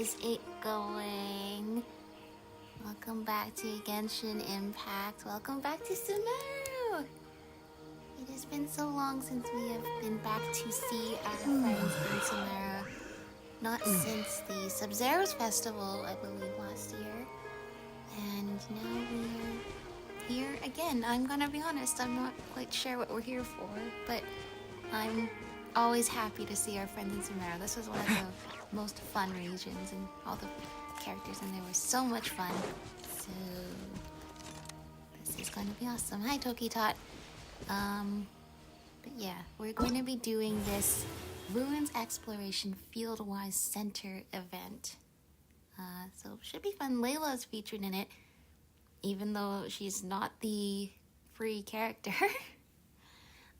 is it going? Welcome back to Genshin Impact. Welcome back to Sumeru. It has been so long since we have been back to see our friends in Sumeru. Not since the Sub-Zero's festival, I believe, last year. And now we're here again. I'm gonna be honest, I'm not quite sure what we're here for, but I'm always happy to see our friends in Sumeru. This was one of the most fun regions, and all the characters in there were so much fun. So this is going to be awesome. Hi, Toki Tot. But yeah, we're going to be doing this Ruins Exploration Fieldwise Center event. So it should be fun. Layla is featured in it, even though she's not the free character.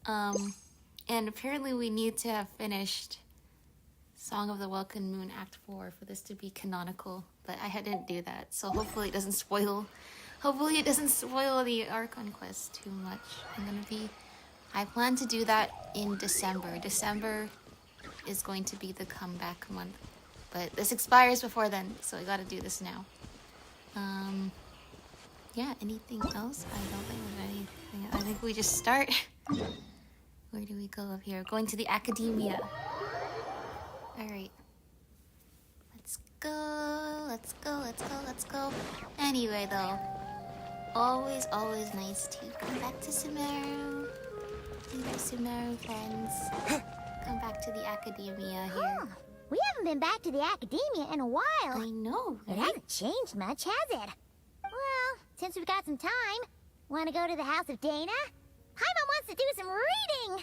And apparently we need to have finished Song of the Welcome Moon Act 4 for this to be canonical, but I didn't do that, so hopefully it doesn't spoil the Archon quest too much. I plan to do that in December. December is going to be the comeback month, but this expires before then, so I gotta do this now. Yeah, anything else? I don't think there's anything. I think we just start. Where do we go up here? Going to the Academia. Alright. Let's go. Anyway, though, always nice to come back to Sumeru. See our Sumeru friends. Come back to the Academia here. We haven't been back to the Academia in a while. I know, right? It hasn't changed much, has it? Well, since we've got some time, want to go to the House of Dana? Paimon wants to do some reading!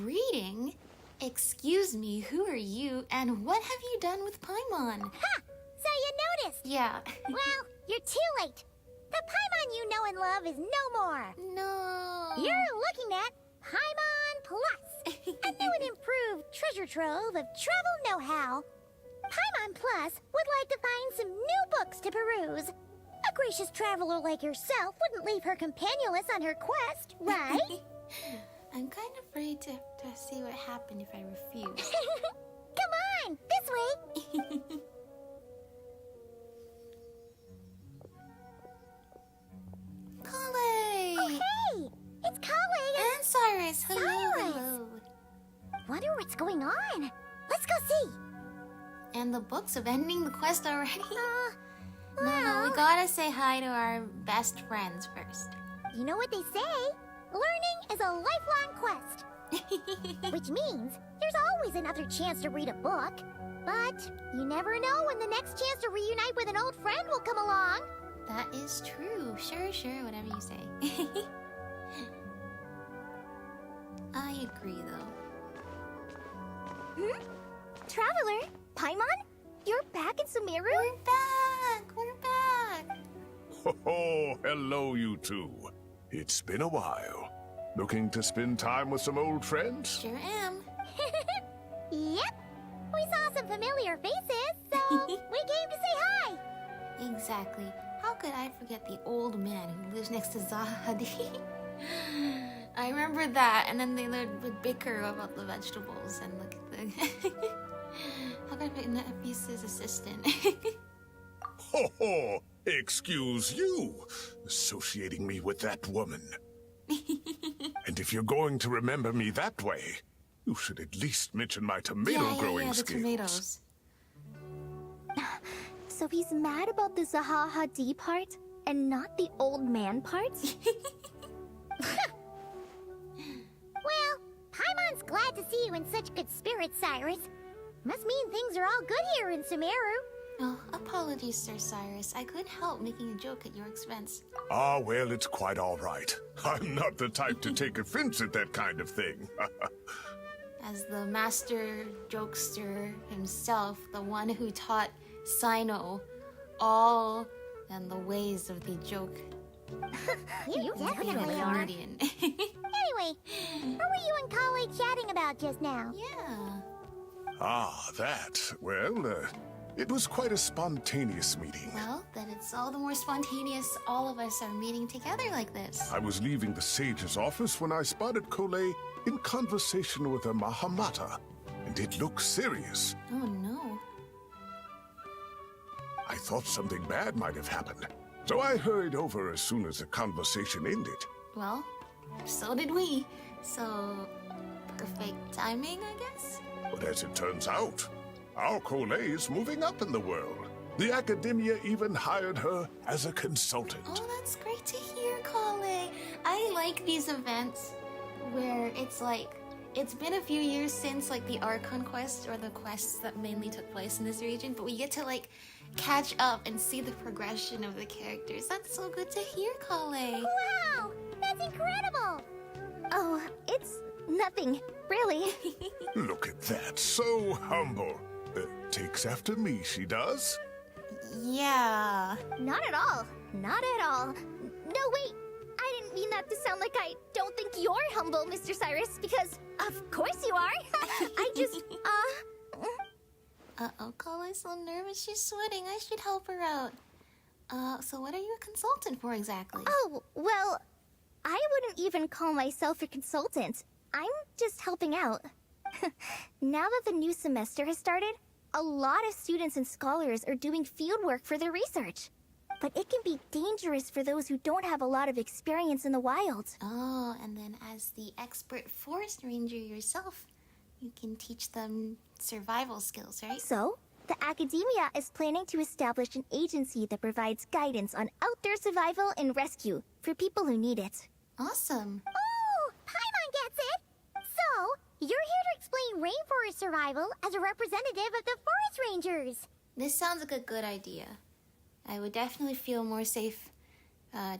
Reading? Excuse me, who are you, and what have you done with Paimon? Ha! So you noticed? Yeah. Well, you're too late. The Paimon you know and love is no more. No. You're looking at Paimon Plus, a new and improved treasure trove of travel know-how. Paimon Plus would like to find some new books to peruse. A gracious traveler like yourself wouldn't leave her companionless on her quest, right? I'm kind of afraid to see what happened if I refuse. Come on, this way. Kale! Oh, hey! It's Kale and Cyrus. Hello. Wonder what's going on. Let's go see. And the books of ending the quest already? Well, No, we gotta say hi to our best friends first. You know what they say? Learning is a lifelong quest. Which means there's always another chance to read a book. But you never know when the next chance to reunite with an old friend will come along. That is true. Sure, whatever you say. I agree, though. Traveler, Paimon, you're back in Sumeru? We're back! Oh, hello, you two. It's been a while. Looking to spend time with some old friends? Sure am. Yep. We saw some familiar faces, so we came to say hi. Exactly. How could I forget the old man who lives next to Zahadi? I remember that, and then they would bicker about the vegetables and look at the... How could I forget Nephis' assistant? Ho! Excuse you, associating me with that woman. And if you're going to remember me that way, you should at least mention my tomato growing the skills. tomatoes. So he's mad about the Zahahadi part and not the old man part? Well, Paimon's glad to see you in such good spirits, Cyrus. Must mean things are all good here in Sumeru. Oh, apologies, Sir Cyrus. I couldn't help making a joke at your expense. Ah, well, it's quite all right. I'm not the type to take offense at that kind of thing. As the master jokester himself, the one who taught Sino all and the ways of the joke. You definitely are. Canadian. Anyway, what were you and Kale chatting about just now? Yeah. Ah, that. Well, it was quite a spontaneous meeting. Well, then it's all the more spontaneous all of us are meeting together like this. I was leaving the sage's office when I spotted Kole in conversation with a Mahamata, and it looked serious. Oh no. I thought something bad might have happened. So I hurried over as soon as the conversation ended. Well, so did we. So, perfect timing, I guess? But as it turns out, our Cole is moving up in the world. The academia even hired her as a consultant. Oh, that's great to hear, Kale. I like these events where it's like, it's been a few years since like the Archon quest or the quests that mainly took place in this region, but we get to like catch up and see the progression of the characters. That's so good to hear, Kale. Wow, that's incredible. Oh, it's nothing, really. Look at that, so humble. Takes after me, she does. Yeah. Not at all. Not at all. No, wait. I didn't mean that to sound like I don't think you're humble, Mr. Cyrus, because of course you are. I just, Uh-oh, Kale's so nervous. She's sweating. I should help her out. So what are you a consultant for exactly? Oh, well, I wouldn't even call myself a consultant. I'm just helping out. Now that the new semester has started, a lot of students and scholars are doing fieldwork for their research. But it can be dangerous for those who don't have a lot of experience in the wild. Oh, and then as the expert forest ranger yourself, you can teach them survival skills, right? So, the academia is planning to establish an agency that provides guidance on outdoor survival and rescue for people who need it. Awesome. Oh, Paimon gets it. So, you're here to explain rainforest survival as a representative of the forest rangers. This sounds like a good idea. I would definitely feel more safe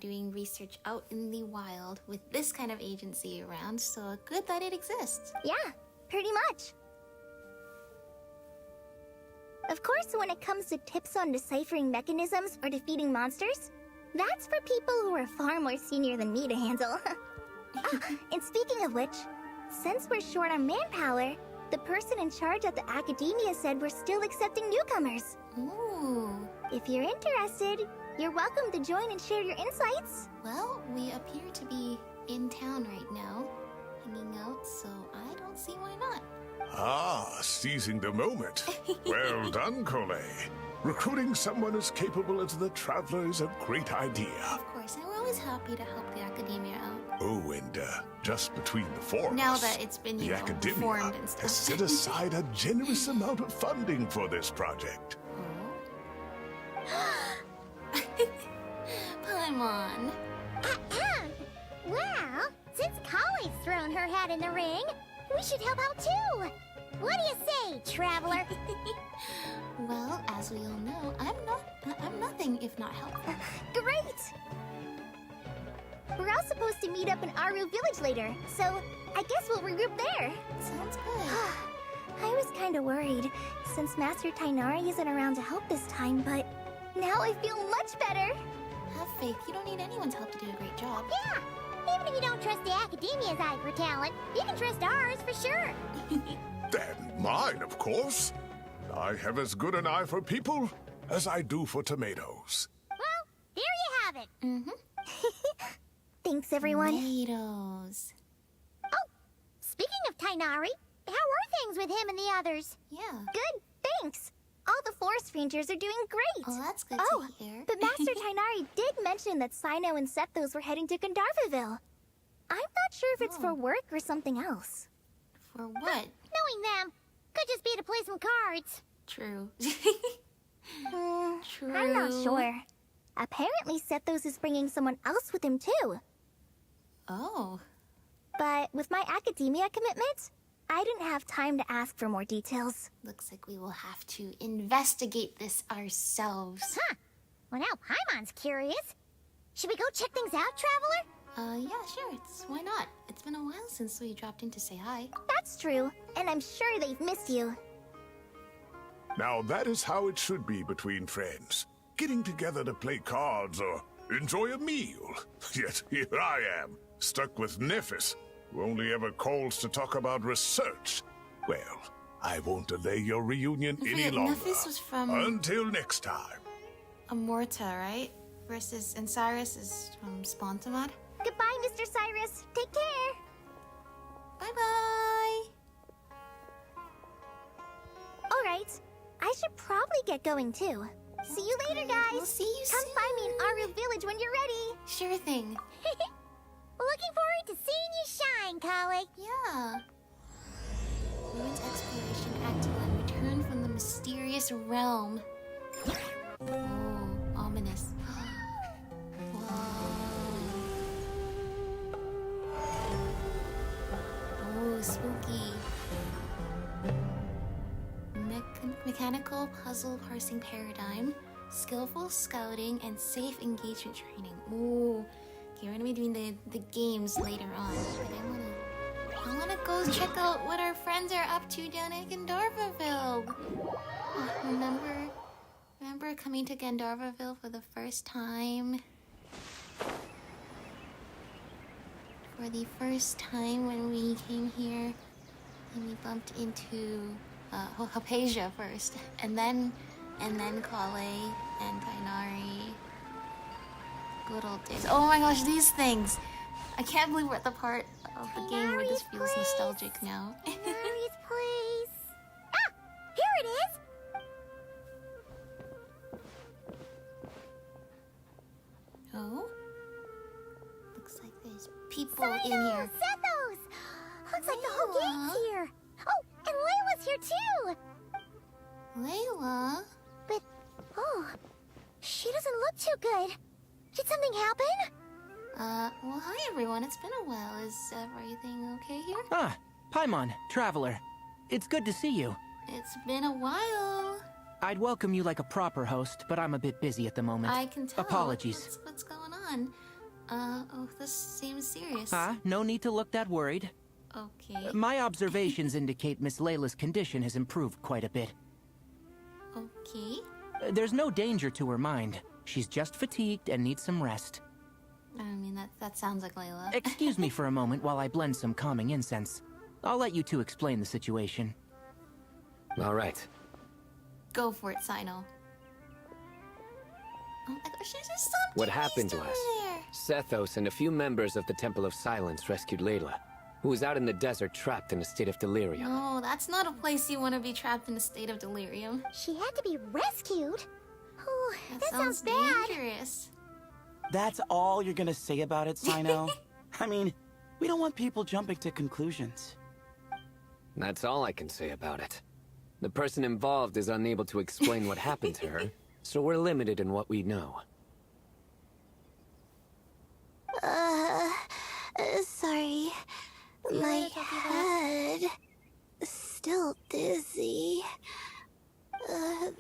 doing research out in the wild with this kind of agency around, so good that it exists. Yeah, pretty much. Of course, when it comes to tips on deciphering mechanisms or defeating monsters, that's for people who are far more senior than me to handle. And speaking of which, since we're short on manpower, the person in charge at the academia said we're still accepting newcomers. Ooh. If you're interested, you're welcome to join and share your insights. Well, we appear to be in town right now, hanging out, so I don't see why not. Ah, seizing the moment. Well done, Cole. Recruiting someone as capable as the Traveler is a great idea. Of course, and we're always happy to help the academia out. Oh, and just between the four of Now us, that it's been, the you know, academia formed and stuff. has set aside a generous amount of funding for this project. Paimon. Well, since Kali's thrown her hat in the ring, we should help out too. What do you say, traveler? Well, as we all know, I'm nothing if not helpful. Great! We're all supposed to meet up in Aru Village later, so I guess we'll regroup there. Sounds good. I was kind of worried, since Master Tainari isn't around to help this time, but now I feel much better. Have faith. You don't need anyone's help to do a great job. Yeah, even if you don't trust the academia's eye for talent, you can trust ours for sure. And mine, of course. I have as good an eye for people as I do for tomatoes. Well, there you have it. Mm-hmm. Thanks, everyone. Tomatoes. Oh, speaking of Tainari, how are things with him and the others? Yeah. Good, thanks. All the forest rangers are doing great. Oh, that's good Oh, to hear. but Master Tainari did mention that Sino and Sethos were heading to Gandharvaville. I'm not sure if it's for work or something else. For what? Knowing them, could just be to play some cards. True. True. I'm not sure. Apparently Sethos is bringing someone else with him too. Oh. But with my academia commitment, I didn't have time to ask for more details. Looks like we will have to investigate this ourselves. Huh. Well, now Paimon's curious. Should we go check things out, traveler? Yeah, sure. Why not? It's been a while since we dropped in to say hi. That's true, and I'm sure they've missed you. Now that is how it should be between friends. Getting together to play cards or enjoy a meal. Yet here I am, stuck with Nephis, who only ever calls to talk about research. Well, I won't delay your reunion any Forget, longer. Nephis was from Until next time. Amorta, right? And Cyrus is from Spontamod. Goodbye, Mr. Cyrus. Take care. Bye-bye! All right, I should probably get going too. See you later, guys. We'll see you Come soon. find me in Aru Village when you're ready. Sure thing. Looking forward to seeing you shine, Collie. Yeah. Ruins Exploration Act 1. Return from the mysterious realm. Oh, ominous. Whoa. Oh, spooky. Mechanical puzzle parsing paradigm, skillful scouting, and safe engagement training. Ooh. Okay, we're gonna be doing the games later on. But I wanna go check out what our friends are up to down at Gandharvaville. Oh, remember coming to Gandharvaville for the first time? For the first time when we came here, and we bumped into Hypatia first, and then Kale and Tainari. Good old days. Oh my gosh, these things! I can't believe we're at the part of the game where this feels nostalgic now. Tainari's place. Ah! Here it is! Oh? Looks like there's people in here. Sethos! Looks like the whole Layla. gang's here. Oh, and Layla's here too! Layla? But, oh, she doesn't look too good. Did something happen? Well, hi everyone. It's been a while. Is everything okay here? Ah, Paimon, Traveler. It's good to see you. It's been a while. I'd welcome you like a proper host, but I'm a bit busy at the moment. I can tell. Apologies. What's going on? Oh, this seems serious. No need to look that worried. Okay. My observations indicate Miss Layla's condition has improved quite a bit. Okay. There's no danger to her mind. She's just fatigued and needs some rest. I mean, that sounds like Layla. Excuse me for a moment while I blend some calming incense. I'll let you two explain the situation. All right. Go for it, Sino. Oh my gosh, there's just something. What happened was, there. Sethos and a few members of the Temple of Silence rescued Layla, who was out in the desert trapped in a state of delirium. No, that's not a place you want to be trapped in a state of delirium. She had to be rescued? Oh, that sounds sounds bad. dangerous. That's all you're gonna say about it, Sino? I mean, we don't want people jumping to conclusions. That's all I can say about it. The person involved is unable to explain what happened to her, so we're limited in what we know. Sorry. My head. Still dizzy.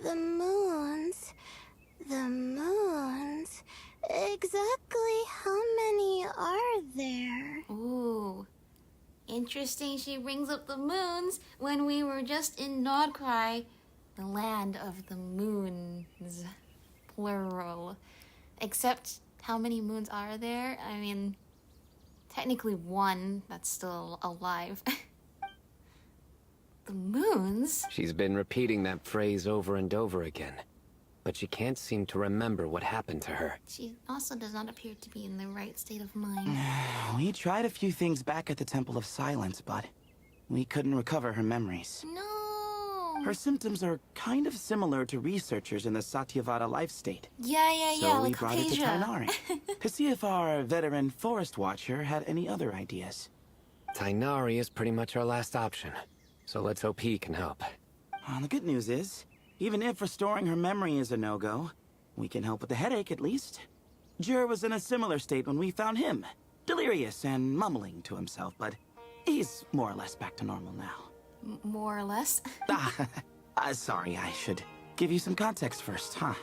The moons. Exactly how many are there? Ooh. Interesting she brings up the moons when we were just in Nodcry, the land of the moons. Plural. Except, how many moons are there? I mean, technically one that's still alive. The moons? She's been repeating that phrase over and over again, but she can't seem to remember what happened to her. She also does not appear to be in the right state of mind. We tried a few things back at the Temple of Silence, but we couldn't recover her memories. No! Her symptoms are kind of similar to researchers in the Satyavada life state. Yeah, So we like brought it to Hypatia. Tainari to see if our veteran forest watcher had any other ideas. Tainari is pretty much our last option, so let's hope he can help. The good news is, even if restoring her memory is a no-go, we can help with the headache at least. Jur was in a similar state when we found him, delirious and mumbling to himself, but he's more or less back to normal now. More or less. Sorry, I should give you some context first, huh?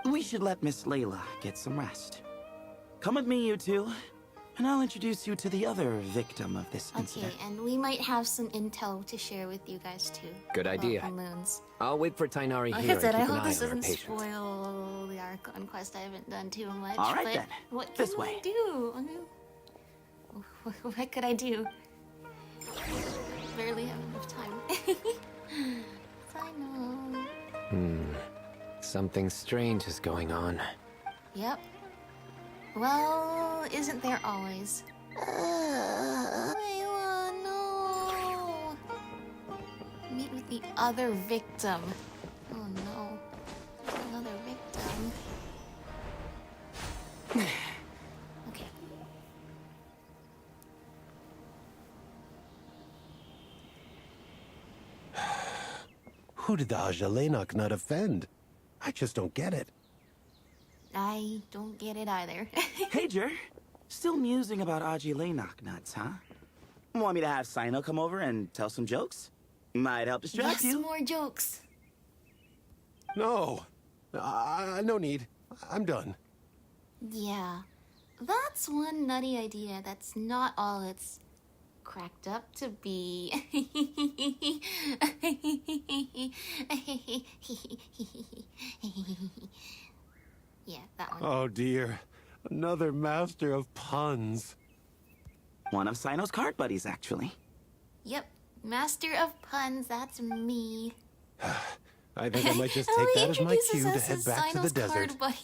We should let Miss Layla get some rest. Come with me, you two, and I'll introduce you to the other victim of this Okay, incident. and we might have some intel to share with you guys too. Good about idea. the moons. I'll wait for Tainari Like here I and said, keep I an hope eye this on our doesn't patient. spoil the Archon quest. I haven't done too much. All right, but then. What This can way. I do? What could I do? Barely have enough time. I know. Something strange is going on. Yep. Well, isn't there always? Layla, no. Meet with the other victim. Oh no. Who did the Ajalenok nut offend? I just don't get it. I don't get it either. Hey, Jer. Still musing about Ajilenok nuts, huh? Want me to have Sino come over and tell some jokes? Might help distract Yes, you. more jokes. No. No need. I'm done. Yeah, that's one nutty idea that's not all it's cracked up to be. Yeah, that one. Oh dear. Another master of puns. One of Sino's card buddies, actually. Yep, master of puns, that's me. I think I might just Oh, take he that as my introduces cue to us head as back to the Sino's desert. card buddy.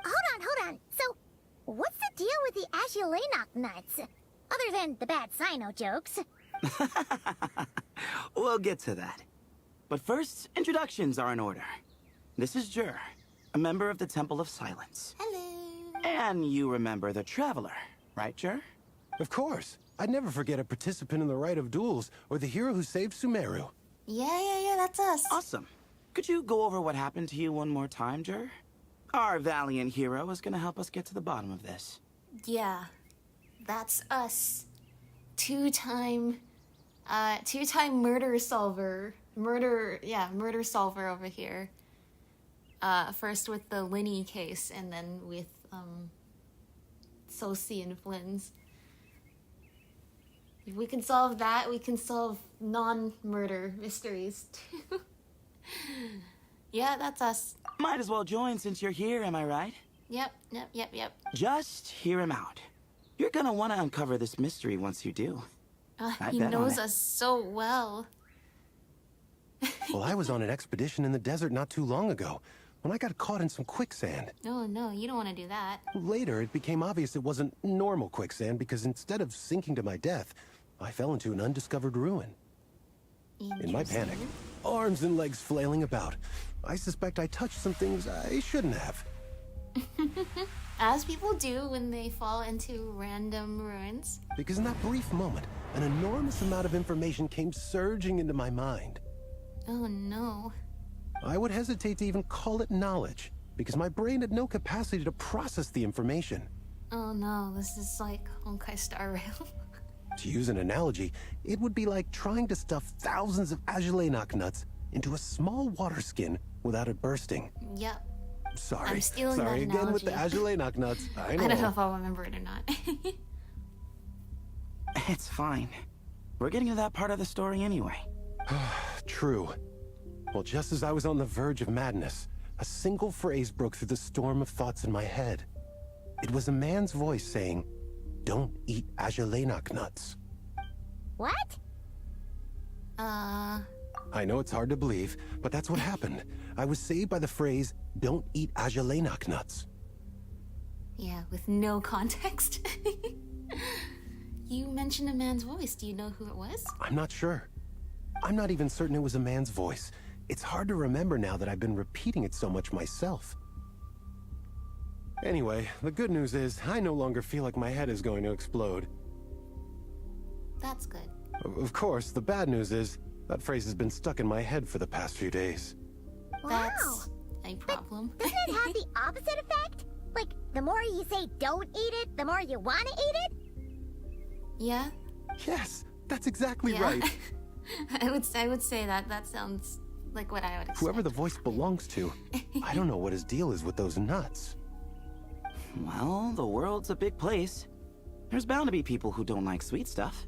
Hold on. So, what's the deal with the Ajilenok nuts? Other than the bad Sino jokes. We'll get to that. But first, introductions are in order. This is Jer, a member of the Temple of Silence. Hello. And you remember the Traveler, right, Jer? Of course. I'd never forget a participant in the Rite of Duels or the hero who saved Sumeru. Yeah, that's us. Awesome. Could you go over what happened to you one more time, Jer? Our valiant hero is gonna help us get to the bottom of this. Yeah, that's us. Two-time murder solver. Murder solver over here. First with the Linny case, and then with, Sosie and Flynn's. If we can solve that, we can solve non-murder mysteries, too. Yeah, that's us. Might as well join since you're here, am I right? Yep. Just hear him out. You're gonna want to uncover this mystery once you do. I He bet on knows it. us so well. Well, I was on an expedition in the desert not too long ago when I got caught in some quicksand. Oh, no, you don't want to do that. Later, it became obvious it wasn't normal quicksand because instead of sinking to my death, I fell into an undiscovered ruin. In my panic, arms and legs flailing about, I suspect I touched some things I shouldn't have. As people do when they fall into random ruins. Because in that brief moment, an enormous amount of information came surging into my mind. Oh, no. I would hesitate to even call it knowledge, because my brain had no capacity to process the information. Oh, no, this is like Honkai Star Rail. To use an analogy, it would be like trying to stuff thousands of Ajalenok nuts into a small water skin without it bursting. Yep. Sorry. I'm stealing that Sorry again with the analogy. Ajalenok nuts. I know. I don't know if I'll remember it or not. It's fine. We're getting to that part of the story anyway. True. Well, just as I was on the verge of madness, a single phrase broke through the storm of thoughts in my head. It was a man's voice saying, "Don't eat Ajalenok nuts." What? I know it's hard to believe, but that's what happened. I was saved by the phrase, "Don't eat Ajalenok nuts." Yeah, with no context. You mentioned a man's voice. Do you know who it was? I'm not sure. I'm not even certain it was a man's voice. It's hard to remember now that I've been repeating it so much myself. Anyway, the good news is I no longer feel like my head is going to explode. That's good. Of course, the bad news is that phrase has been stuck in my head for the past few days. That's a problem. Doesn't it have the opposite effect? Like, the more you say don't eat it, the more you want to eat it? Yeah? Yes, that's exactly Yeah. right. I would say that. That sounds like what I would expect. Whoever the voice belongs to, I don't know what his deal is with those nuts. Well, the world's a big place. There's bound to be people who don't like sweet stuff.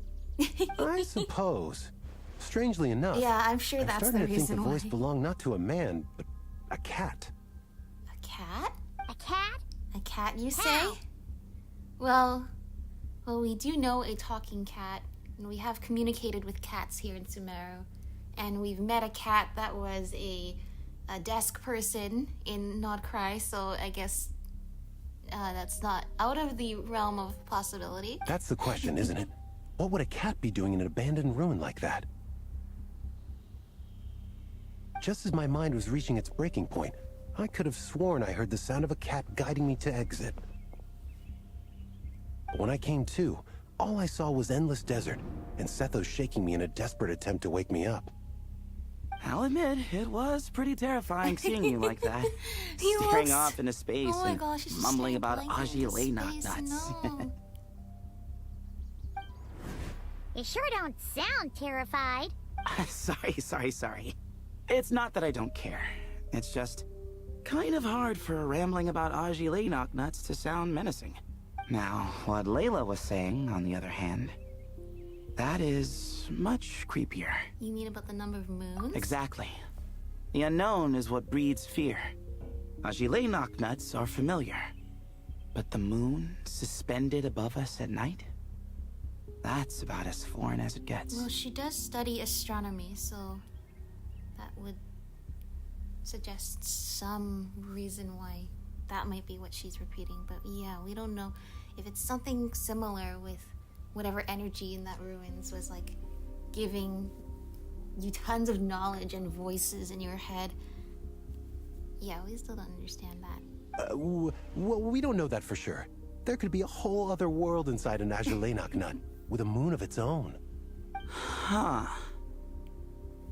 I suppose. Strangely enough, Yeah, I'm sure I'm that's starting the to think the reason voice why. belonged not to a man, but a cat. A cat? A cat? A cat, you say? How? Well, we do know a talking cat, and we have communicated with cats here in Sumeru. And we've met a cat that was a desk person in Not Cry, so I guess that's not out of the realm of possibility. That's the question, isn't it? What would a cat be doing in an abandoned ruin like that? Just as my mind was reaching its breaking point, I could have sworn I heard the sound of a cat guiding me to exit. But when I came to, all I saw was endless desert and Setho's shaking me in a desperate attempt to wake me up. I'll admit, it was pretty terrifying seeing you like that. He Staring looks- off into space Oh my and gosh, he's just mumbling staring about blankly into Aji knock space. nuts. No. You sure don't sound terrified. Sorry. It's not that I don't care. It's just kind of hard for rambling about Aji knock nuts to sound menacing. Now, what Layla was saying, on the other hand, that is much creepier. You mean about the number of moons? Exactly. The unknown is what breeds fear. Aji knock nuts are familiar. But the moon suspended above us at night? That's about as foreign as it gets. Well, she does study astronomy, so that would suggest some reason why that might be what she's repeating. But yeah, we don't know if it's something similar with whatever energy in that ruins was like giving you tons of knowledge and voices in your head. Yeah, we still don't understand that. Well, we don't know that for sure. There could be a whole other world inside an Azulenok nut, with a moon of its own. Huh.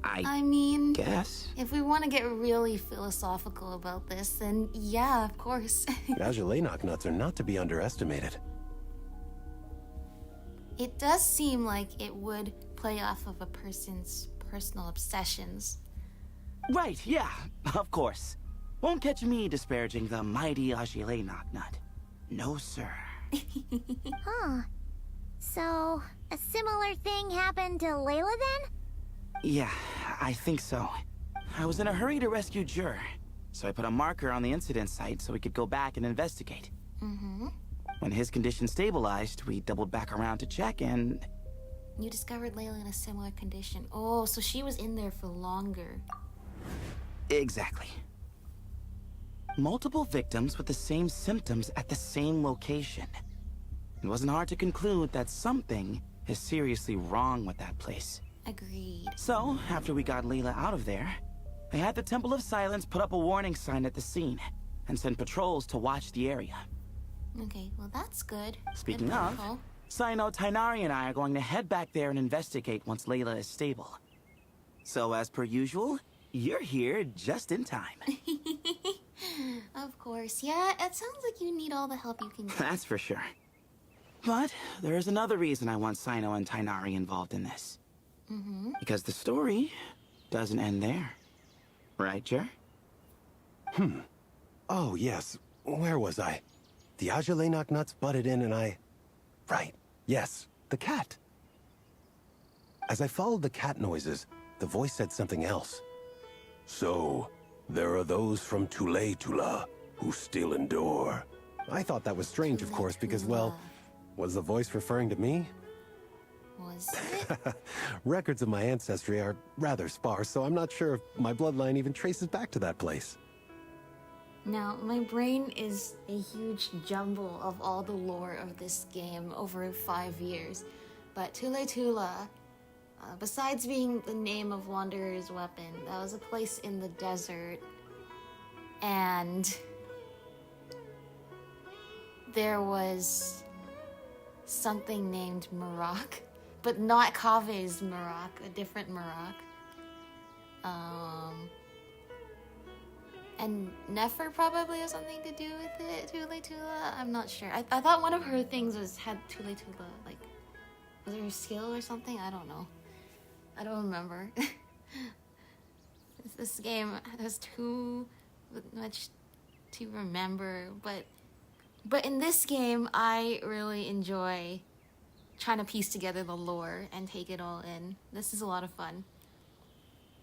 I mean, Guess. if we want to get really philosophical about this, then yeah, of course. Azulenok nuts are not to be underestimated. It does seem like it would play off of a person's personal obsessions. Right, yeah, of course. Won't catch me disparaging the mighty Aji knock nut. No, sir. Huh. So, a similar thing happened to Layla then? Yeah, I think so. I was in a hurry to rescue Jur, so I put a marker on the incident site so we could go back and investigate. Mm-hmm. When his condition stabilized, we doubled back around to check and... You discovered Layla in a similar condition. Oh, so she was in there for longer. Exactly. Multiple victims with the same symptoms at the same location. It wasn't hard to conclude that something is seriously wrong with that place. Agreed. So, after we got Layla out of there, I had the Temple of Silence put up a warning sign at the scene and send patrols to watch the area. Okay, well that's good. Speaking Good of, protocol. Sino, Tainari, and I are going to head back there and investigate once Layla is stable. So, as per usual, you're here just in time. Of course, yeah, it sounds like you need all the help you can get. That's for sure. But there's another reason I want Sino and Tainari involved in this. Mm-hmm. Because the story doesn't end there. Right, Jer? Oh, yes. Where was I? The Azulenok nuts butted in and I... Right. Yes. The cat. As I followed the cat noises, the voice said something else. So, there are those from Tule-Tula who still endure. I thought that was strange, of course, because, well, was the voice referring to me? Was it? Records of my ancestry are rather sparse, so I'm not sure if my bloodline even traces back to that place. Now, my brain is a huge jumble of all the lore of this game over 5 years. But Tule-Tula, besides being the name of Wanderer's weapon, that was a place in the desert. And there was something named Marak, but not Kave's Marak, a different Marak. And Nefer probably has something to do with it, Tule-Tula. I'm not sure. I thought one of her things had Tule-Tula, like, was there a skill or something? I don't know. I don't remember. This game has too much to remember, but in this game, I really enjoy trying to piece together the lore and take it all in. This is a lot of fun.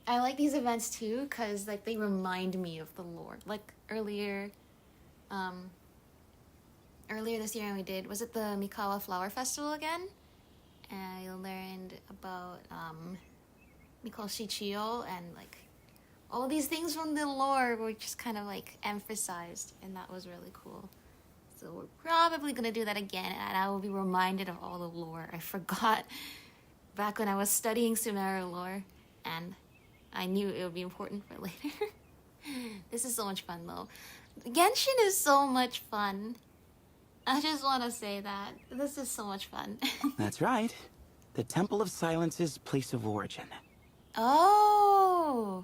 I like these events too, because like they remind me of the lore. Like earlier this year when we did, was it the Mikawa Flower Festival again? And I learned about Mikawa Shichiyo and like all these things from the lore were just kind of like emphasized, and that was really cool. So we're probably gonna do that again, and I will be reminded of all the lore I forgot back when I was studying Sumeru lore, and I knew it would be important for later. This is so much fun though. Genshin is so much fun. I just want to say that. This is so much fun. That's right. the Temple of Silence's place of origin. Oh!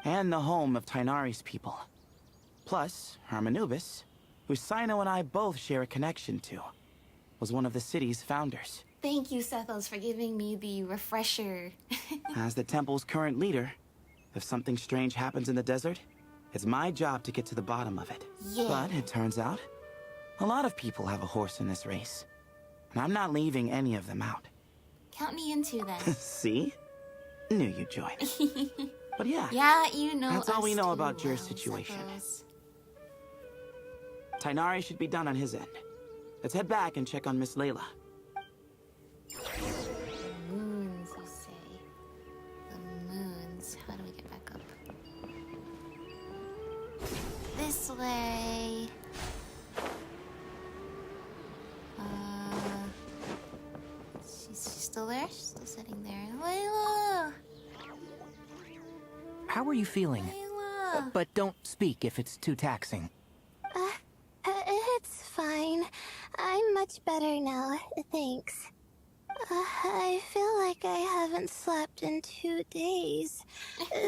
And the home of Tighnari's people. Plus, Hermanubis, who Sino and I both share a connection to, was one of the city's founders. Thank you, Sethos, for giving me the refresher. As the temple's current leader, if something strange happens in the desert, it's my job to get to the bottom of it. Yeah. But it turns out, a lot of people have a horse in this race. And I'm not leaving any of them out. Count me into then. See? Knew you'd join. But yeah. Yeah, you know That's all we us know too about your well, situation. Sethos. Tighnari should be done on his end. Let's head back and check on Miss Layla. Moons, you say? The moons. How do we get back up? This way. She's still there? She's still sitting there. Layla! How are you feeling? Layla! But don't speak if it's too taxing. It's fine. I'm much better now, thanks. I feel like I haven't slept in 2 days,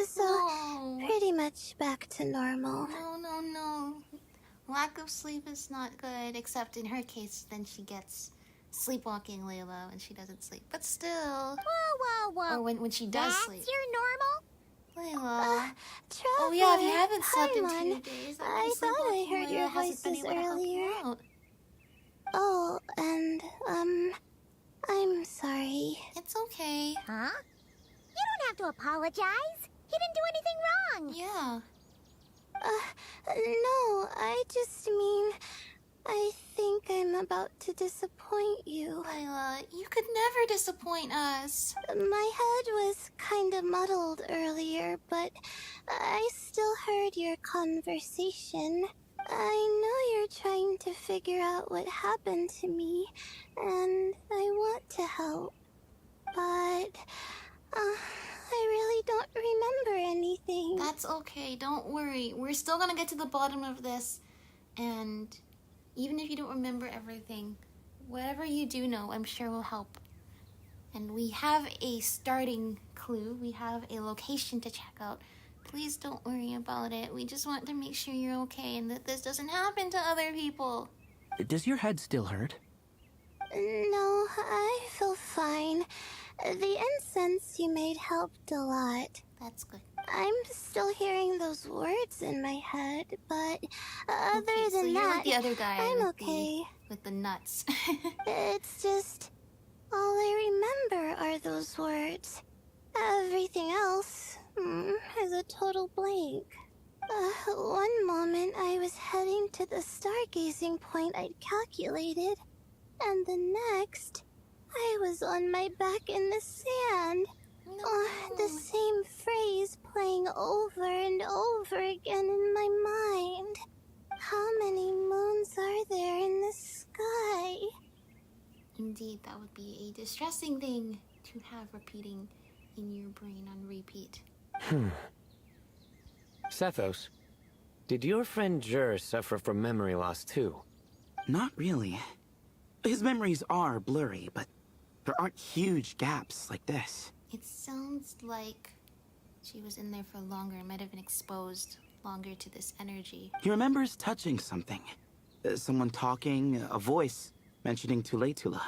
so No. pretty much back to normal. No. Lack of sleep is not good, except in her case, then she gets sleepwalking Layla when she doesn't sleep. But still. Whoa, whoa, Or when she does That's sleep. your normal? Layla. Traveler, Oh yeah, if you haven't slept in Paimon, 2 days, I thought I heard your hasn't been voices able to help you earlier. out. Oh, and, I'm sorry. It's okay. Huh? You don't have to apologize. He didn't do anything wrong. Yeah. No, I just mean, I think I'm about to disappoint you. Layla, you could never disappoint us. My head was kinda muddled earlier, but I still heard your conversation. I know you're trying to figure out what happened to me, and I want to help. But, I really don't remember anything. That's okay, don't worry. We're still gonna get to the bottom of this. And even if you don't remember everything, whatever you do know, I'm sure will help. And we have a starting clue. We have a location to check out. Please don't worry about it. We just want to make sure you're okay and that this doesn't happen to other people. Does your head still hurt? No, I feel fine. The incense you made helped a lot. That's good. I'm still hearing those words in my head, but other Okay, so than you're that, like the other guy I'm with okay. with the nuts. It's just all I remember are those words. Everything else is a total blank. One moment I was heading to the stargazing point I'd calculated, and the next I was on my back in the sand. The same phrase playing over and over again in my mind. How many moons are there in the sky? Indeed, that would be a distressing thing to have repeating in your brain on repeat. Sethos, did your friend Jur suffer from memory loss too? Not really. His memories are blurry, but there aren't huge gaps like this. It sounds like she was in there for longer and might have been exposed longer to this energy. He remembers touching something. Someone talking, a voice mentioning Tuletula,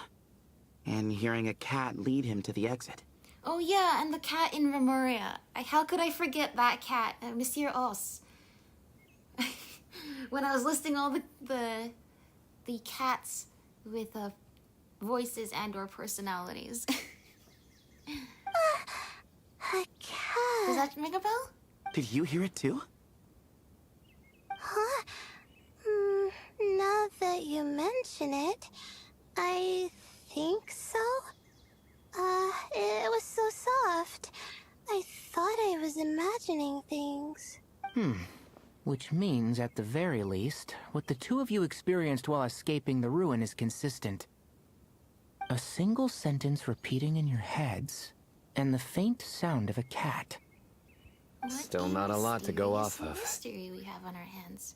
and hearing a cat lead him to the exit. Oh yeah, and the cat in Remuria. How could I forget that cat, Monsieur Os? When I was listing all the cats with voices and or personalities. A cat. Does that ring a bell? Did you hear it too? Huh? Now that you mention it, I think so. It was so soft. I thought I was imagining things. Which means, at the very least, what the two of you experienced while escaping the ruin is consistent. A single sentence repeating in your heads, and the faint sound of a cat. Still not a lot to go off of. Mystery we have on our hands.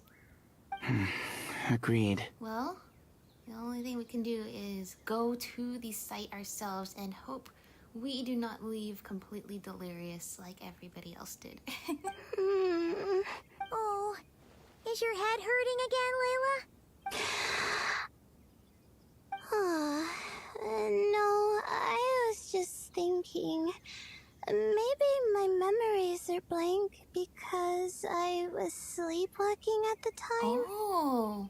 Agreed. Well, The only thing we can do is go to the site ourselves and hope we do not leave completely delirious like everybody else did. Oh, is your head hurting again, Layla? No, I was just thinking. Maybe my memories are blank because I was sleepwalking at the time. Oh,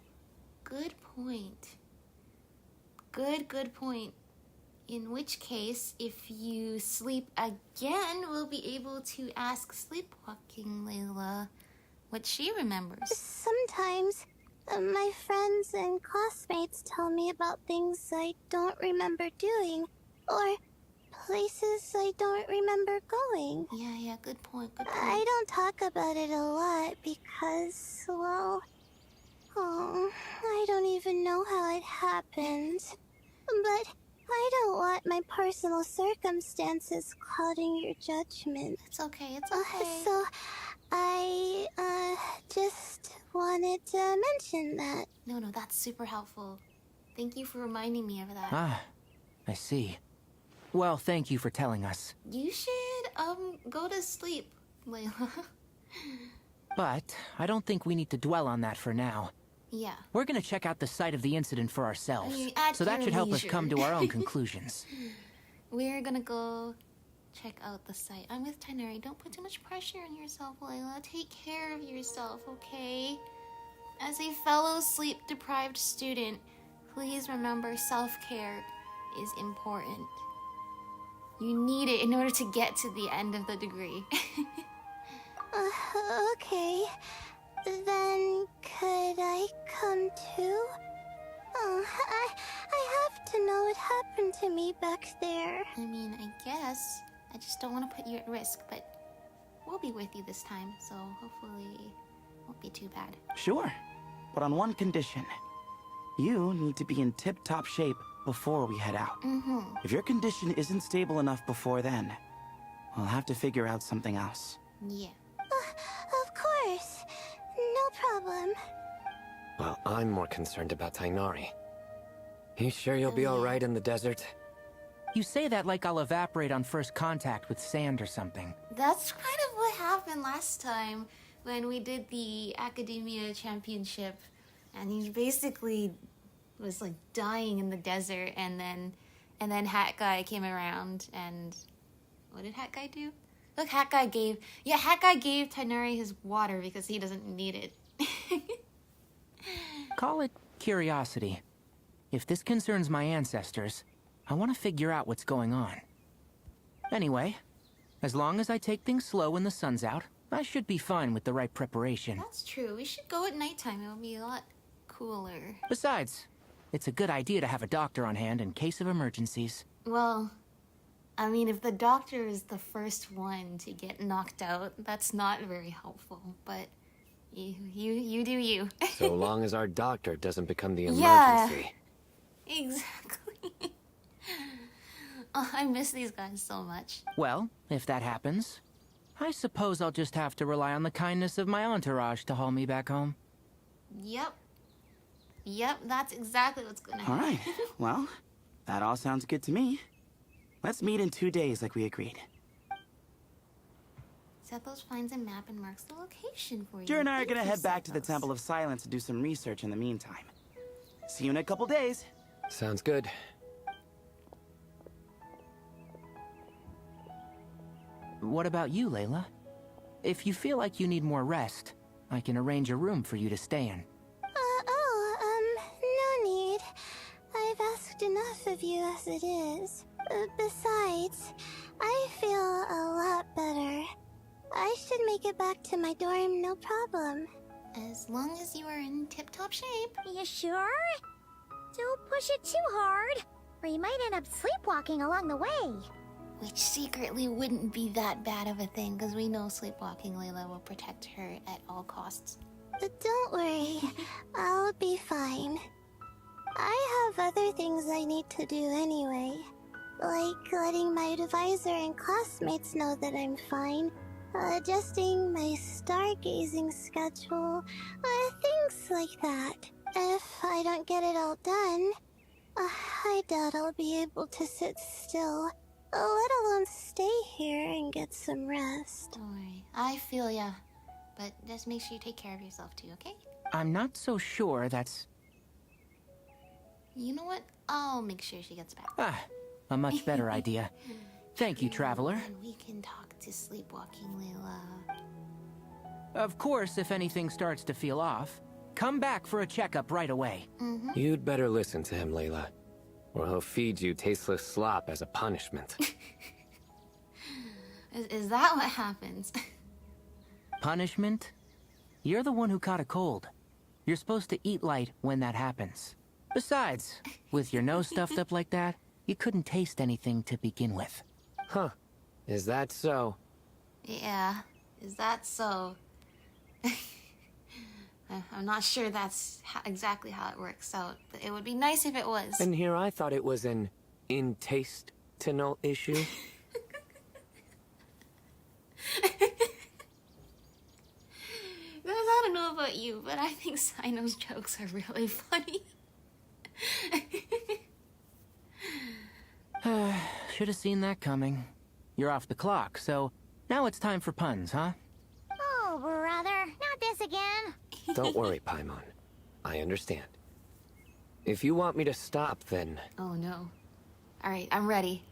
good point. Good point. In which case, if you sleep again, we'll be able to ask Sleepwalking Layla what she remembers. Sometimes, my friends and classmates tell me about things I don't remember doing, or places I don't remember going. Yeah, good point. I don't talk about it a lot because, well, I don't even know how it happened. But I don't want my personal circumstances clouding your judgment. It's okay. So, I, just wanted to mention that. No, that's super helpful. Thank you for reminding me of that. Ah, I see. Well, thank you for telling us. You should, go to sleep, Layla. But I don't think we need to dwell on that for now. Yeah. We're gonna check out the site of the incident for ourselves. I mean, at so that your should help us leisure. come to our own conclusions. We're gonna go check out the site. I'm with Tighnari. Don't put too much pressure on yourself, Layla. Take care of yourself, okay? As a fellow sleep-deprived student, please remember self-care is important. You need it in order to get to the end of the degree. Okay. Then could I come too? I have to know what happened to me back there. I mean, I guess. I just don't want to put you at risk, but we'll be with you this time, so hopefully it won't be too bad. Sure, but on one condition. You need to be in tip-top shape before we head out. If your condition isn't stable enough before then, we'll have to figure out something else. Yeah. Of course. No problem. Well, I'm more concerned about Tighnari. You sure you'll be alright in the desert? You say that like I'll evaporate on first contact with sand or something. That's kind of what happened last time when we did the Academia Championship, and he basically was like dying in the desert, and then Hat Guy came around, and what did Hat Guy do? Look, Hat Guy gave Tighnari his water because he doesn't need it. Call it curiosity. If this concerns my ancestors, I want to figure out what's going on. Anyway, as long as I take things slow when the sun's out, I should be fine with the right preparation. That's true. We should go at nighttime. It would be a lot cooler. Besides, it's a good idea to have a doctor on hand in case of emergencies. Well, I mean, if the doctor is the first one to get knocked out, that's not very helpful, but you do you. So long as our doctor doesn't become the Yeah. emergency. Exactly. Oh, I miss these guys so much. Well, if that happens, I suppose I'll just have to rely on the kindness of my entourage to haul me back home. Yep, that's exactly what's gonna happen. All right, well, that all sounds good to me. Let's meet in 2 days like we agreed. Zethos finds a map and marks the location for you. Jer and I are Thank gonna you, head back to the Zethos. Temple of Silence to do some research in the meantime. See you in a couple days. Sounds good. What about you, Layla? If you feel like you need more rest, I can arrange a room for you to stay in. No need. I've asked enough of you as it is. Besides, I feel a lot better. I should make it back to my dorm, no problem. As long as you are in tip-top shape. You sure? Don't push it too hard, or you might end up sleepwalking along the way. Which secretly wouldn't be that bad of a thing, because we know Sleepwalking Layla will protect her at all costs. Don't worry, I'll be fine. I have other things I need to do anyway. Like letting my advisor and classmates know that I'm fine. Adjusting my stargazing schedule. Things like that. If I don't get it all done, I doubt I'll be able to sit still, let alone stay here and get some rest. Don't worry, I feel ya. But just make sure you take care of yourself too, okay? I'm not so sure that's... You know what? I'll make sure she gets back. a much better idea. Thank you, Traveler. And we can talk to Sleepwalking Layla. Of course, if anything starts to feel off, come back for a checkup right away. You'd better listen to him, Layla, or he'll feed you tasteless slop as a punishment. Is that what happens? Punishment? You're the one who caught a cold. You're supposed to eat light when that happens. Besides, with your nose stuffed up like that, you couldn't taste anything to begin with. Huh. Is that so? Yeah, is that so? I'm not sure that's exactly how it works out, but it would be nice if it was. And here I thought it was an in-taste-to-no issue. I don't know about you, but I think Sino's jokes are really funny. Should have seen that coming. You're off the clock, so now it's time for puns, huh? Oh, brother, not this again. Don't worry, Paimon. I understand. If you want me to stop, then... Oh no. Alright, I'm ready.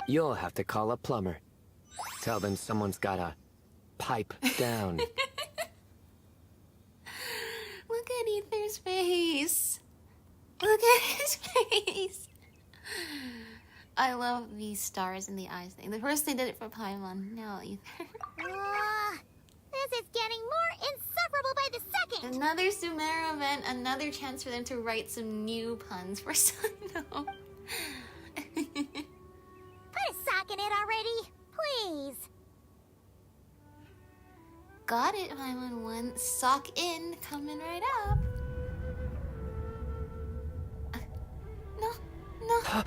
You'll have to call a plumber. Tell them someone's gotta pipe down. Look at Ether's face. Look at his face. I love these stars in the eyes thing. The first they did it for Paimon, now Ether. This is getting more insufferable by the second. Another Sumeru event, another chance for them to write some new puns for Sino. Put a sock in it already, please. Got it, Paimon 1. Sock in, coming right up. No, no. Huh?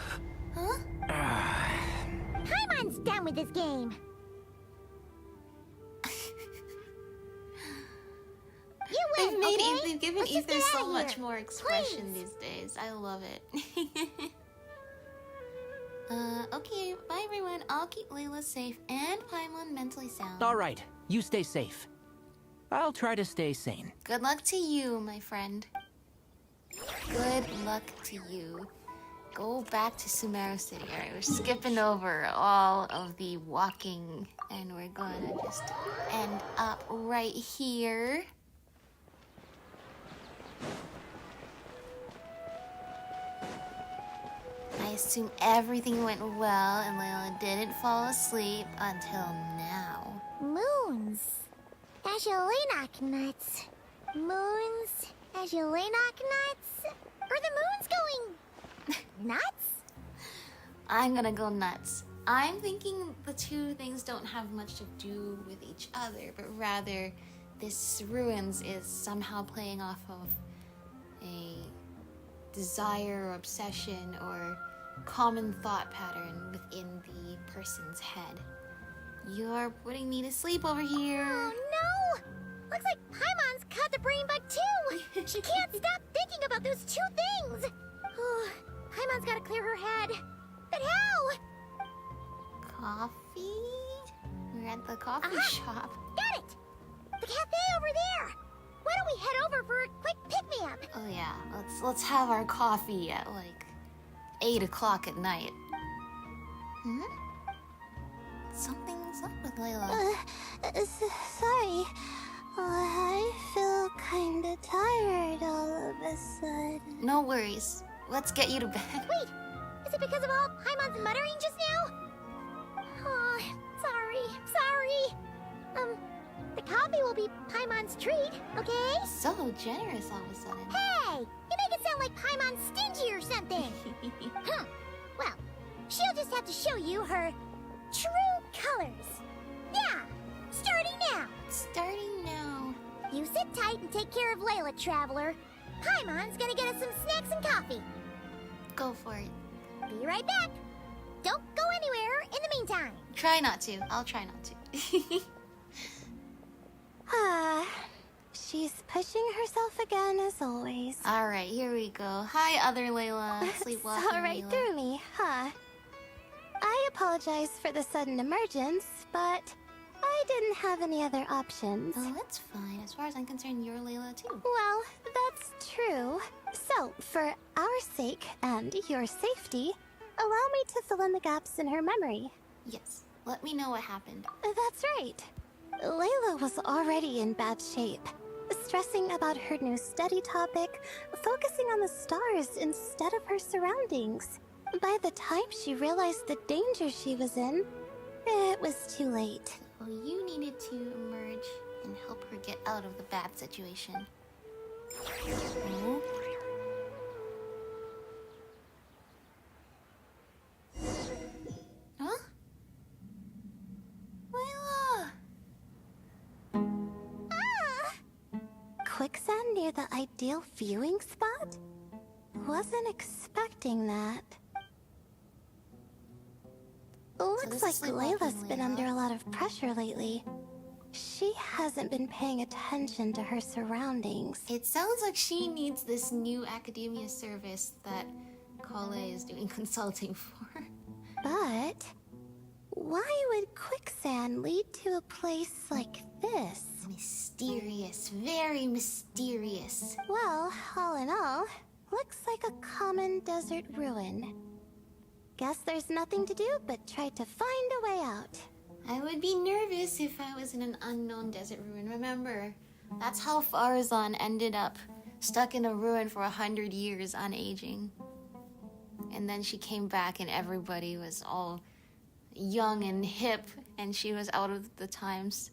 Paimon's done with this game. You win, okay? They've given Let's just Ether get so outta much here. more expression Please. these days. I love it. Okay, bye everyone. I'll keep Layla safe and Paimon mentally sound. All right, you stay safe. I'll try to stay sane. Good luck to you, my friend. Good luck to you. Go back to Sumeru City. Alright, we're skipping over all of the walking, and we're gonna just end up right here. I assume everything went well and Layla didn't fall asleep until now. Moons. As you lay knock nuts. Moons. As you lay knock nuts. Are the moons going nuts? I'm gonna go nuts. I'm thinking the two things don't have much to do with each other, but rather this ruins is somehow playing off of a desire or obsession or common thought pattern within the person's head. You're putting me to sleep over here. Oh no! Looks like Paimon's caught the brain bug too! She can't stop thinking about those two things! Oh, Paimon's gotta clear her head. But how? Coffee? We're at the coffee shop. Got it! The cafe over there! Why don't we head over for a quick pick-me-up? Oh yeah, let's have our coffee at like 8 o'clock at night. Something's up with Layla. Sorry. I feel kinda tired all of a sudden. No worries. Let's get you to bed. Wait, is it because of all Paimon's muttering just now? Oh, sorry. The coffee will be Paimon's treat, okay? So generous all of a sudden. Hey, you make it sound like Paimon's stingy or something. Huh. Well, she'll just have to show you her true colors. Yeah, starting now. Starting now. You sit tight and take care of Layla, Traveler. Paimon's gonna get us some snacks and coffee. Go for it. Be right back. Don't go anywhere in the meantime. Try not to. I'll try not to. she's pushing herself again as always. Alright, here we go. Hi, other Layla. Sleepwalking Saw right Layla. through me, huh? I apologize for the sudden emergence, but I didn't have any other options. Oh, that's fine. As far as I'm concerned, you're Layla too. Well, that's true. So, for our sake and your safety, allow me to fill in the gaps in her memory. Yes. Let me know what happened. That's right. Layla was already in bad shape, stressing about her new study topic, focusing on the stars instead of her surroundings. By the time she realized the danger she was in, it was too late. Well, you needed to emerge and help her get out of the bad situation. Oh. Huh? Layla! Quicksand near the ideal viewing spot? Wasn't expecting that. Looks this like is sleepwalking Layla's been Layla. under a lot of pressure lately. She hasn't been paying attention to her surroundings. It sounds like she needs this new academia service that Kale is doing consulting for. But why would quicksand lead to a place like this? Mysterious, very mysterious. Well, all in all, looks like a common desert ruin. Guess there's nothing to do but try to find a way out. I would be nervous if I was in an unknown desert ruin. Remember, that's how Farazan ended up, stuck in a ruin for 100 years, unaging. And then she came back and everybody was all young and hip, and she was out of the times.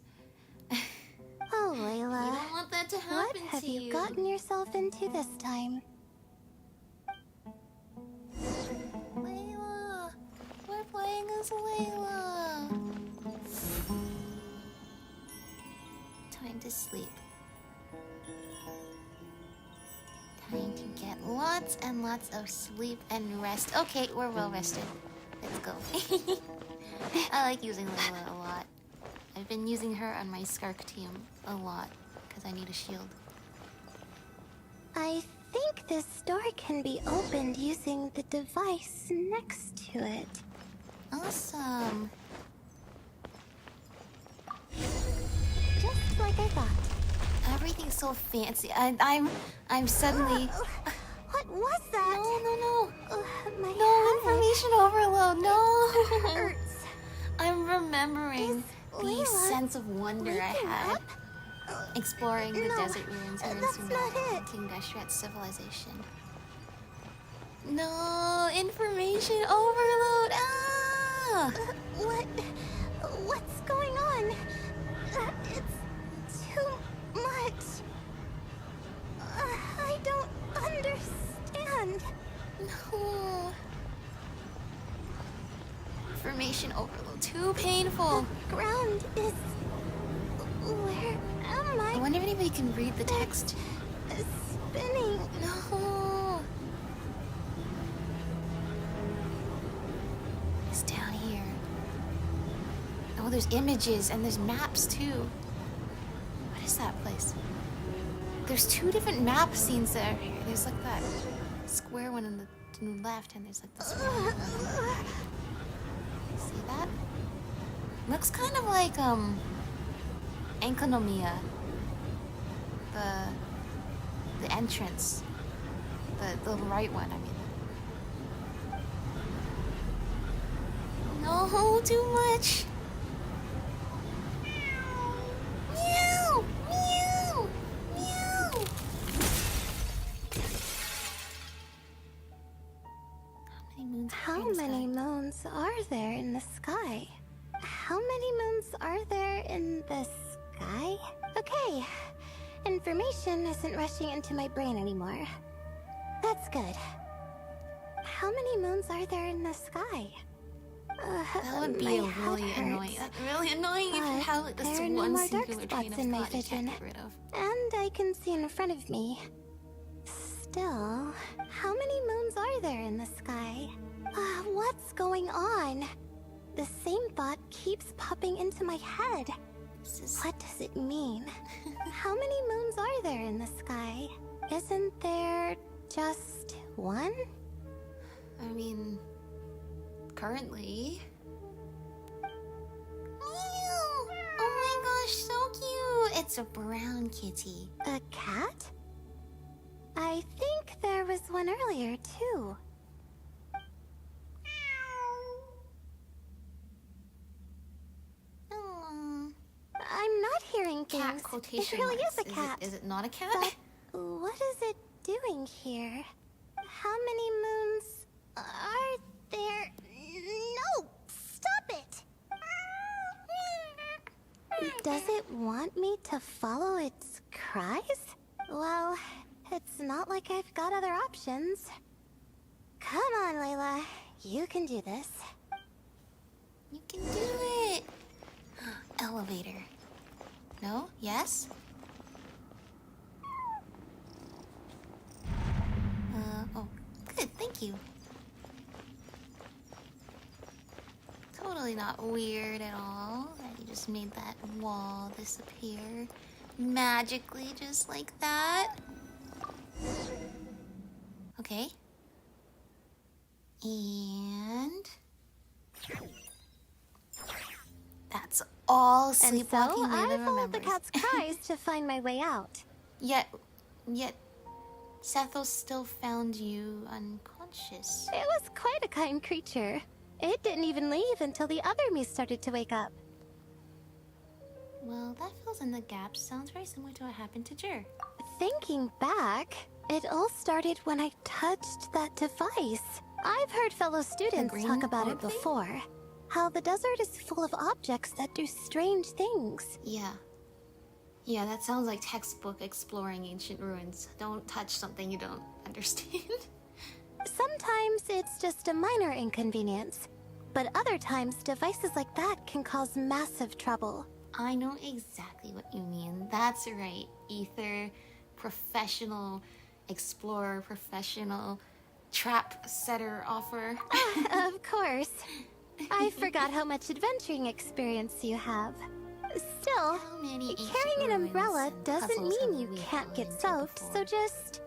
Oh, You Layla, don't want that to what happen have to you gotten yourself into this time? Layla, we're playing as Layla. Time to sleep. Time to get lots and lots of sleep and rest. Okay, we're well rested. Let's go. I like using Layla a lot. I've been using her on my Skark team a lot because I need a shield. I think this door can be opened using the device next to it. Awesome. Just like I thought. Everything's so fancy. I'm suddenly. What was that? No. My No head information overload. No. hurts. I'm remembering Is the Layla sense of wonder I waking had up? exploring the No, desert ruins here in that's not Sumeru, it. King Deshret's civilization. No information overload. Ah! What's going on? It's too much. I don't understand. No. Information overload. Too painful. Ground is... Where am I I? wonder if anybody can read the text. Spinning. No. It's down here. Oh, there's images and there's maps too. What is that place? There's two different map scenes that are here. There's like that square one on the left, and there's like the square one on the right. See that? Looks kind of like Enkonomiya. The entrance. The right one, I mean. No, too much. Meow! Meow! Meow! How many moons are there in the How sky? many moons are there in the sky? How many moons are there in the sky? Okay, information isn't rushing into my brain anymore. That's good. How many moons are there in the sky? That would be my a head really annoying. hurts. Really annoying if you But have like this there are no one more dark singular train spots of in my thought you can't vision. get rid of. And I can see in front of me. Still, how many moons are there in the sky? What's going on? The same thought keeps popping into my head. This is What does does it mean? How many moons are there in the sky? Isn't there just one? I mean, currently. Ew! Oh my gosh, so cute! It's a brown kitty. A cat? I think there was one earlier, too. Oh. I'm not hearing things. Cat quotation It really marks. is a cat. Is it not a cat? But what is it doing here? How many moons are there? No! Stop it! Does it want me to follow its cries? Well, it's not like I've got other options. Come on, Layla. You can do this. You can do it! Elevator. No? Yes? Oh, good, thank you. Totally not weird at all that you just made that wall disappear magically just like that. Okay. And that's all And so Sleepwalking I Layla followed the remembers. cat's cries to find my way out. Yet, Sethos still found you unconscious. It was quite a kind creature. It didn't even leave until the other me started to wake up. Well, that fills in the gaps. Sounds very similar to what happened to Jer. Thinking back, it all started when I touched that device. I've heard fellow students green talk about it orb thing? before. How the desert is full of objects that do strange things. Yeah. Yeah, that sounds like textbook exploring ancient ruins. Don't touch something you don't understand. Sometimes it's just a minor inconvenience, but other times devices like that can cause massive trouble. I know exactly what you mean. That's right. Ether, professional explorer, professional trap setter offer. Of course. I forgot how much adventuring experience you have. Still, How many ancient carrying an ruins umbrella and doesn't puzzles mean have you we can't fallen get into soaked, before? so just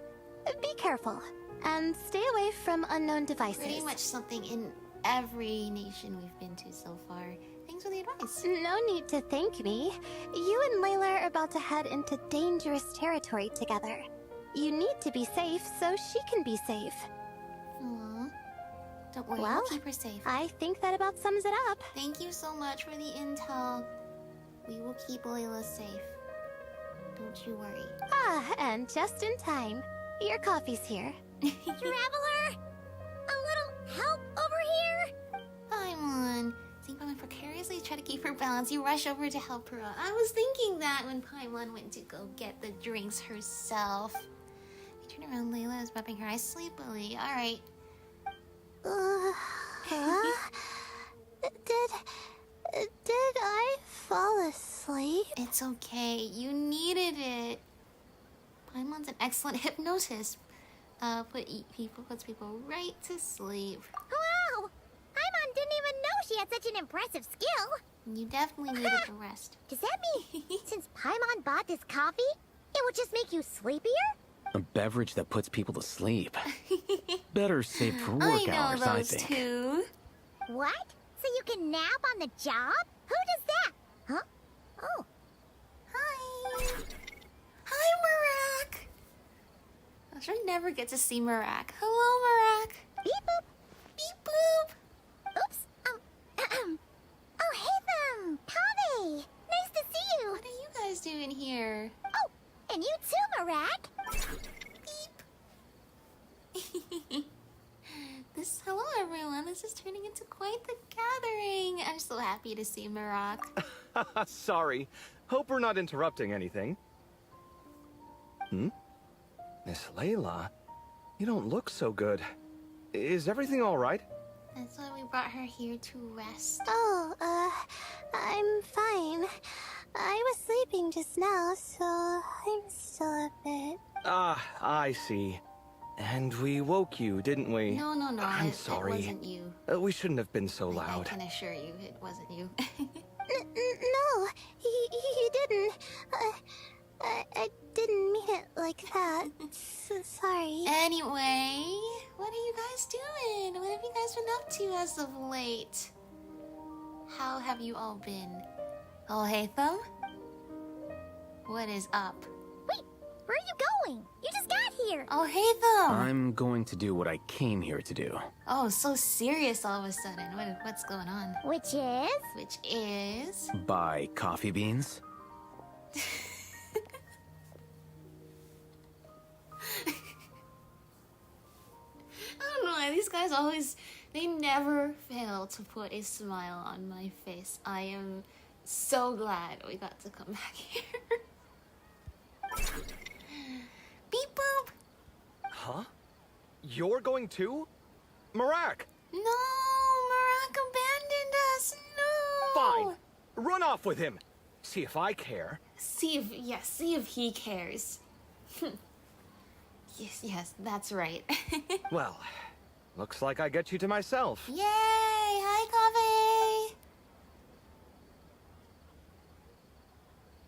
be careful and stay away from unknown devices. Pretty much something in every nation we've been to so far. Thanks for the advice. No need to thank me. You and Layla are about to head into dangerous territory together. You need to be safe so she can be safe. Aw. Don't worry, Well, we'll keep her safe. I think that about sums it up. Thank you so much for the intel. We will keep Layla safe. Don't you worry. Ah, and just in time. Your coffee's here. Traveler! A little help over here? Paimon. See, Paimon precariously try to keep her balance. You rush over to help her out. I was thinking that when Paimon went to go get the drinks herself. You turn around, Layla is rubbing her eyes sleepily. Alright. Did I fall asleep? It's okay. You needed it. Paimon's an excellent hypnotist. Puts people right to sleep. Wow! Paimon didn't even know she had such an impressive skill. You definitely needed the rest. Does that mean since Paimon bought this coffee, it would just make you sleepier? A beverage that puts people to sleep. Better saved for I work know hours, I those think. two. What? So you can nap on the job? Who does that? Huh? Oh. Hi. Hi, Marak. I sure never get to see Marak. Hello, Marak. Beep boop. Beep boop. Oops. Oh, hey them. Kave. Nice to see you. What are you guys doing here? Oh, and you too, Marak. Beep. Hello everyone. This is turning into quite the gathering. I'm so happy to see Marak. Sorry. Hope we're not interrupting anything. Miss Layla, you don't look so good. Is everything all right? That's why we brought her here to rest. Oh, I'm fine. I was sleeping just now, so I'm still a bit. Ah, I see. And we woke you, didn't we? No. I'm sorry. It wasn't you. We shouldn't have been so I loud. can assure you, it wasn't you. No, he didn't. I didn't mean it like that. Sorry. Anyway, what are you guys doing? What have you guys been up to as of late? How have you all been? Oh, Hatham? What is up? Wait, where are you going? You just got here. Oh, Hatham! I'm going to do what I came here to do. Oh, so serious all of a sudden. What's going on? Which is? Which is... Buy coffee beans? I don't know why these guys always... They never fail to put a smile on my face. I am so glad we got to come back here. Beep boop! Huh? You're going too? Marak! No! Marak abandoned us! No! Fine! Run off with him! See if I care. See if he cares. Yes, that's right. Well, looks like I get you to myself. Yay! Hi, Coffee!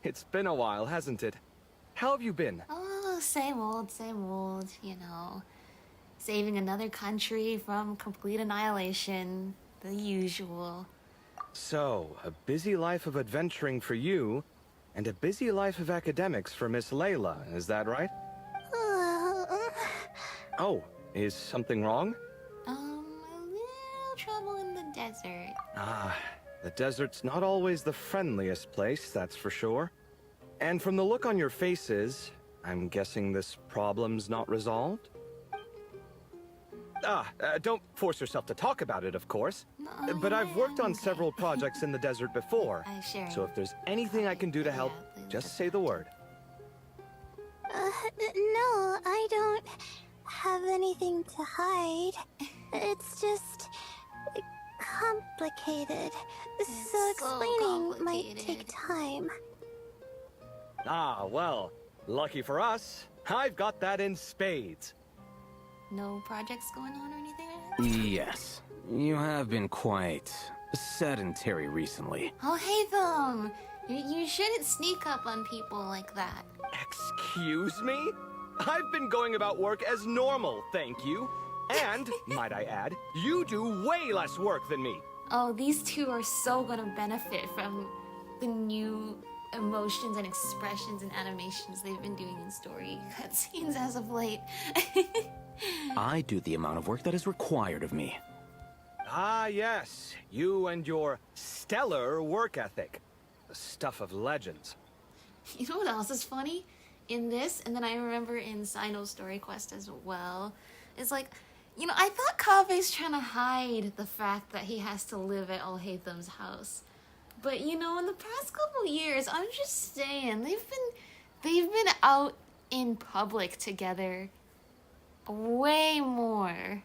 It's been a while, hasn't it? How have you been? Oh, same old, you know. Saving another country from complete annihilation. The usual. So, a busy life of adventuring for you, and a busy life of academics for Miss Layla, is that right? Oh, is something wrong? A little trouble in the desert. Ah, the desert's not always the friendliest place, that's for sure. And from the look on your faces, I'm guessing this problem's not resolved? Don't force yourself to talk about it, of course. No, But I've worked on okay. several projects in the desert before. Sure. So if there's anything I can do to help, just say the word. No, I don't have anything to hide. It's just complicated. So explaining might take time. Ah, well, lucky for us, I've got that in spades. No projects going on or anything like that? Yes. You have been quite sedentary recently. Oh, Hatham! You shouldn't sneak up on people like that. Excuse me? I've been going about work as normal, thank you. And, might I add, you do way less work than me. Oh, these two are so gonna benefit from the new emotions and expressions and animations they've been doing in story cutscenes as of late. I do the amount of work that is required of me. Ah, yes. You and your stellar work ethic. The stuff of legends. You know what else is funny? In this, and then I remember in Sino's Story Quest as well, it's like, you know, I thought Kaveh's trying to hide the fact that he has to live at Alhaitham's house. But, you know, in the past couple years, I'm just saying, they've been out in public together way more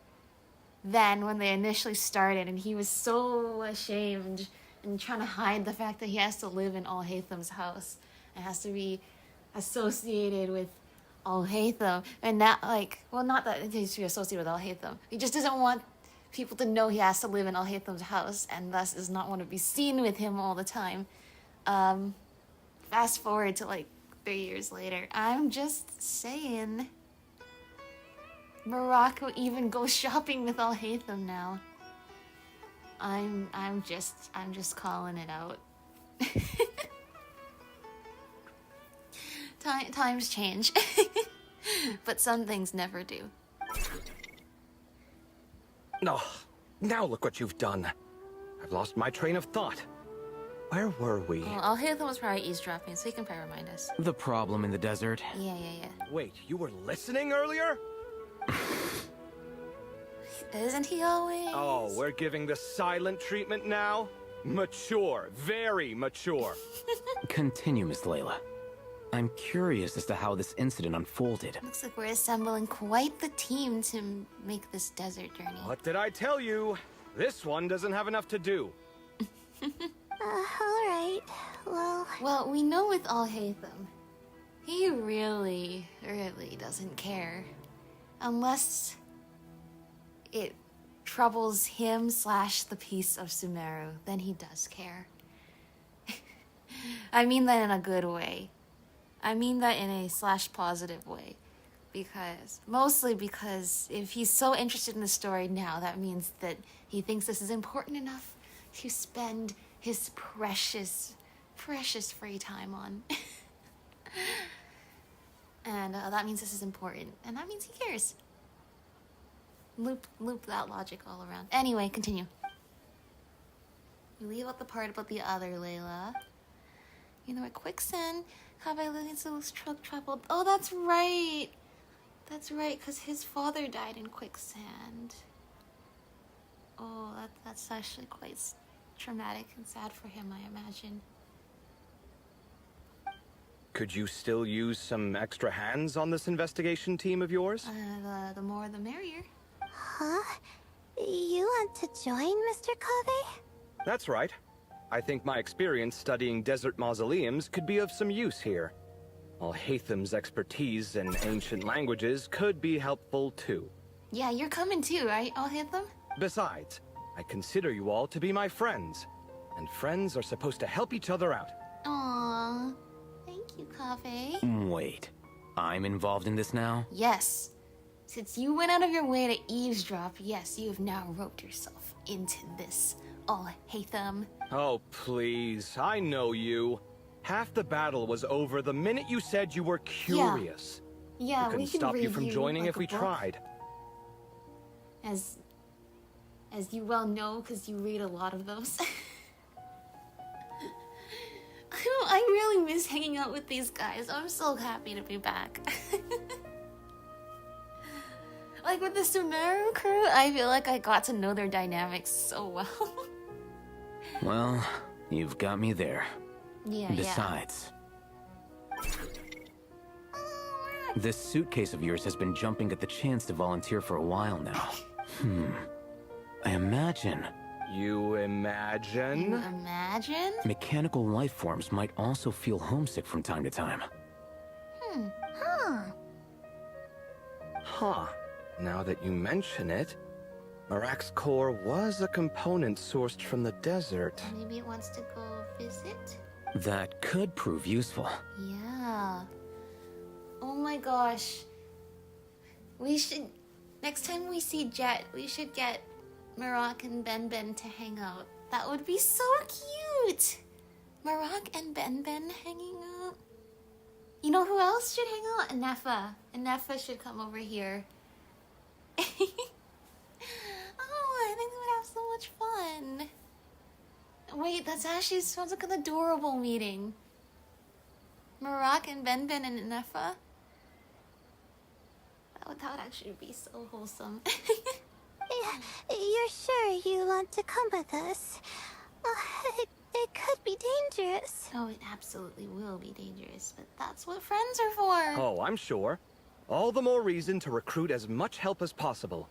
than when they initially started, and he was so ashamed and trying to hide the fact that he has to live in Alhaitham's house and has to be associated with Alhaitham. And now, like, well, not that he has to be associated with Alhaitham. He just doesn't want people to know he has to live in Alhaitham's house, and thus does not want to be seen with him all the time. Fast forward to like 3 years later. I'm just saying. Morocco even goes shopping with Alhaitham now. I'm just calling it out. Times change. But some things never do. No, now look what you've done. I've lost my train of thought. Where were we? Well, Alhaitham was probably eavesdropping, so he can probably remind us. The problem in the desert. Yeah. Wait, you were listening earlier? Isn't he always? Oh, we're giving the silent treatment now? Mature, very mature. Continue, Miss Layla. I'm curious as to how this incident unfolded. Looks like we're assembling quite the team to make this desert journey. What did I tell you? This one doesn't have enough to do. Alright. Well, we know with Alhaitham, he really doesn't care. Unless it troubles him / the peace of Sumeru, then he does care. I mean that in a good way. I mean that in a /positive way. Mostly because if he's so interested in the story now, that means that he thinks this is important enough to spend his precious free time on. And that means this is important. And that means he cares. Loop that logic all around. Anyway, continue. You leave out the part about the other Layla. You know what, quicksand. Kaveh Lilian's troubled. Oh, that's right. That's right, because his father died in quicksand. Oh, that's actually quite traumatic and sad for him, I imagine. Could you still use some extra hands on this investigation team of yours? The more the merrier. Huh? You want to join, Mr. Kaveh? That's right. I think my experience studying desert mausoleums could be of some use here. Al-Haytham's expertise in ancient languages could be helpful too. Yeah, you're coming too, right, Al-Haytham? Besides, I consider you all to be my friends. And friends are supposed to help each other out. Aww. Thank you, Kaveh. Wait, I'm involved in this now? Yes. Since you went out of your way to eavesdrop, yes, you have now roped yourself into this, Al-Haytham. Oh, please. I know you. Half the battle was over the minute you said you were curious. Yeah, we couldn't stop you from joining if we tried. As you well know, because you read a lot of those. I really miss hanging out with these guys. I'm so happy to be back. Like with the Sumeru crew, I feel like I got to know their dynamics so well. Well, you've got me there. Yeah, Besides, this suitcase of yours has been jumping at the chance to volunteer for a while now. I imagine... You imagine? You imagine? Mechanical life forms might also feel homesick from time to time. Huh. Now that you mention it, Marak's core was a component sourced from the desert. Maybe it wants to go visit? That could prove useful. Yeah. Oh my gosh. We should... Next time we see Jet, we should get Marak and Ben to hang out. That would be so cute! Marak and Ben hanging out. You know who else should hang out? Anefa. Anefa should come over here. Oh, I think we would have so much fun. Wait, that's actually sounds like an adorable meeting. Marak and Ben and Anefa. That would actually be so wholesome. You're sure you want to come with us? It could be dangerous. Oh, it absolutely will be dangerous, but that's what friends are for. Oh, I'm sure. All the more reason to recruit as much help as possible.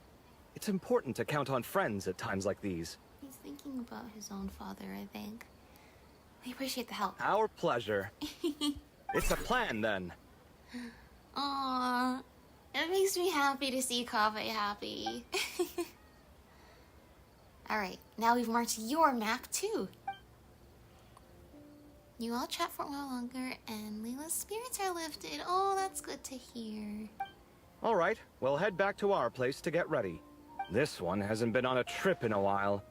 It's important to count on friends at times like these. He's thinking about his own father, I think. We appreciate the help. Our pleasure. It's a plan, then. Aww. It makes me happy to see Kaveh happy. Alright, now we've marked your map, too. You all chat for a while longer, and Layla's spirits are lifted. Oh, that's good to hear. All right, we'll head back to our place to get ready. This one hasn't been on a trip in a while.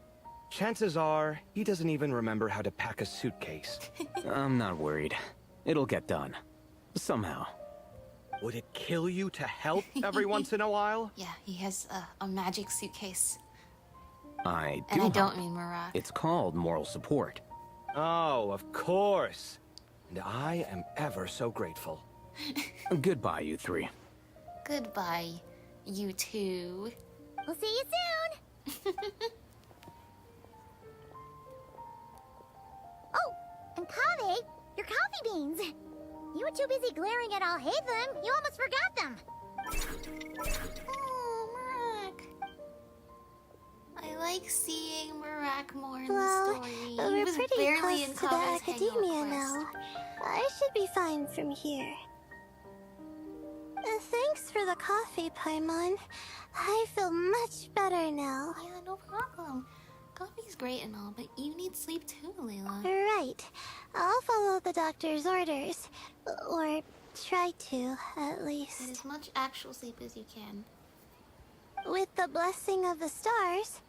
Chances are, he doesn't even remember how to pack a suitcase. I'm not worried. It'll get done. Somehow. Would it kill you to help every once in a while? Yeah, he has a magic suitcase. I do. And I don't mean Marak. It's called moral support. Oh, of course. And I am ever so grateful. Goodbye, you three. Goodbye, you two. We'll see you soon. Oh, and Kaveh, your coffee beans. You were too busy glaring at Al-Haytham, you almost forgot them. Oh, Marak. I like seeing Marak more in the Well, story. He we're was pretty barely in close to the Kaveh's hangout academia quest. now. I should be fine from here. Thanks for the coffee, Paimon. I feel much better now. Yeah, no problem. Coffee's great and all, but you need sleep too, Layla. Right. I'll follow the doctor's orders. Or try to, at Get least. as much actual sleep as you can. With the blessing of the stars,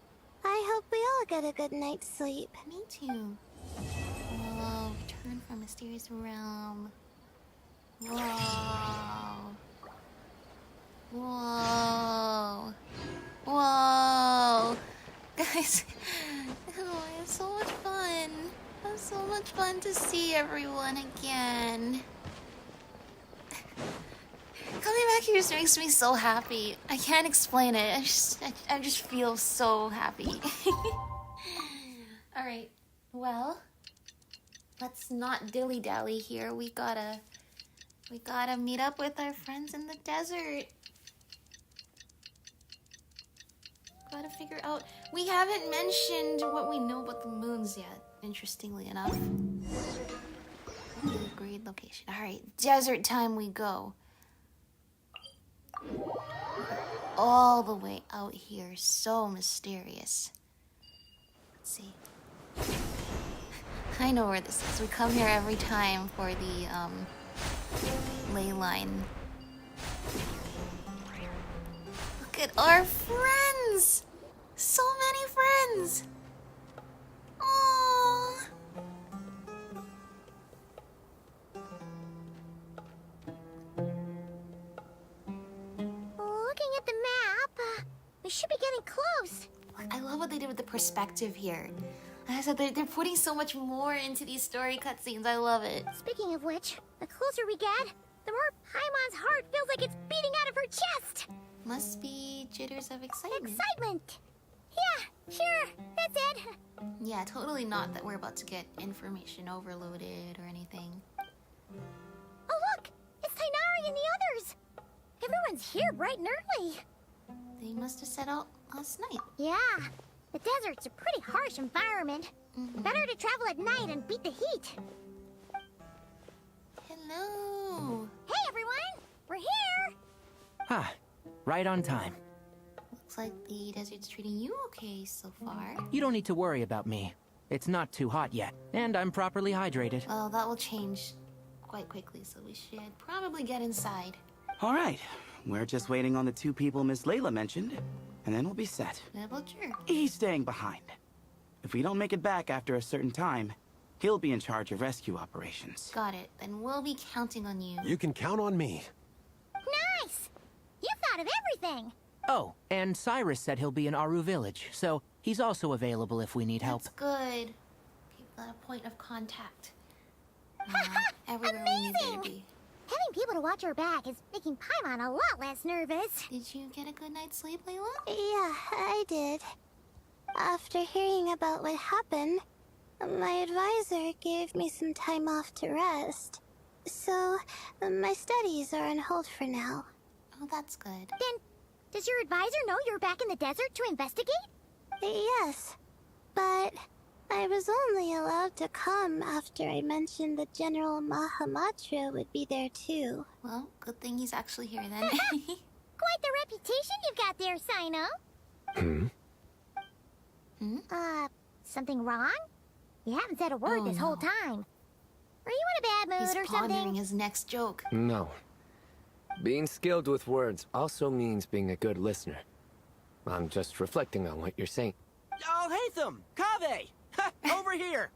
I hope we all get a good night's sleep. Me too. Whoa, return from mysterious realm. Whoa. Whoa. Whoa. Guys, oh, it's so much fun. It's so much fun to see everyone again. Coming back here just makes me so happy. I can't explain it. I just feel so happy. Alright, well, let's not dilly-dally here. We gotta meet up with our friends in the desert. Gotta figure out. We haven't mentioned what we know about the moons yet, interestingly enough. Agreed location. Alright, desert time we go. All the way out here, so mysterious. Let's see. I know where this is. We come here every time for the ley line. Look at our friends! So many friends! Aww! Looking at the map, we should be getting close. I love what they did with the perspective here. Like I said, they're putting so much more into these story cutscenes. I love it. Speaking of which, the closer we get, the more Paimon's heart feels like it's beating out of her chest. Must be jitters of excitement. Excitement. Yeah, sure, that's it. Yeah, totally not that we're about to get information overloaded or anything. Oh look, it's Tainari and the others. Everyone's here bright and early. They must have set out last night. Yeah, the desert's a pretty harsh environment. Better to travel at night and beat the heat. Hello. Hey everyone, we're here. Ah, right on time. Looks like the desert's treating you okay so far. You don't need to worry about me. It's not too hot yet, and I'm properly hydrated. Well, that will change quite quickly, so we should probably get inside. All right, we're just waiting on the two people Miss Layla mentioned, and then we'll be set. Double sure. He's staying behind. If we don't make it back after a certain time, he'll be in charge of rescue operations. Got it. Then we'll be counting on you. You can count on me. Nice. You thought of everything. Oh, and Cyrus said he'll be in Aru Village, so he's also available if we need help. That's good. Keep that a point of contact. Everywhere we need you to be. Having people to watch our back is making Paimon a lot less nervous. Did you get a good night's sleep, Layla? Yeah, I did. After hearing about what happened, my advisor gave me some time off to rest. So, my studies are on hold for now. Oh, that's good. Then, does your advisor know you're back in the desert to investigate? Yes, but I was only allowed to come after I mentioned that General Mahamatra would be there too. Well, good thing he's actually here then. Quite the reputation you've got there, Sino. Something wrong? You haven't said a word this whole time. Are you in a bad mood He's or pondering something? his next joke. No. Being skilled with words also means being a good listener. I'm just reflecting on what you're saying. Oh, Hatham! Kaveh! Ha, over here!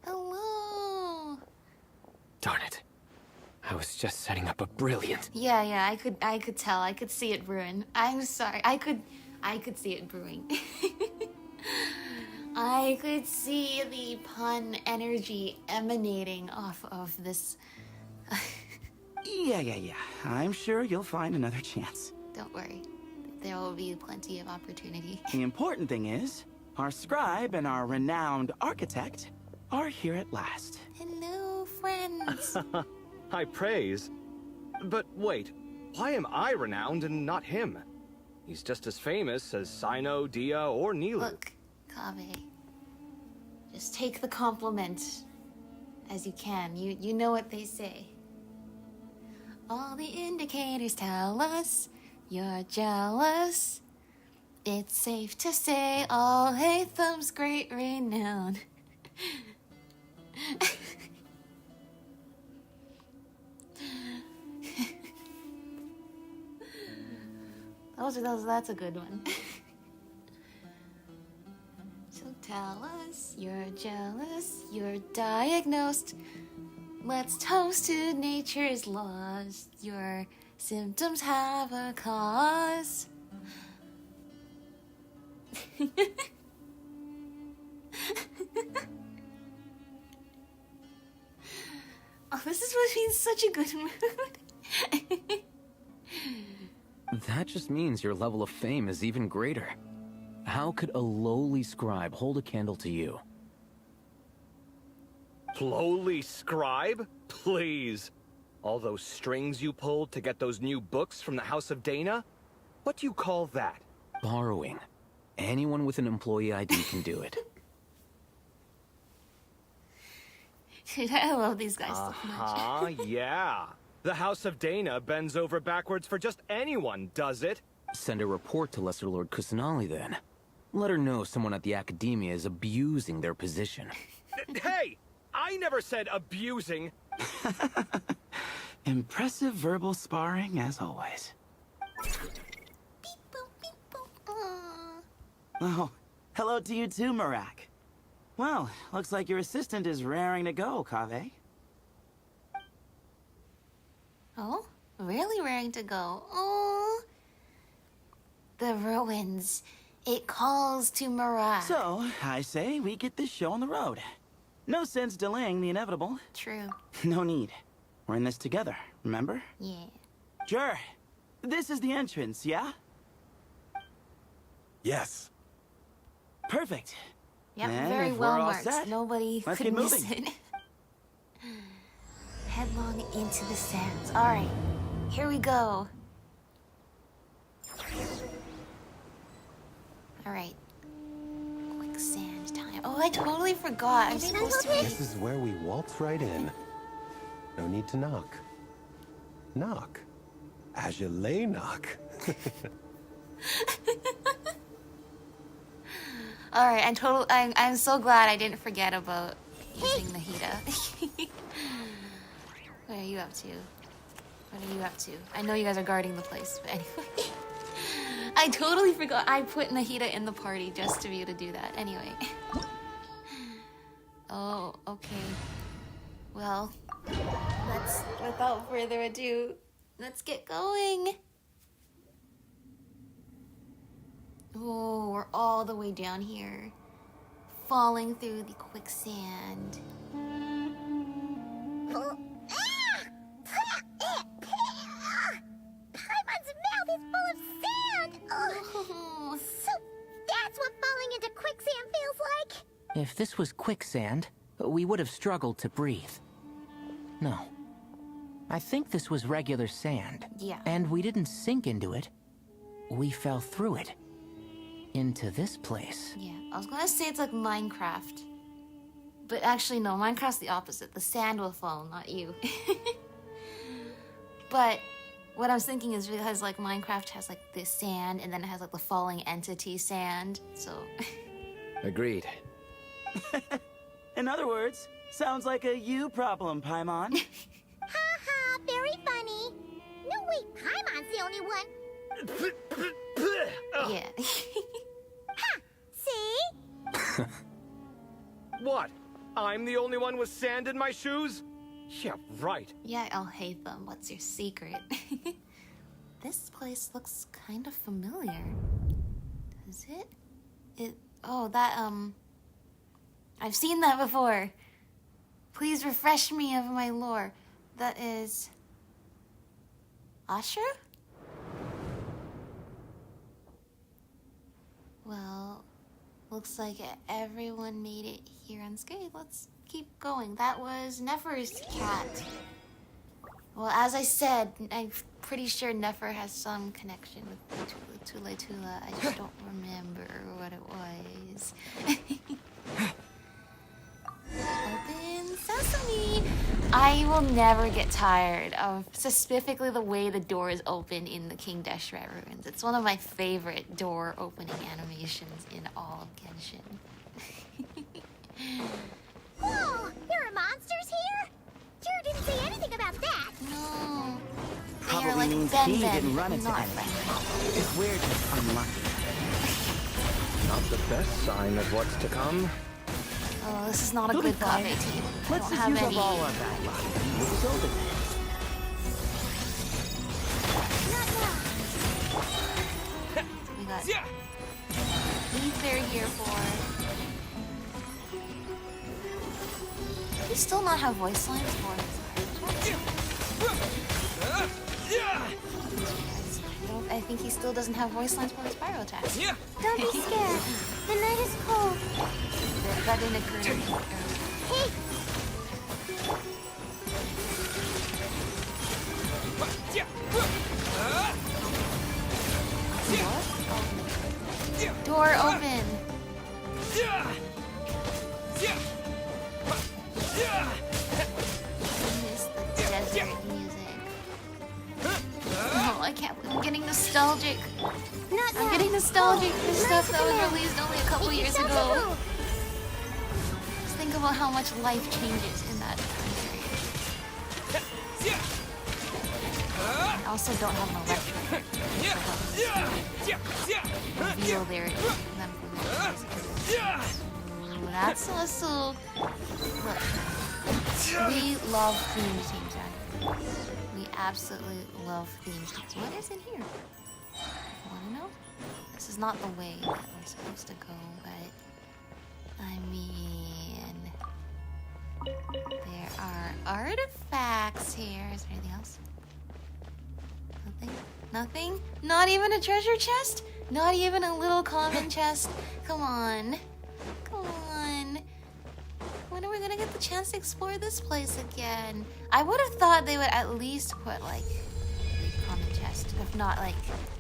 Hello. Darn it. I was just setting up a brilliant... Yeah, I could tell. I could see it brewing. I'm sorry. I could see it brewing. I could see the pun energy emanating off of this. Yeah. I'm sure you'll find another chance. Don't worry. There will be plenty of opportunity. The important thing is, our scribe and our renowned architect are here at last. Hello, friends. High praise. But wait, why am I renowned and not him? He's just as famous as Sino, Dia, or Nilu. Look, Kaveh. Just take the compliment as you can. You know what they say. All the indicators tell us you're jealous. It's safe to say all Hatham's great renown. That's a good one. So tell us you're jealous, you're diagnosed. Let's toast to nature's laws. Your symptoms have a cause. Oh, this is what means such a good mood. That just means your level of fame is even greater. How could a lowly scribe hold a candle to you? Lowly scribe? Please. All those strings you pulled to get those new books from the House of Dana? What do you call that? Borrowing. Anyone with an employee ID can do it. Dude, I love these guys so much. Yeah. The House of Dana bends over backwards for just anyone, does it? Send a report to Lesser Lord Kusanali then. Let her know someone at the Academia is abusing their position. Hey! I never said abusing. Impressive verbal sparring, as always. Oh, hello to you too, Marak. Well, looks like your assistant is raring to go, Kaveh. Oh, really raring to go. Oh, the ruins. It calls to Marak. So, I say we get this show on the road. No sense delaying the inevitable. True. No need. We're in this together, remember? Yeah. Sure. This is the entrance, yeah? Yes. Perfect. Yep, Then very if we're well all marked. set, Nobody let's could get miss moving. it. Headlong into the sands. All right, here we go. All right. Quicksand time. Oh, I totally forgot. I'm supposed to be... This is where we waltz right in. No need to knock. Knock. As you lay knock. All right, I'm so glad I didn't forget about using the Hita. What are you up to? What are you up to? I know you guys are guarding the place, but anyway. I totally forgot I put Nahida in the party just to be able to do that. Anyway. Oh, okay. Well, without further ado, let's get going. Oh, we're all the way down here. Falling through the quicksand. Paimon's mouth is full of sand! Oh. So that's what falling into quicksand feels like? If this was quicksand, we would have struggled to breathe. No. I think this was regular sand. Yeah. And we didn't sink into it. We fell through it. Into this place. Yeah, I was gonna say it's like Minecraft. But actually, no, Minecraft's the opposite. The sand will fall, not you. But what I was thinking is because like Minecraft has like this sand and then it has like the falling entity sand, so... Agreed. In other words, sounds like a you problem, Paimon. Ha, very funny. No, wait, Paimon's the only one. Yeah. Ha! See? What? I'm the only one with sand in my shoes? Yeah, right. Yeah, I'll hate them. What's your secret? This place looks kind of familiar. Does it? Oh, that, I've seen that before. Please refresh me of my lore. That is... Ashra? Well, looks like everyone made it here unscathed. Let's keep going. That was Nefer's cat. Well, as I said, I'm pretty sure Nefer has some connection with Tula. I just don't remember what it was. Open sesame! I will never get tired of specifically the way the doors open in the King Deshret ruins. It's one of my favorite door opening animations in all of Genshin. Whoa! You're means Ben, he Ben, didn't run into not anything. Ben. If we're just unlucky. Not the best sign of what's to come. Oh, this is not a He'll be good fine. cave team. I Let's don't just have use any. up all our bad luck. Move over there. We got Ether here for. Do you still not have voice lines for I think he still doesn't have voice lines for his pyro attacks. Don't be scared. The night is cold. That didn't occur to me earlier. Hey, Door open. I miss the desert music. Oh, I can't. I'm getting nostalgic. not I'm now. getting nostalgic for Oh, stuff nice that was command. released only a couple Make years yourself ago. a move. Just think about how much life changes in that time period. I also don't have an electric. Reveal their them from their Ooh, that's also. Look, we love theme teams around here. We absolutely love theme teams. What is in here? Wanna know? This is not the way that we're supposed to go, but I mean, there are artifacts here. Is there anything else? Nothing? Nothing? Not even a treasure chest? Not even a little common chest? Come on. Come on. When are we gonna get the chance to explore this place again? I would have thought they would at least put, like, a common chest, if not, like,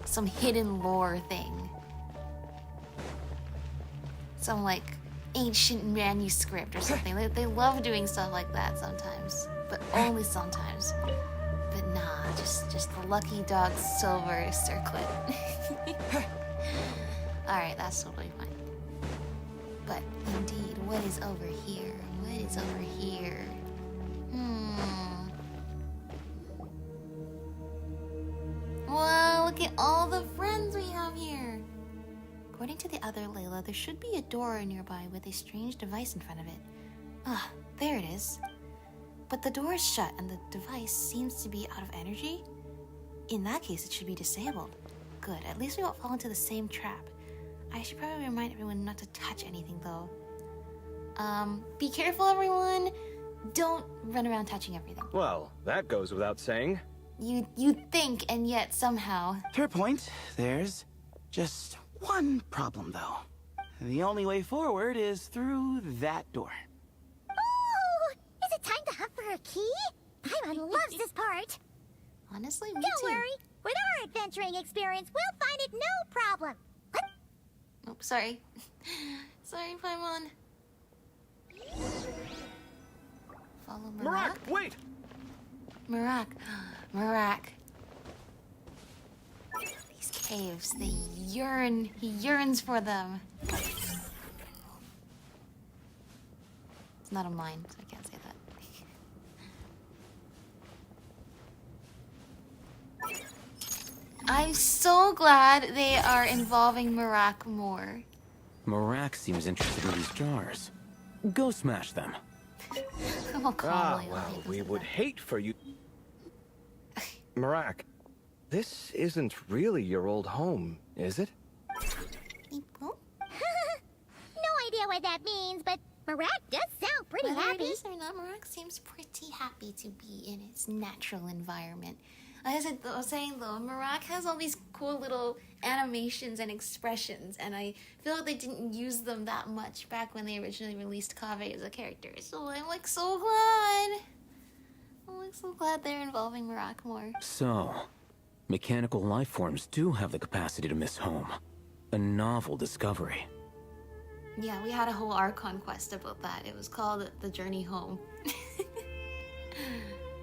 some hidden lore thing. Some, like, ancient manuscript or something. They love doing stuff like that sometimes, but only sometimes. But nah, just the lucky dog silver circlet. Alright, that's totally fine. But indeed, what is over here? What is over here? Wow, look at all the friends we have here. According to the other Layla, there should be a door nearby with a strange device in front of it. Ah, there it is. But the door is shut and the device seems to be out of energy. In that case, it should be disabled. Good, at least we won't fall into the same trap. I should probably remind everyone not to touch anything, though. Be careful, everyone. Don't run around touching everything. Well, that goes without saying. You think, and yet somehow. Fair point. There's just one problem, though. The only way forward is through that door. Ooh, is it time to hunt for a key? Paimon loves this part. Honestly, me Don't too. worry. With our adventuring experience, we'll find it no problem. Oh, sorry. Sorry, Paimon. Follow Marak. Marak, wait! Marak. Marak. These caves, they yearn. He yearns for them. It's not a mine, so I can't say that. I'm so glad they are involving Marak more. Marak seems interested in these jars. Go smash them. Oh, calmly. Well, we would hate for you... Marak, this isn't really your old home, is it? Oh, No idea what that means, but Marak does sound pretty whether happy. it is or not, Marak seems pretty happy to be in its natural environment. As I was saying though, Marak has all these cool little animations and expressions, and I feel like they didn't use them that much back when they originally released Kaveh as a character. So I'm like so glad. I'm like so glad they're involving Marak more. So, mechanical life forms do have the capacity to miss home. A novel discovery. Yeah, we had a whole Archon quest about that. It was called The Journey Home.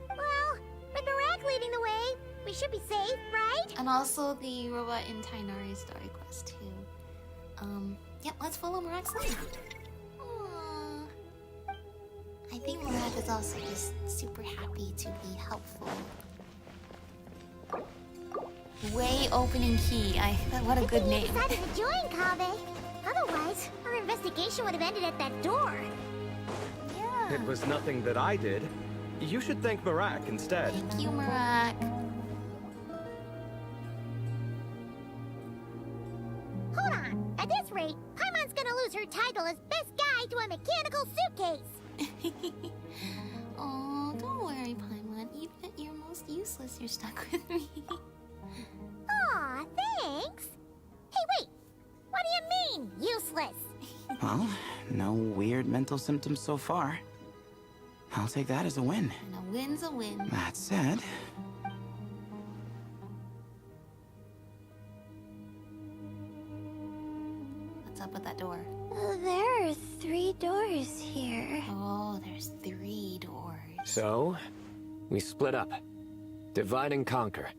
Well, with Marak leading the way, we should be safe, right? And also the Robot in Tainari story quest too. Yep, let's follow Marak's lead. Aww. I think Marak is also just super happy to be helpful. Way Opening Key. What a good name. You decided to join, Kaveh. Otherwise, our investigation would have ended at that door. Yeah. It was nothing that I did. You should thank Marak instead. Thank you, Marak. Hold on. At this rate, Paimon's gonna lose her title as best guy to a mechanical suitcase. Oh, don't worry, Paimon. Even at your most useless, you're stuck with me. Aw, thanks. Hey, wait. What do you mean, useless? Well, no weird mental symptoms so far. I'll take that as a win. And a win's a win. That said... What's up with that door? There are 3 doors here. Oh, there's 3 doors. So, we split up. Divide and conquer.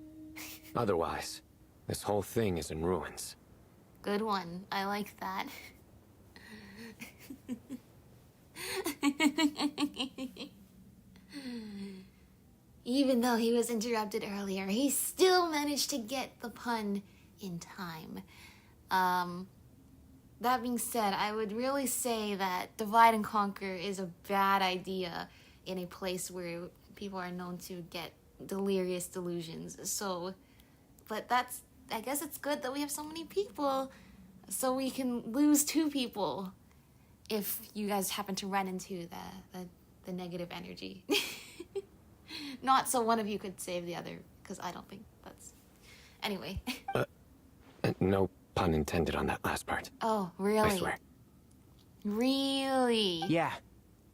Otherwise, this whole thing is in ruins. Good one. I like that. Even though he was interrupted earlier, he still managed to get the pun in time. That being said, I would really say that divide and conquer is a bad idea in a place where people are known to get delirious delusions. So, but that's, I guess it's good that we have so many people, so we can lose 2 people if you guys happen to run into the negative energy. Not so one of you could save the other, because I don't think that's... Anyway. No pun intended on that last part. Oh, really? I swear. Really? Yeah,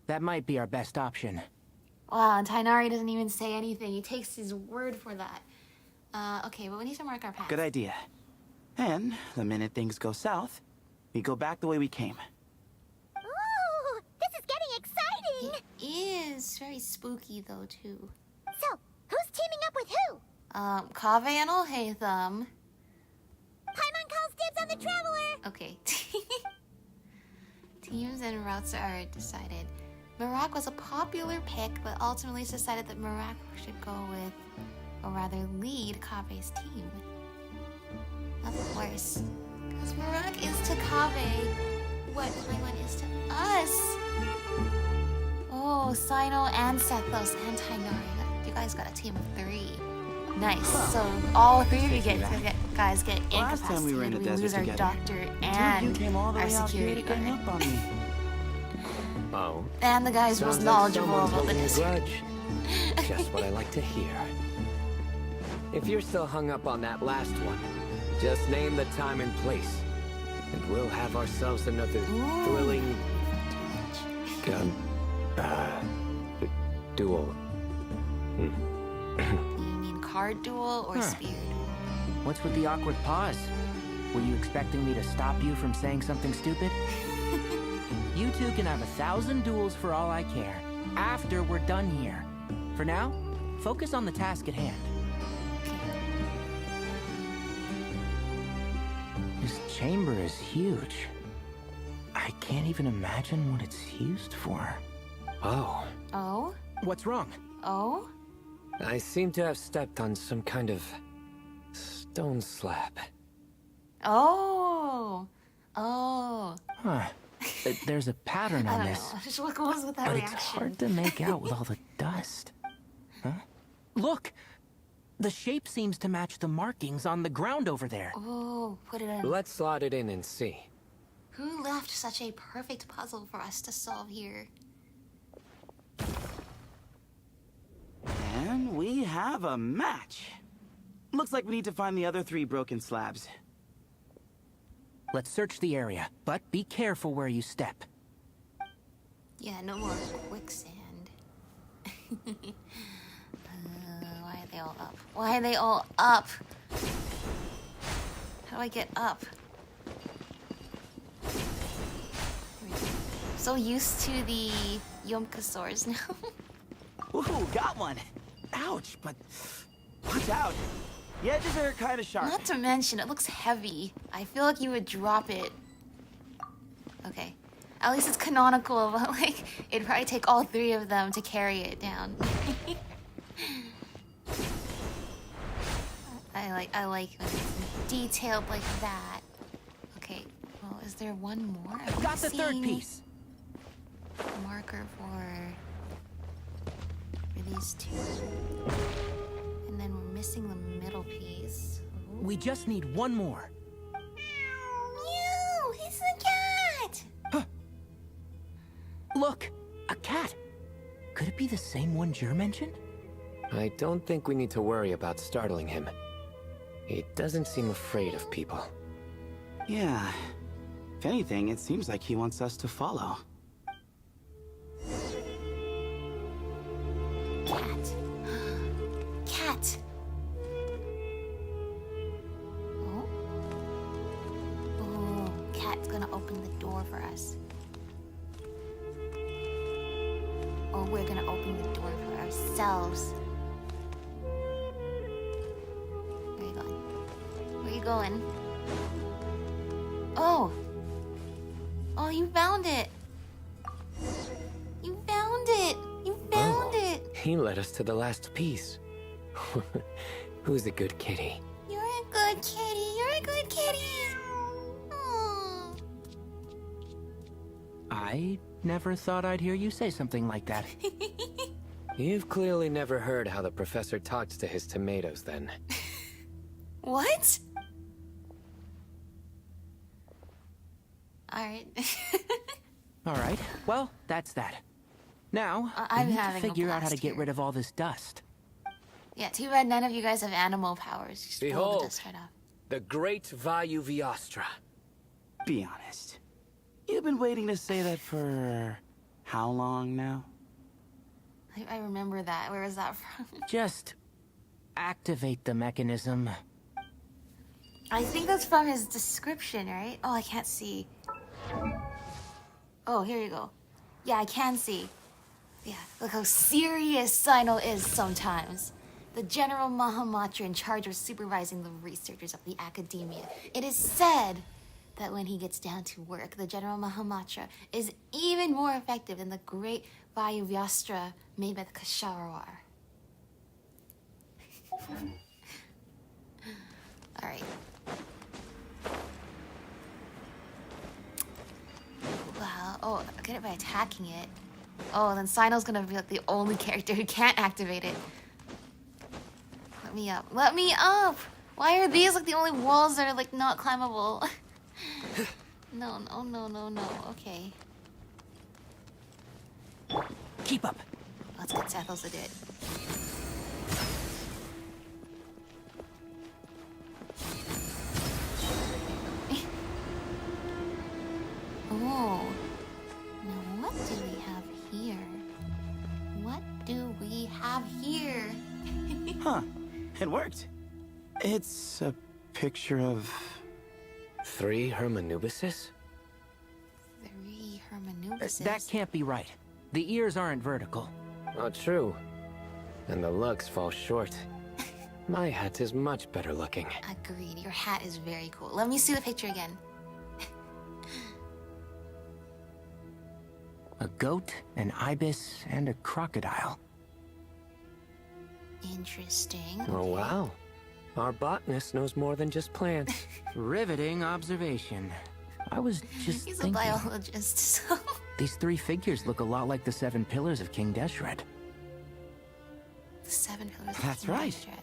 that might be our best option. Wow, and Tainari doesn't even say anything. He takes his word for that. Okay, but we need to mark our path. Good idea. And the minute things go south, we go back the way we came. Ooh, this is getting exciting! It is very spooky, though, too. So, who's teaming up with who? Kaveh and Alhaitham. Paimon calls dibs on the Traveler! Okay. Teams and routes are decided. Marak was a popular pick, but ultimately it's decided that Marak should go with, or rather lead, Kaveh's team. Of course. Because Marak is to Kaveh what Paimon is to us. Oh, Sino and Sethos and Tainari. You guys got a team of 3. Nice. So all 3 of you guys get Last time we were in incapacitated. the We desert lose our together, doctor You and came all the our way out here security to gang guard. up on me. Oh. And the guy's most Sounds like knowledgeable someone's about the holding a desert. grudge. Just what I like to hear. If you're still hung up on that last one, just name the time and place, and we'll have ourselves another thrilling duel. You mean card duel or spear duel? What's with the awkward pause? Were you expecting me to stop you from saying something stupid? You 2 can have 1,000 duels for all I care, after we're done here. For now, focus on the task at hand. This chamber is huge. I can't even imagine what it's used for. Oh. Oh? What's wrong? Oh? I seem to have stepped on some kind of stone slab. Oh. Oh. Huh. There's a pattern I on don't this, know. Just what goes with that but reaction? it's hard to make out with all the dust. Huh? Look! The shape seems to match the markings on the ground over there. Oh, put it in. Let's slot it in and see. Who left such a perfect puzzle for us to solve here? And we have a match. Looks like we need to find the other 3 broken slabs. Let's search the area, but be careful where you step. Yeah, no more quicksand. Why are they all up? Why are they all up? How do I get up? So used to the Yomkasaurs now. Ooh, got one. Ouch, but watch out. The edges are kind of sharp. Not to mention, it looks heavy. I feel like you would drop it. Okay. At least it's canonical, but like, it'd probably take all 3 of them to carry it down. I like when it's detailed like that. Okay, well, is there one more? I've got the third piece. A marker for these two. And then we're missing the middle piece. Ooh. We just need one more. Meow! It's the cat! Huh. Look, a cat. Could it be the same one Jer mentioned? I don't think we need to worry about startling him. He doesn't seem afraid of people. Yeah. If anything, it seems like he wants us to follow. Cat. Cat. Oh. Oh, cat's gonna open the door for us. Or we're gonna open the door for ourselves. Where are you going? Where are you going? Oh! Oh, you found it! You found it! You found it! He led us to the last piece. Who's a good kitty? You're a good kitty! You're a good kitty! Aww. I never thought I'd hear you say something like that. You've clearly never heard how the professor talks to his tomatoes, then. What? Alright. Alright, well, that's that. Now, I'm we need to having a figure out how to blast get here. rid of all this dust. Yeah, too bad none of you guys have animal powers. Just blow the Behold, dust right off. the great Vayu Viastra. Be honest. You've been waiting to say that for... how long now? I remember that. Where is that from? Just activate the mechanism. I think that's from his description, right? Oh, I can't see. Oh, here you go. Yeah, I can see. Yeah, look how serious Sino is sometimes. The General Mahamatra in charge of supervising the researchers of the academia. It is said that when he gets down to work, the General Mahamatra is even more effective than the great Vayu Vyastra made by the Kasharawar. Alright. Wow. Oh, I get it by attacking it. Oh, then Sino's gonna be like the only character who can't activate it. Let me up. Let me up! Why are these like the only walls that are like not climbable? No, no, no, no, no. Okay. Keep up. Let's get Zethos to do it. Oh. Now what do we have here? What do we have here? Huh. It worked. It's a picture of... 3 Hermanubises? 3 Hermanubises. That can't be right. The ears aren't vertical. Not true. And the lugs fall short. My hat is much better looking. Agreed. Your hat is very cool. Let me see the picture again. A goat, an ibis, and a crocodile. Interesting. Oh, wow. Our botanist knows more than just plants. Riveting observation. I was just He's thinking... a biologist, so... These 3 figures look a lot like the 7 pillars of King Deshret. The 7 pillars of That's King right. Deshret.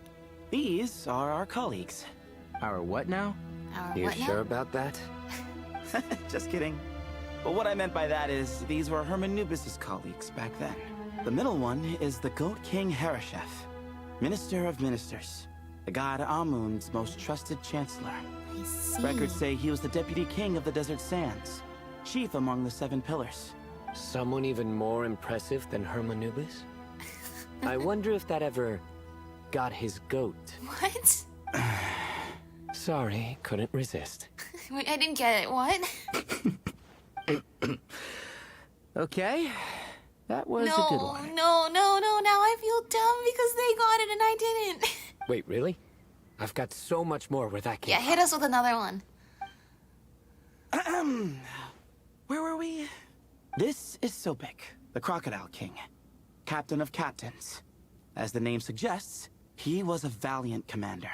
These are our colleagues. Our what now? Our You what now? sure about that? Just kidding. But what I meant by that is these were Hermanubis' colleagues back then. The middle one is the Goat King Harashef, Minister of Ministers, the god Amun's most trusted chancellor. I see. Records say he was the deputy king of the Desert Sands, chief among the 7 pillars. Someone even more impressive than Hermanubis? I wonder if that ever got his goat. What? Sorry, couldn't resist. Wait, I didn't get it. What? Okay, that was no, a good one. no, no, no. Now I feel dumb because they got it and I didn't. Wait, really? I've got so much more where that came Yeah, hit us with another one. Where were we? This is Sopik, the Crocodile King, captain of captains. As the name suggests, he was a valiant commander.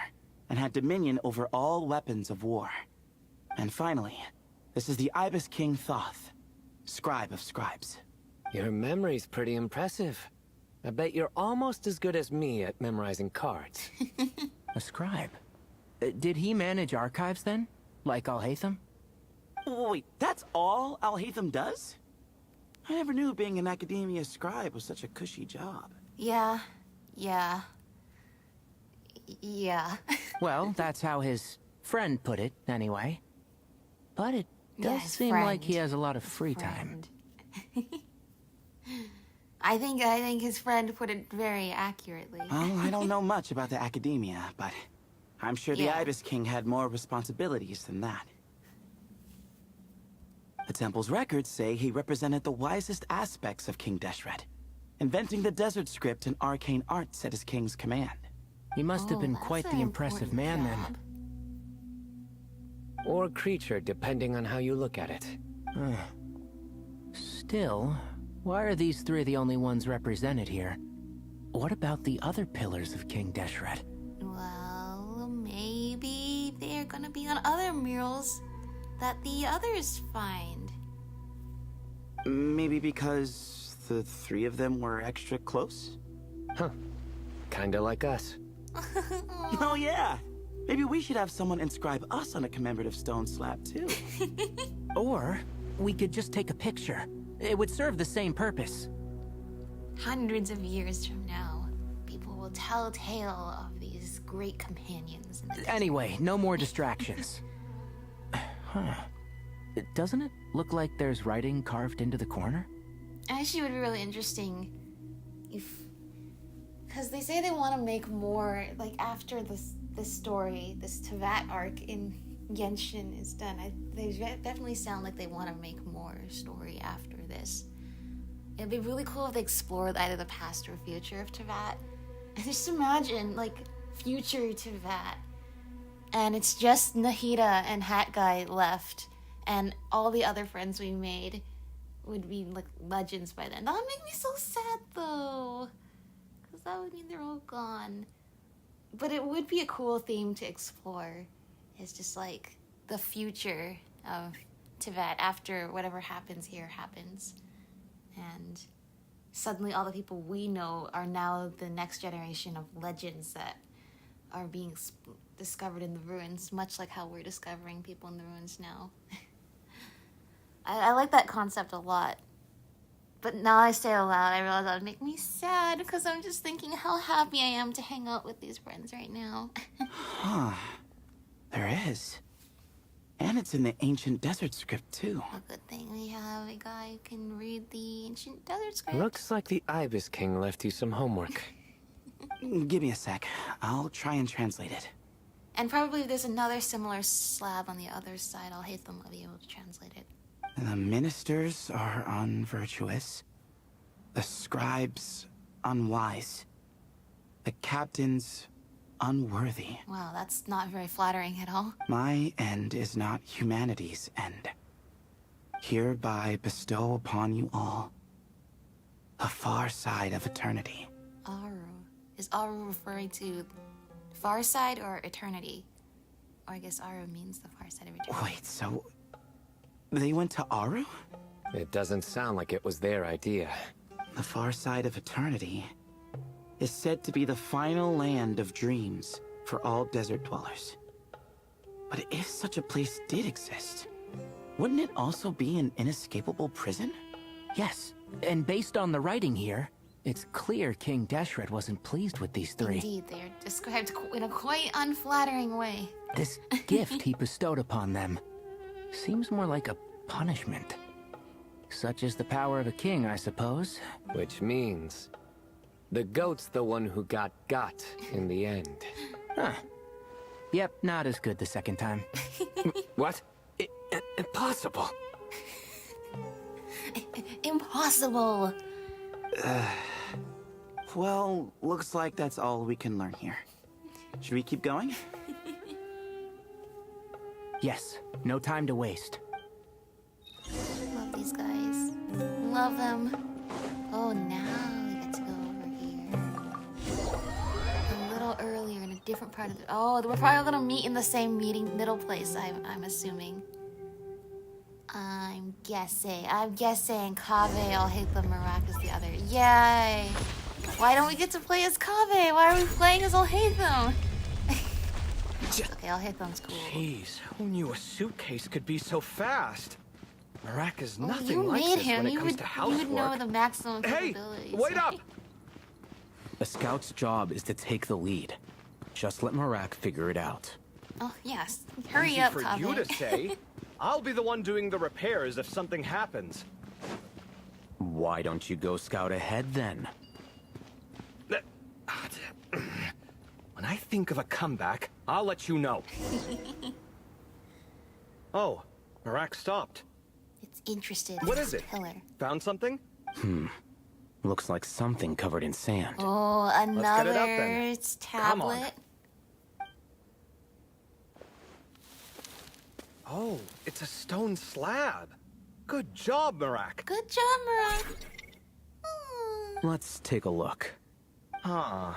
and had dominion over all weapons of war. And finally, this is the Ibis King Thoth, scribe of scribes. Your memory's pretty impressive. I bet you're almost as good as me at memorizing cards. A scribe? Did he manage archives then? Like Alhaitham? Wait, that's all Alhaitham does? I never knew being an academia scribe was such a cushy job. Yeah. Well, that's how his friend put it, anyway. But it does his seem friend. like he has a lot of free time. I think his friend put it very accurately. Well, I don't know much about the academia, but I'm sure the Yeah. Ibis King had more responsibilities than that. The temple's records say he represented the wisest aspects of King Deshret, inventing the desert script and arcane arts at his king's command. He must have been That's quite an the impressive important man job. Or creature, depending on how you look at it. then. Still, why are these three the only ones represented here? What about the other pillars of King Deshret? Well, maybe they're gonna be on other murals that the others find. Maybe because the three of them were extra close? Huh. Kinda like us. Oh yeah! Maybe we should have someone inscribe us on a commemorative stone slab too. Or we could just take a picture. It would serve the same purpose. Hundreds of years from now, people will tell tale of these great companions. In the Anyway, no more distractions. Huh. Doesn't it look like there's writing carved into the corner? Actually, it would be really interesting if, because they say they want to make more. Like after this story, this Tevat arc in Genshin is done, they definitely sound like they want to make more story after this. It'd be really cool if they explored either the past or future of Tevat. And just imagine, like, future Tevat, and it's just Nahida and Hat Guy left, and all the other friends we made would be, like, legends by then. That would make me so sad, though, because that would mean they're all gone. But it would be a cool theme to explore. It's just, like, the future of Tevat after whatever happens here happens. And suddenly all the people we know are now the next generation of legends that are being discovered in the ruins, much like how we're discovering people in the ruins now. I like that concept a lot. But now I say it aloud, I realize that would make me sad because I'm just thinking how happy I am to hang out with these friends right now. Huh. There is. And it's in the ancient desert script, too. A good thing we have a guy who can read the ancient desert script. Looks like the Ibis King left you some homework. Give me a sec. I'll try and translate it. And probably if there's another similar slab on the other side, I'll hate them. I'll be able to translate it. The ministers are unvirtuous. The scribes unwise. The captains unworthy. Wow, that's not very flattering at all. My end is not humanity's end. Hereby bestow upon you all the far side of eternity. Aru. Is Aru referring to far side or eternity? Or I guess Aru means the far side of eternity. Wait, so they went to Aru? It doesn't sound like it was their idea. The far side of eternity is said to be the final land of dreams for all desert dwellers. But if such a place did exist, wouldn't it also be an inescapable prison? Yes, and based on the writing here, it's clear King Deshret wasn't pleased with these three. Indeed, they're described in a quite unflattering way. This gift he bestowed upon them seems more like a punishment. Such is the power of a king, I suppose. Which means the goat's the one who got in the end. Huh. Yep, not as good the second time. What? Impossible. Impossible! Well, looks like that's all we can learn here. Should we keep going? Yes, no time to waste. Love these guys. Love them. Oh, now we get to go over here. A little earlier in a different different part of the... Oh, we're probably gonna meet in the same middle place, I'm assuming. I'm guessing Kaveh, I'll hate the Marak is the other. Yay! Why don't we get to play as Kaveh? Why are we playing as Alhaitham? Okay, Alhaitham's cool. Jeez, who knew a suitcase could be so fast? Marak is nothing you like made this him. when it You comes would, to you housework. would know the maximum Hey, capabilities. wait up! A scout's job is to take the lead. Just let Marak figure it out. Oh, yes. Hurry Easy up, for Kaveh. you to say. I'll be the one doing the repairs if something happens. Why don't you go scout ahead then? When I think of a comeback, I'll let you know. Oh, Marak stopped. It's interested. What in is this it? Pillar. Found something? Looks like something covered in sand. Oh, get it up, another then. Come on. tablet. Oh, it's a stone slab. Good job, Marak. Good job, Marak. Let's take a look. Huh.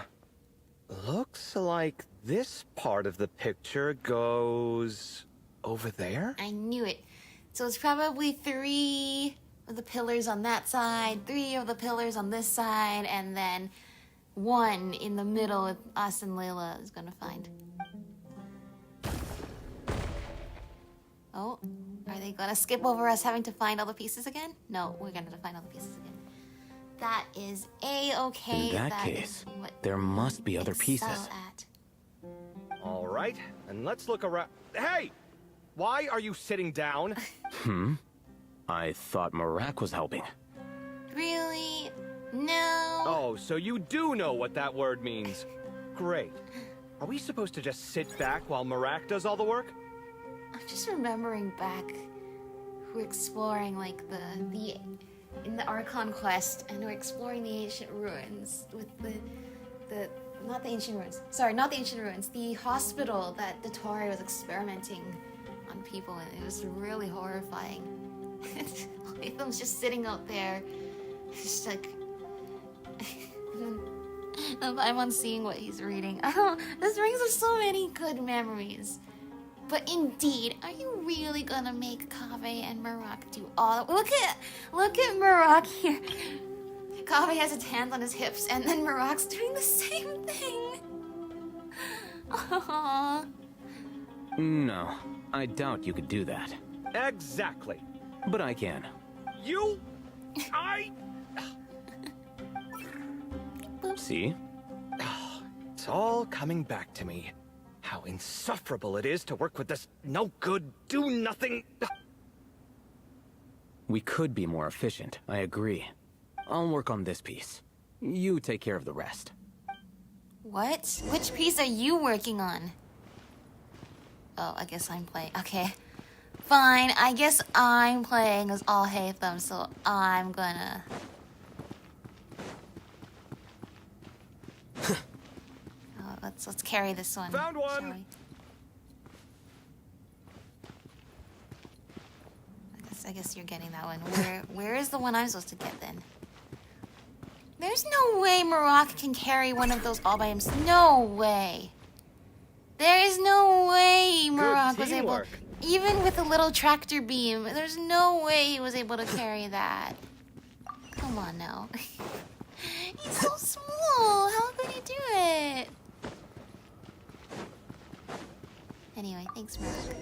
Looks like this part of the picture goes over there? I knew it. So it's probably 3 of the pillars on that side, 3 of the pillars on this side, and then 1 in the middle us and Layla is gonna find. Oh, are they gonna skip over us having to find all the pieces again? No, we're gonna find all the pieces again. That is A-okay. In that case, is what there must be other excel pieces. at. All right, and let's look around. Hey! Why are you sitting down? I thought Marak was helping. Really? No. Oh, so you do know what that word means. Great. Are we supposed to just sit back while Marak does all the work? I'm just remembering back. We're exploring like the in the Archon quest, and we're exploring the ancient ruins with the not the ancient ruins. Sorry, not the ancient ruins. The hospital that Dottore was experimenting on people, and it was really horrifying. Latham's just sitting out there, just like. I'm on seeing what he's reading. Oh, this brings us so many good memories. But indeed, are you really gonna make Kaveh and Marak do all? Look at Marak here. Kaveh has his hands on his hips, and then Marak's doing the same thing. Aww. No, I doubt you could do that. Exactly. But I can. You... I... See? It's all coming back to me. How insufferable it is to work with this no-good, do-nothing... We could be more efficient, I agree. I'll work on this piece. You take care of the rest. What? Which piece are you working on? Oh, I guess I'm playing. Okay. Fine, I guess I'm playing as Alhaitham, so I'm gonna... Let's carry this one. Found one! Shall we? I guess you're getting that one. Where is the one I'm supposed to get then? There's no way Marak can carry one of those all by himself. No way. There is no way Marak was able, even with a little tractor beam, there's no way he was able to carry that. Come on now. He's so small. How could he do it? Anyway, thanks, Marak.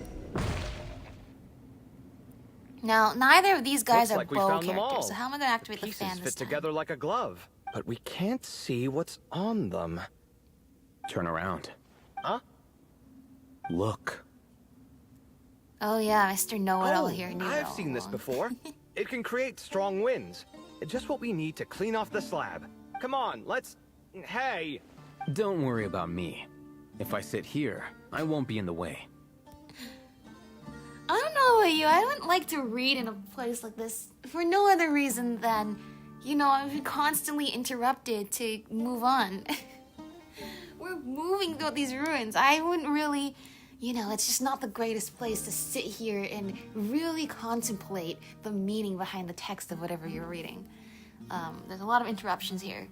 Now, neither of these guys Looks are like we bow found them all. characters, so how am I going to activate the Pieces fan fit this time? together like a glove, but we can't see what's on them. Turn around. Huh? Look. Oh yeah, Mr. Know-It-All here knew it I've all seen this along. before. It can create strong winds. Just what we need to clean off the slab. Come on, let's... Hey! Don't worry about me. If I sit here, I won't be in the way. I don't know about you, I don't like to read in a place like this for no other reason than, you know, I'm constantly interrupted to move on. We're moving through these ruins. I wouldn't really, you know, it's just not the greatest place to sit here and really contemplate the meaning behind the text of whatever you're reading. There's a lot of interruptions here.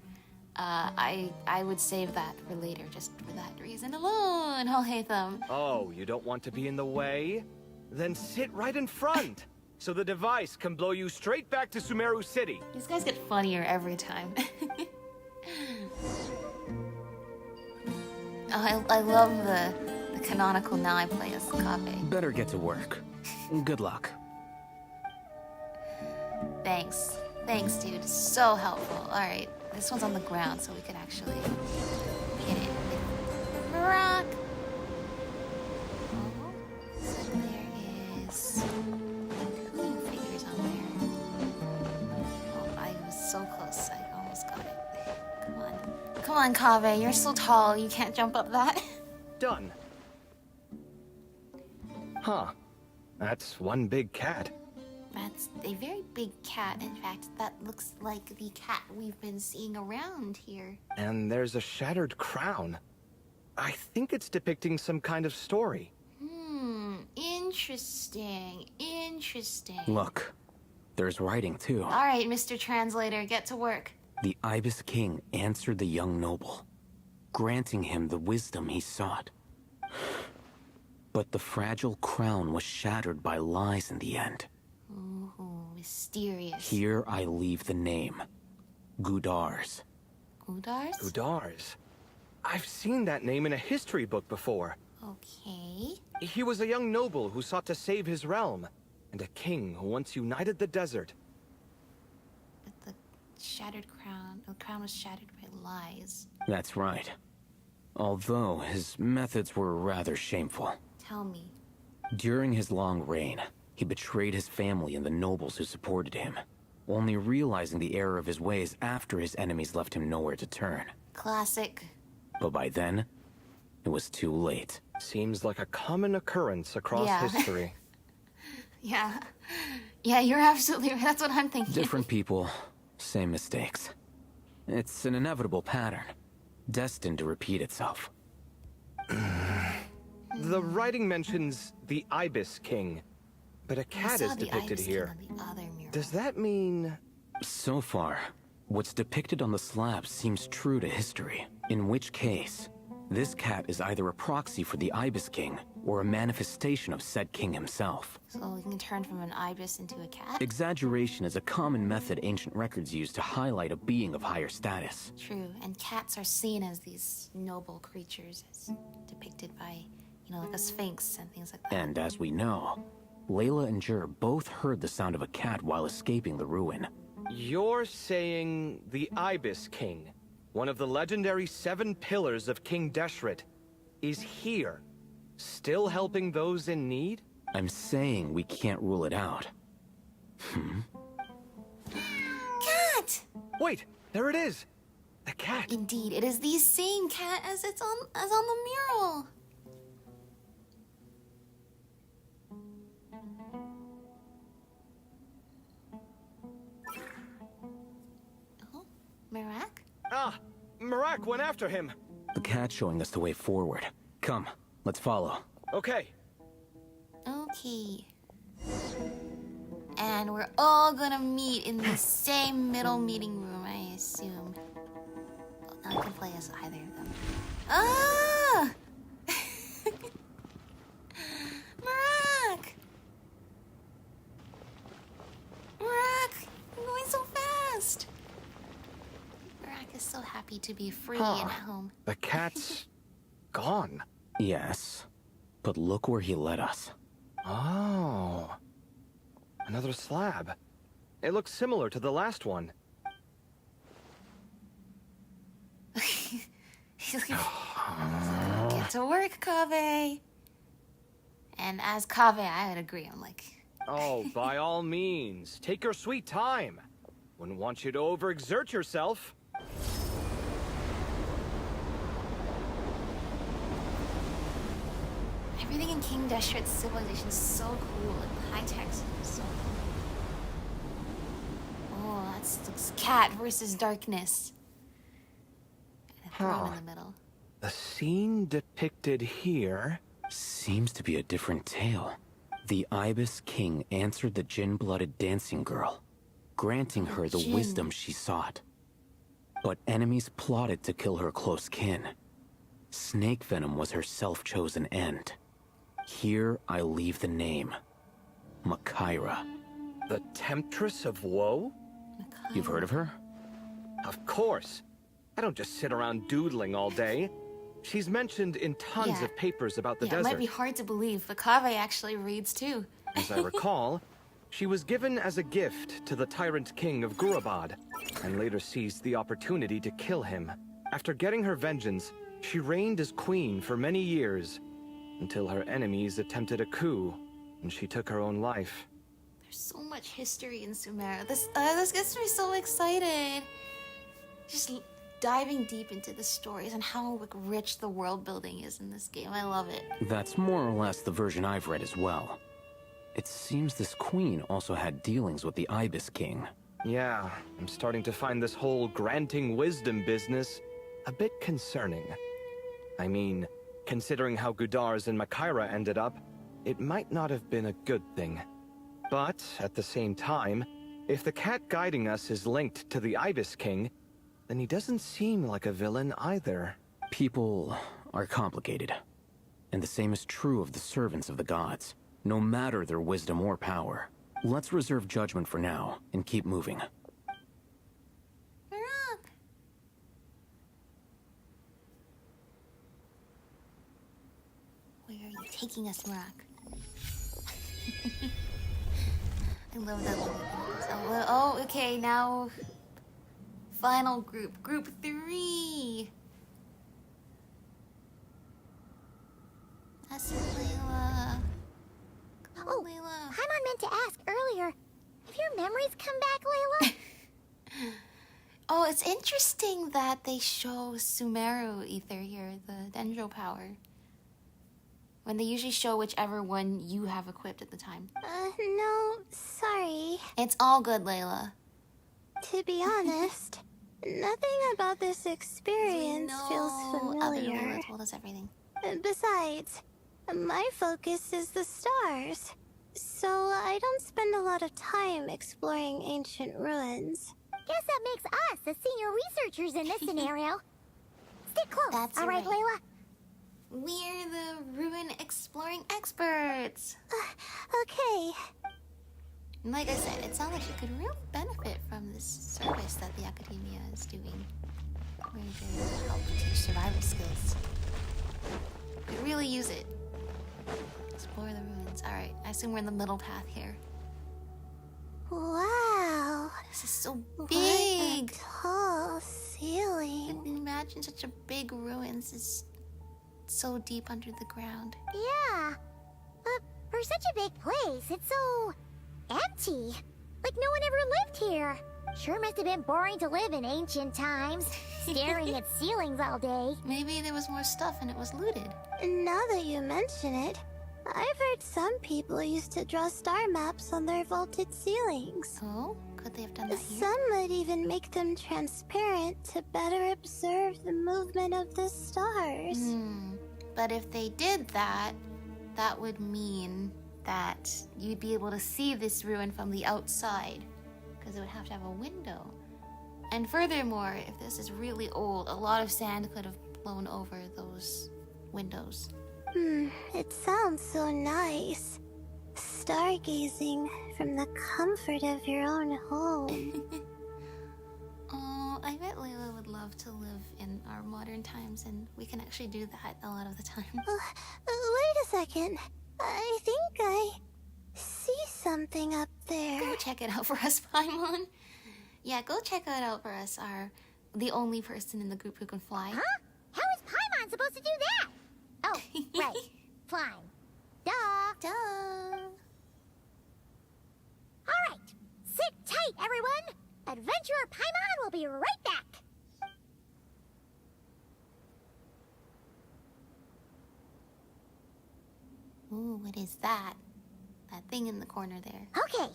I would save that for later, just for that reason alone. I'll hate them. Oh, you don't want to be in the way? Then sit right in front, so the device can blow you straight back to Sumeru City. These guys get funnier every time. Oh, I love the canonical now I play as Kave. Better get to work. Good luck. Thanks. Thanks, dude. So helpful. Alright, this one's on the ground, so we could actually hit it with the rock. So there is 2 figures on there. Oh, I was so close. I almost got it. Come on. Come on, Kave. You're so tall. You can't jump up that. Done. Huh. That's one big cat. That's a very big cat. In fact, that looks like the cat we've been seeing around here. And there's a shattered crown. I think it's depicting some kind of story. Interesting. Interesting. Look, there's writing too. All right, Mr. Translator, get to work. The Ibis King answered the young noble, granting him the wisdom he sought. But the fragile crown was shattered by lies in the end. Ooh, mysterious. Here I leave the name. Gudars. Gudars? Gudars. I've seen that name in a history book before. Okay. He was a young noble who sought to save his realm, and a king who once united the desert. But the shattered crown, the crown was shattered by lies. That's right. Although his methods were rather shameful. Tell me. During his long reign, he betrayed his family and the nobles who supported him, only realizing the error of his ways after his enemies left him nowhere to turn. Classic. But by then, it was too late. Seems like a common occurrence across history. Yeah. Yeah, you're absolutely right. That's what I'm thinking. Different people, same mistakes. It's an inevitable pattern, destined to repeat itself. The writing mentions the Ibis King, but a cat is depicted here. Does that mean... So far, what's depicted on the slab seems true to history. In which case, this cat is either a proxy for the Ibis King, or a manifestation of said king himself. So you can turn from an ibis into a cat? Exaggeration is a common method ancient records use to highlight a being of higher status. True, and cats are seen as these noble creatures, as depicted by, you know, like a sphinx and things like that. And as we know, Layla and Jur both heard the sound of a cat while escaping the ruin. You're saying the Ibis King, one of the legendary 7 pillars of King Deshret, is here, still helping those in need? I'm saying we can't rule it out. Cat! Wait, there it is! The cat! Indeed, it is the same cat as on the mural. Oh, Marak? Ah! Marak went after him! The cat's showing us the way forward. Come, let's follow. Okay. Okay. And we're all gonna meet in the same middle meeting room, I assume. Well, I can play as either of them. Ah! Marak! Marak! You're going so fast! Marak is so happy to be free and at home. The cat's... gone. Yes, but look where he led us. Oh. Another slab. It looks similar to the last one. Get to work, Kave. And as Kave, I would agree. I'm like... Oh, by all means, take your sweet time. Wouldn't want you to overexert yourself. Everything in King Deshret's civilization is so cool. Like, the high-tech stuff is so cool. Oh, that's cat versus darkness. And a throne in the middle. The scene depicted here... Seems to be a different tale. The Ibis King answered the Jinn-blooded dancing girl, granting her the wisdom she sought. But enemies plotted to kill her close kin. Snake venom was her self-chosen end. Here I leave the name. Makaira. The Temptress of Woe? You've heard of her? Of course. I don't just sit around doodling all day. She's mentioned in tons of papers about the It desert. might be hard to believe, but Kaveh actually reads too. As I recall, she was given as a gift to the tyrant king of Gurabad, and later seized the opportunity to kill him. After getting her vengeance, she reigned as queen for many years, until her enemies attempted a coup, and she took her own life. There's so much history in Sumeru. This gets me so excited. Just diving deep into the stories and how like, rich the world building is in this game. I love it. That's more or less the version I've read as well. It seems this queen also had dealings with the Ibis King. Yeah, I'm starting to find this whole granting wisdom business a bit concerning. I mean, considering how Gudars and Makaira ended up, it might not have been a good thing. But, at the same time, if the cat guiding us is linked to the Ibis King, then he doesn't seem like a villain either. People are complicated. And the same is true of the servants of the gods, no matter their wisdom or power. Let's reserve judgment for now, and keep moving. Rock. Where are you taking us, Rock? I love that little. Oh, okay, now. Final group. Group 3. That's Layla. Come on, Layla. Paimon meant to ask earlier. Have your memories come back, Layla? Oh, it's interesting that they show Sumeru ether here, the Dendro power. When they usually show whichever one you have equipped at the time. No, sorry. It's all good, Layla. To be honest, nothing about this experience feels Other familiar. Layla told us everything. Besides, my focus is the stars, so I don't spend a lot of time exploring ancient ruins. Guess that makes us the senior researchers in this scenario. Stick close, That's all right, right. Layla? We're the ruin exploring experts. Okay. And like I said, it sounds like you could really benefit from this service that the academia is doing. Where they help teach survival skills. You could really use it. Explore the ruins. Alright, I assume we're in the middle path here. Wow. This is so What big! a tall ceiling. Imagine such a big ruins is so deep under the ground. Yeah. But for such a big place, it's so empty. Like no one ever lived here. Sure must have been boring to live in ancient times, staring at ceilings all day. Maybe there was more stuff and it was looted. Now that you mention it, I've heard some people used to draw star maps on their vaulted ceilings. Oh? Could they have done that here? Some might even make them transparent to better observe the movement of the stars. But if they did that, that would mean that you'd be able to see this ruin from the outside, because it would have to have a window. And furthermore, if this is really old, a lot of sand could have blown over those windows. It sounds so nice. Stargazing from the comfort of your own home. Oh, I bet Layla would love to live in our modern times, and we can actually do that a lot of the time. Wait a second. I think I see something up there. Go check it out for us, Paimon. Yeah, go check it out for us. The only person in the group who can fly. Huh? How is Paimon supposed to do that? Oh, right. Flying. Duh. Duh. All right. Sit tight, everyone. Adventurer Paimon will be right back. Ooh, what is that? That thing in the corner there. Okay.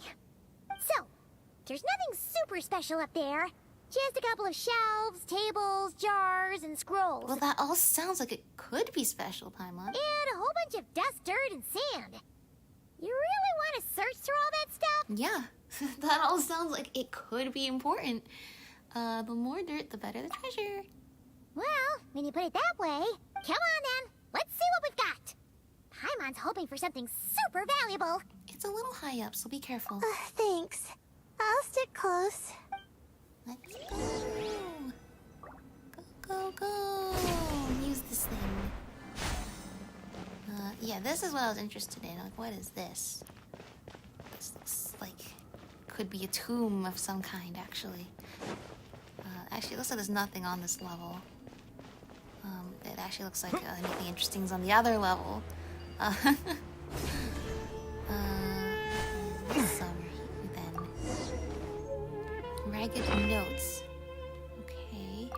So, there's nothing super special up there. Just a couple of shelves, tables, jars, and scrolls. Well, that all sounds like it could be special, Paimon. And a whole bunch of dust, dirt, and sand. You really want to search through all that stuff? Yeah, that all sounds like it could be important. The more dirt, the better the treasure. Well, when you put it that way, come on then. Let's see what we've got. Paimon's hoping for something super valuable. It's a little high up, so be careful. Thanks. I'll stick close. Let's go. Go, go, go. Use this thing. Yeah, this is what I was interested in. Like, what is this? This looks like could be a tomb of some kind, actually. Actually, it looks like there's nothing on this level. It actually looks like anything interesting is on the other level. Then ragged notes. Okay.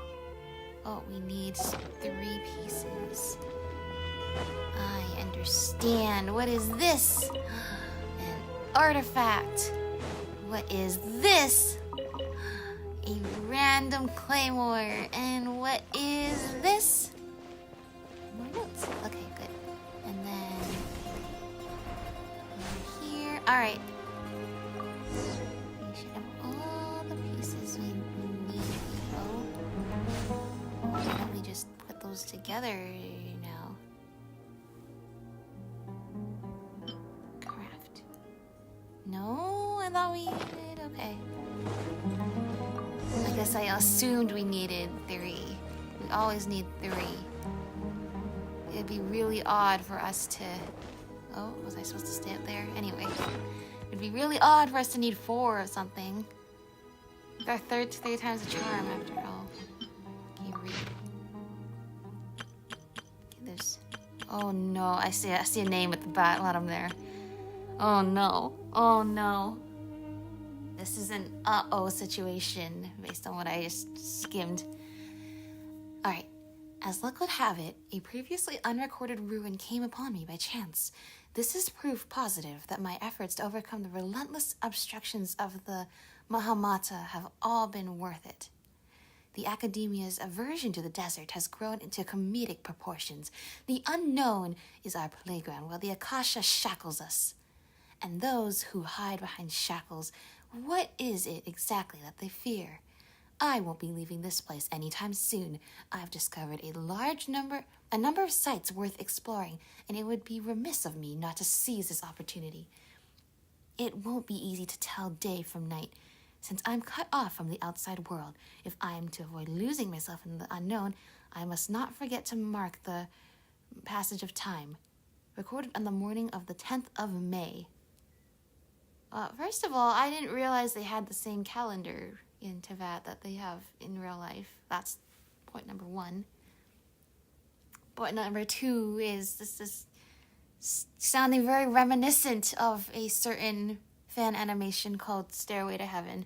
Oh, we need 3 pieces. I understand. What is this? An artifact. What is this? A random claymore. And what is this? More notes. Okay, good. And then over here. Alright. We should have all the pieces we need. Oh. Why don't we just put those together now? Craft. No, I thought we needed. Okay. I guess I assumed we needed 3. We always need 3. It'd be really odd for us to... Oh, was I supposed to stay up there? Anyway. It'd be really odd for us to need 4 of something. Our third 3 times the charm, after all. Can you read? Okay, there's... Oh no, I see a name at the bottom there. Oh no. Oh no. This is an uh-oh situation, based on what I just skimmed. Alright. As luck would have it, a previously unrecorded ruin came upon me by chance. This is proof positive that my efforts to overcome the relentless obstructions of the Mahamata have all been worth it. The academia's aversion to the desert has grown into comedic proportions. The unknown is our playground, while the Akasha shackles us. And those who hide behind shackles, what is it exactly that they fear? I won't be leaving this place anytime soon. I've discovered a number of sites worth exploring, and it would be remiss of me not to seize this opportunity. It won't be easy to tell day from night, since I'm cut off from the outside world. If I am to avoid losing myself in the unknown, I must not forget to mark the passage of time. Recorded on the morning of the 10th of May. First of all, I didn't realize they had the same calendar in Tevat that they have in real life. That's point number 1. Point number 2 is this is sounding very reminiscent of a certain fan animation called Stairway to Heaven.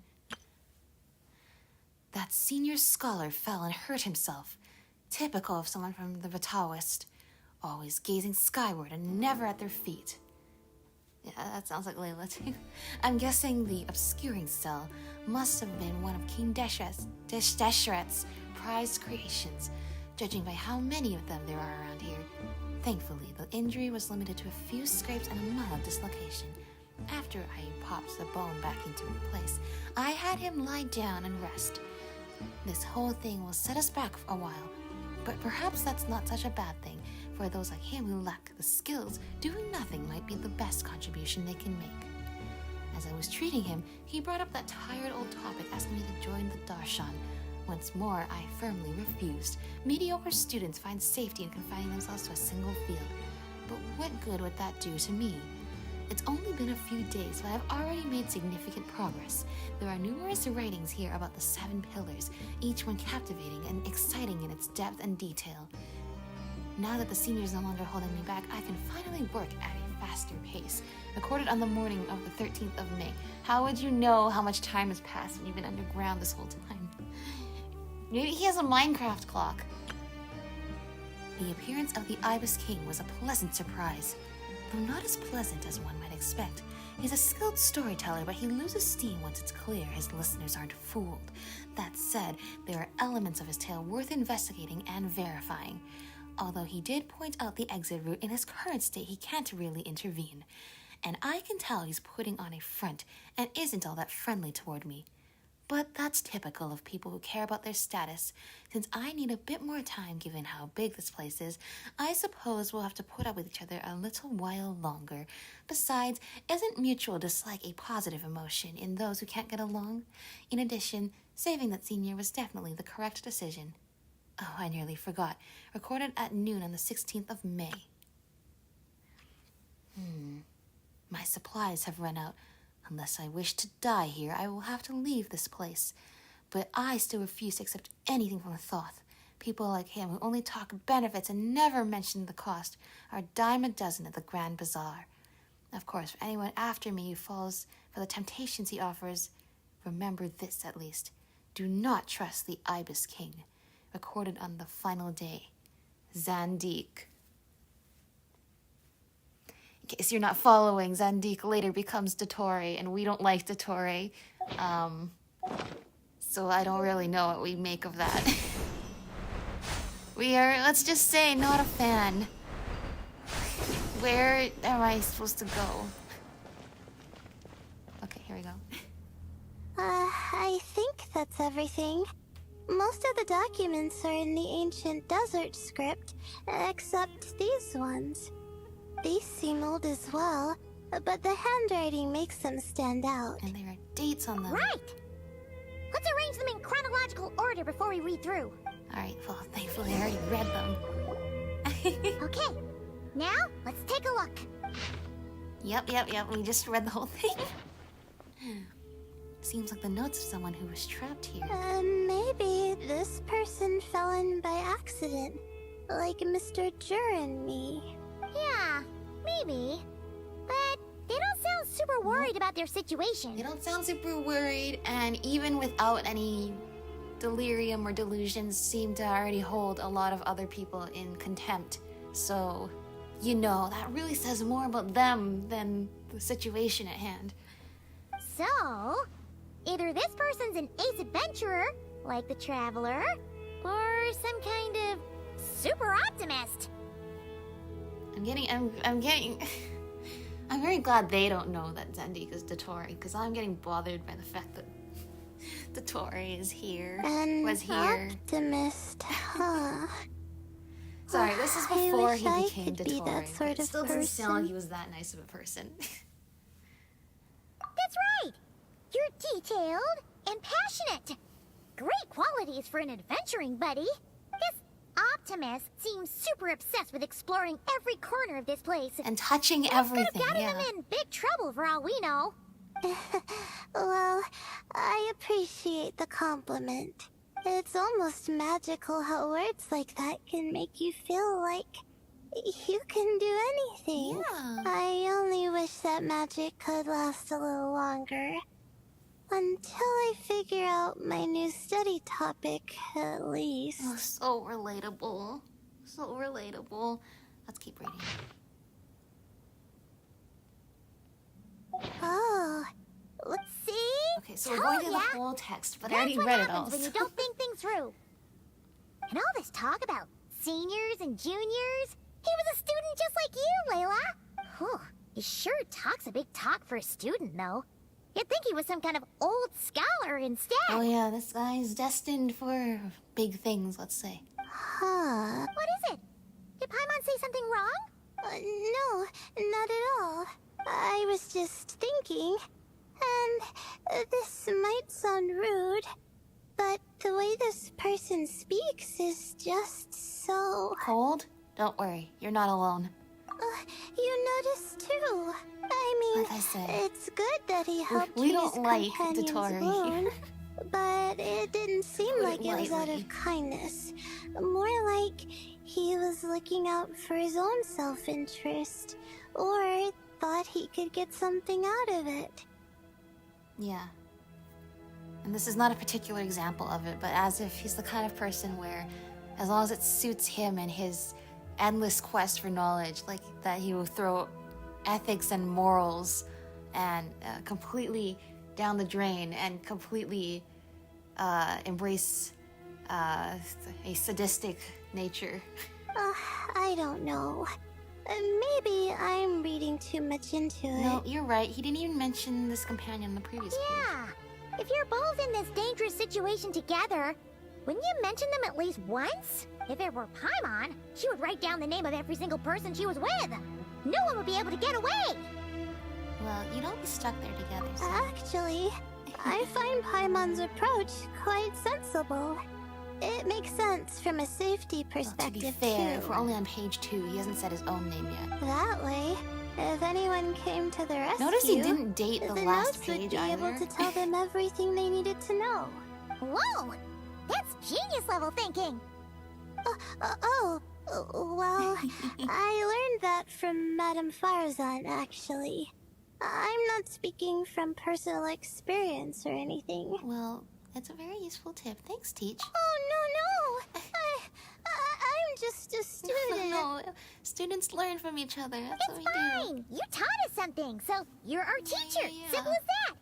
That senior scholar fell and hurt himself. Typical of someone from the Taoist, always gazing skyward and never at their feet. Yeah, that sounds like Layla too. I'm guessing the obscuring cell must have been one of King Deshret's prized creations, judging by how many of them there are around here. Thankfully, the injury was limited to a few scrapes and a mild dislocation. After I popped the bone back into place, I had him lie down and rest. This whole thing will set us back for a while, but perhaps that's not such a bad thing. For those like him who lack the skills, doing nothing might be the best contribution they can make. As I was treating him, he brought up that tired old topic, asking me to join the Darshan. Once more, I firmly refused. Mediocre students find safety in confining themselves to a single field. But what good would that do to me? It's only been a few days, but I've already made significant progress. There are numerous writings here about the 7 pillars, each one captivating and exciting in its depth and detail. Now that the senior is no longer holding me back, I can finally work at a faster pace. Recorded on the morning of the 13th of May. How would you know how much time has passed when you've been underground this whole time? Maybe he has a Minecraft clock. The appearance of the Ibis King was a pleasant surprise. Though not as pleasant as one might expect. He's a skilled storyteller, but he loses steam once it's clear his listeners aren't fooled. That said, there are elements of his tale worth investigating and verifying. Although he did point out the exit route, in his current state he can't really intervene. And I can tell he's putting on a front and isn't all that friendly toward me. But that's typical of people who care about their status. Since I need a bit more time given how big this place is, I suppose we'll have to put up with each other a little while longer. Besides, isn't mutual dislike a positive emotion in those who can't get along? In addition, saving that senior was definitely the correct decision. Oh, I nearly forgot. Recorded at noon on the 16th of May. My supplies have run out. Unless I wish to die here, I will have to leave this place. But I still refuse to accept anything from the Thoth. People like him who only talk benefits and never mention the cost are a dime a dozen at the Grand Bazaar. Of course, for anyone after me who falls for the temptations he offers, remember this at least. Do not trust the Ibis King. Recorded on the final day. Zandik. In case you're not following, Zandik later becomes Dottore, and we don't like Dottore. So I don't really know what we make of that. We are, let's just say, not a fan. Where am I supposed to go? Okay, here we go. I think that's everything. Most of the documents are in the ancient desert script, except these ones. These seem old as well, but the handwriting makes them stand out. And there are dates on them. Right! Let's arrange them in chronological order before we read through. Alright, well, thankfully I already read them. Okay, now let's take a look. Yep, we just read the whole thing. Seems like the notes of someone who was trapped here. Maybe this person fell in by accident, like Mr. Jur and me. Yeah, maybe. But they don't sound super worried about their situation. They don't sound super worried, and even without any delirium or delusions, seem to already hold a lot of other people in contempt. So, you know, that really says more about them than the situation at hand. So, either this person's an ace adventurer, like the Traveler, or some kind of super optimist. I'm very glad they don't know that Zandik is Dottore, because I'm getting bothered by the fact that Dottore is here. Was here. Optimist, huh? Sorry, this is before I he wish I became could be Dottore. that sort It of still doesn't sound like person. he was that nice of a person. That's right! You're detailed and passionate. Great qualities for an adventuring buddy. This optimist seems super obsessed with exploring every corner of this place. And touching everything, Could have gotten yeah. him in big trouble for all we know. Well, I appreciate the compliment. It's almost magical how words like that can make you feel like you can do anything. Yeah. I only wish that magic could last a little longer. Until I figure out my new study topic, at least. Oh, so relatable. So relatable. Let's keep reading. Oh, let's see. Okay, so we're going through the whole text, but I already That's read what it all. happens when you don't think things through. And all this talk about seniors and juniors. He was a student just like you, Layla. Whew, he sure talks a big talk for a student, though. You'd think he was some kind of old scholar instead. Oh yeah, this guy's destined for big things, let's say. Huh. What is it? Did Paimon say something wrong? No, not at all. I was just thinking, and this might sound rude, but the way this person speaks is just so... Cold? Don't worry, you're not alone. You noticed too. I mean, Like I said, it's good that he helped we his don't like companion's Dottore wound, here. but it didn't seem like it was out lightly. of kindness. More like he was looking out for his own self-interest, or thought he could get something out of it. Yeah. And this is not a particular example of it, but as if he's the kind of person where, as long as it suits him and his endless quest for knowledge, like that he will throw ethics and morals and completely down the drain and completely embrace a sadistic nature. I don't know. Maybe I'm reading too much into it. No, you're right. He didn't even mention this companion on the previous page. Yeah, if you're both in this dangerous situation together, wouldn't you mention them at least once? If it were Paimon, she would write down the name of every single person she was with. No one would be able to get away. Well, you don't be stuck there together, so. Actually, I find Paimon's approach quite sensible. It makes sense from a safety Well, to perspective, be fair, too. if we're only on page 2, he hasn't said his own name yet. That way, if anyone came to the rescue, Notice he didn't date the last notes page would be either. able to tell them everything they needed to know. Whoa! That's genius level thinking! Well, I learned that from Madame Farazan, actually. I'm not speaking from personal experience or anything. Well, it's a very useful tip. Thanks, Teach. Oh, no! I'm just a student. No, students learn from each other. That's It's what we do. fine. You taught us something, so you're our teacher. Yeah. Simple as that.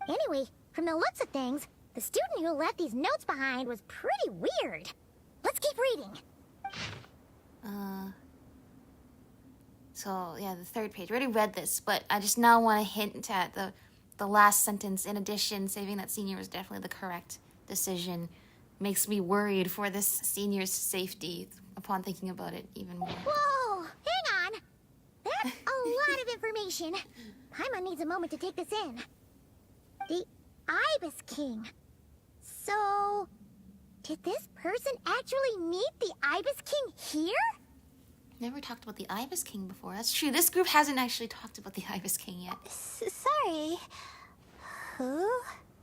Anyway, from the looks of things, the student who left these notes behind was pretty weird. Let's keep reading. So, yeah, the third page. We already read this, but I just now want to hint at the last sentence. In addition, saving that senior was definitely the correct decision. Makes me worried for this senior's safety upon thinking about it even more. Whoa! Hang on! That's a lot of information. Paimon needs a moment to take this in. The Ibis King. So, did this person actually meet the Ibis King here? Never talked about the Ibis King before. That's true. This group hasn't actually talked about the Ibis King yet. Sorry. Who?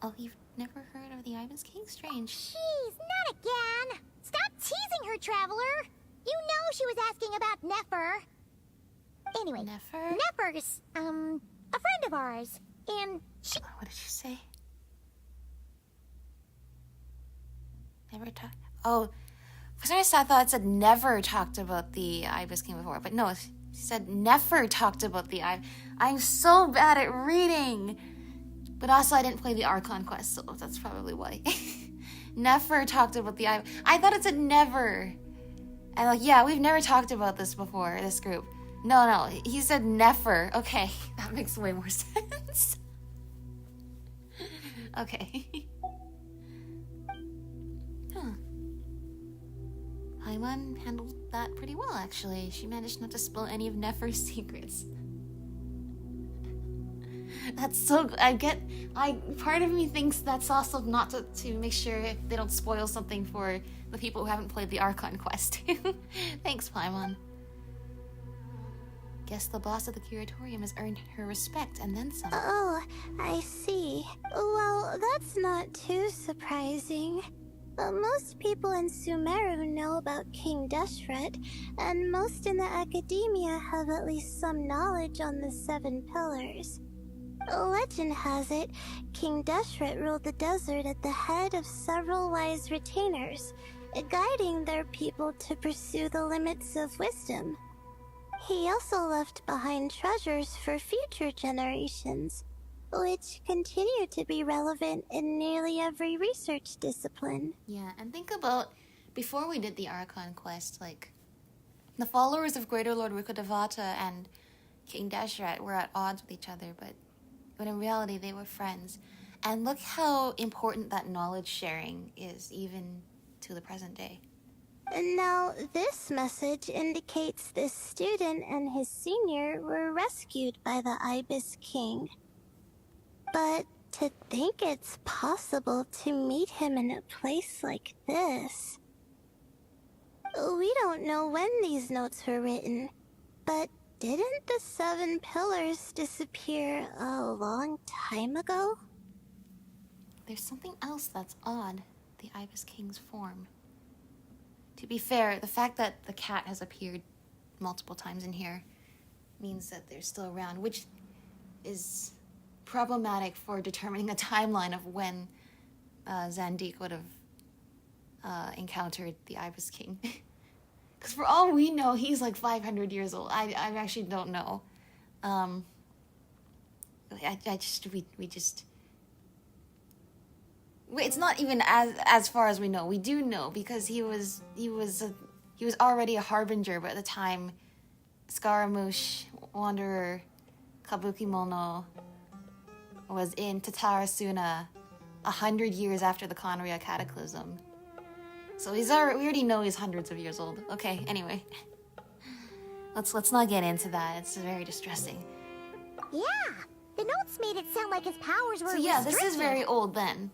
Oh, you've never heard of the Ibis King? Strange. Jeez, not again! Stop teasing her, Traveler! You know she was asking about Nefer. Anyway, Nefer? Nefer's, a friend of ours. And she... What did you say? Never talked... Oh, for some reason I thought it said never talked about the Ibis King before. But no, it said Nefer talked about the Ibis... I'm so bad at reading! But also I didn't play the Archon quest, so that's probably why. Nefer talked about the Ibis... I thought it said never. And like, yeah, we've never talked about this before, this group. No, he said Nefer. Okay, that makes way more sense. Okay. Huh. Paimon handled that pretty well, actually. She managed not to spill any of Nefer's secrets. That's so good. Part of me thinks that's also not to make sure if they don't spoil something for the people who haven't played the Archon quest. Thanks, Paimon. Guess the boss of the curatorium has earned her respect and then some. Oh, I see. Well, that's not too surprising. Most people in Sumeru know about King Deshret, and most in the academia have at least some knowledge on the 7 pillars. Legend has it, King Deshret ruled the desert at the head of several wise retainers, guiding their people to pursue the limits of wisdom. He also left behind treasures for future generations, which continue to be relevant in nearly every research discipline. Yeah, and think about, before we did the Archon quest, like, the followers of Greater Lord Rukkhadevata and King Deshret were at odds with each other, but in reality they were friends. And look how important that knowledge sharing is, even to the present day. Now, this message indicates this student and his senior were rescued by the Ibis King. But to think it's possible to meet him in a place like this... We don't know when these notes were written, but didn't the 7 pillars disappear a long time ago? There's something else that's odd, the Ibis King's form. To be fair, the fact that the cat has appeared multiple times in here means that they're still around, which is problematic for determining a timeline of when Zandik would have encountered the Ibis King. Because for all we know, he's like 500 years old. I actually don't know. It's not even as far as we know. We do know because he was already a harbinger, but at the time, Scaramouche, Wanderer, Kabukimono was in Tatarasuna 100 years after the Conria Cataclysm. So we already know he's hundreds of years old. Okay, anyway. Let's not get into that. It's very distressing. Yeah, the notes made it sound like his powers were So yeah, restricted. this is very old then.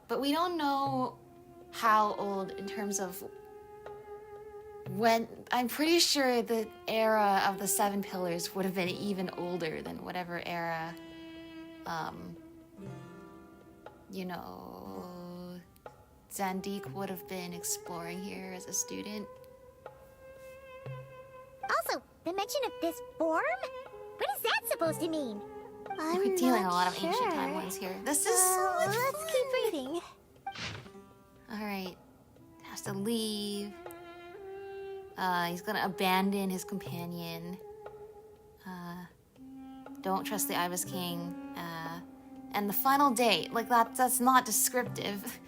But we don't know how old in terms of when. I'm pretty sure the era of the Seven Pillars would have been even older than whatever era, you know, Zandik would have been exploring here as a student. Also, the mention of this form? What is that supposed to mean? We're dealing a lot of ancient timelines here. This is so much Let's fun. keep reading. Alright. Has to leave. He's gonna abandon his companion. Don't trust the Ibis King. And the final date. Like, that's not descriptive.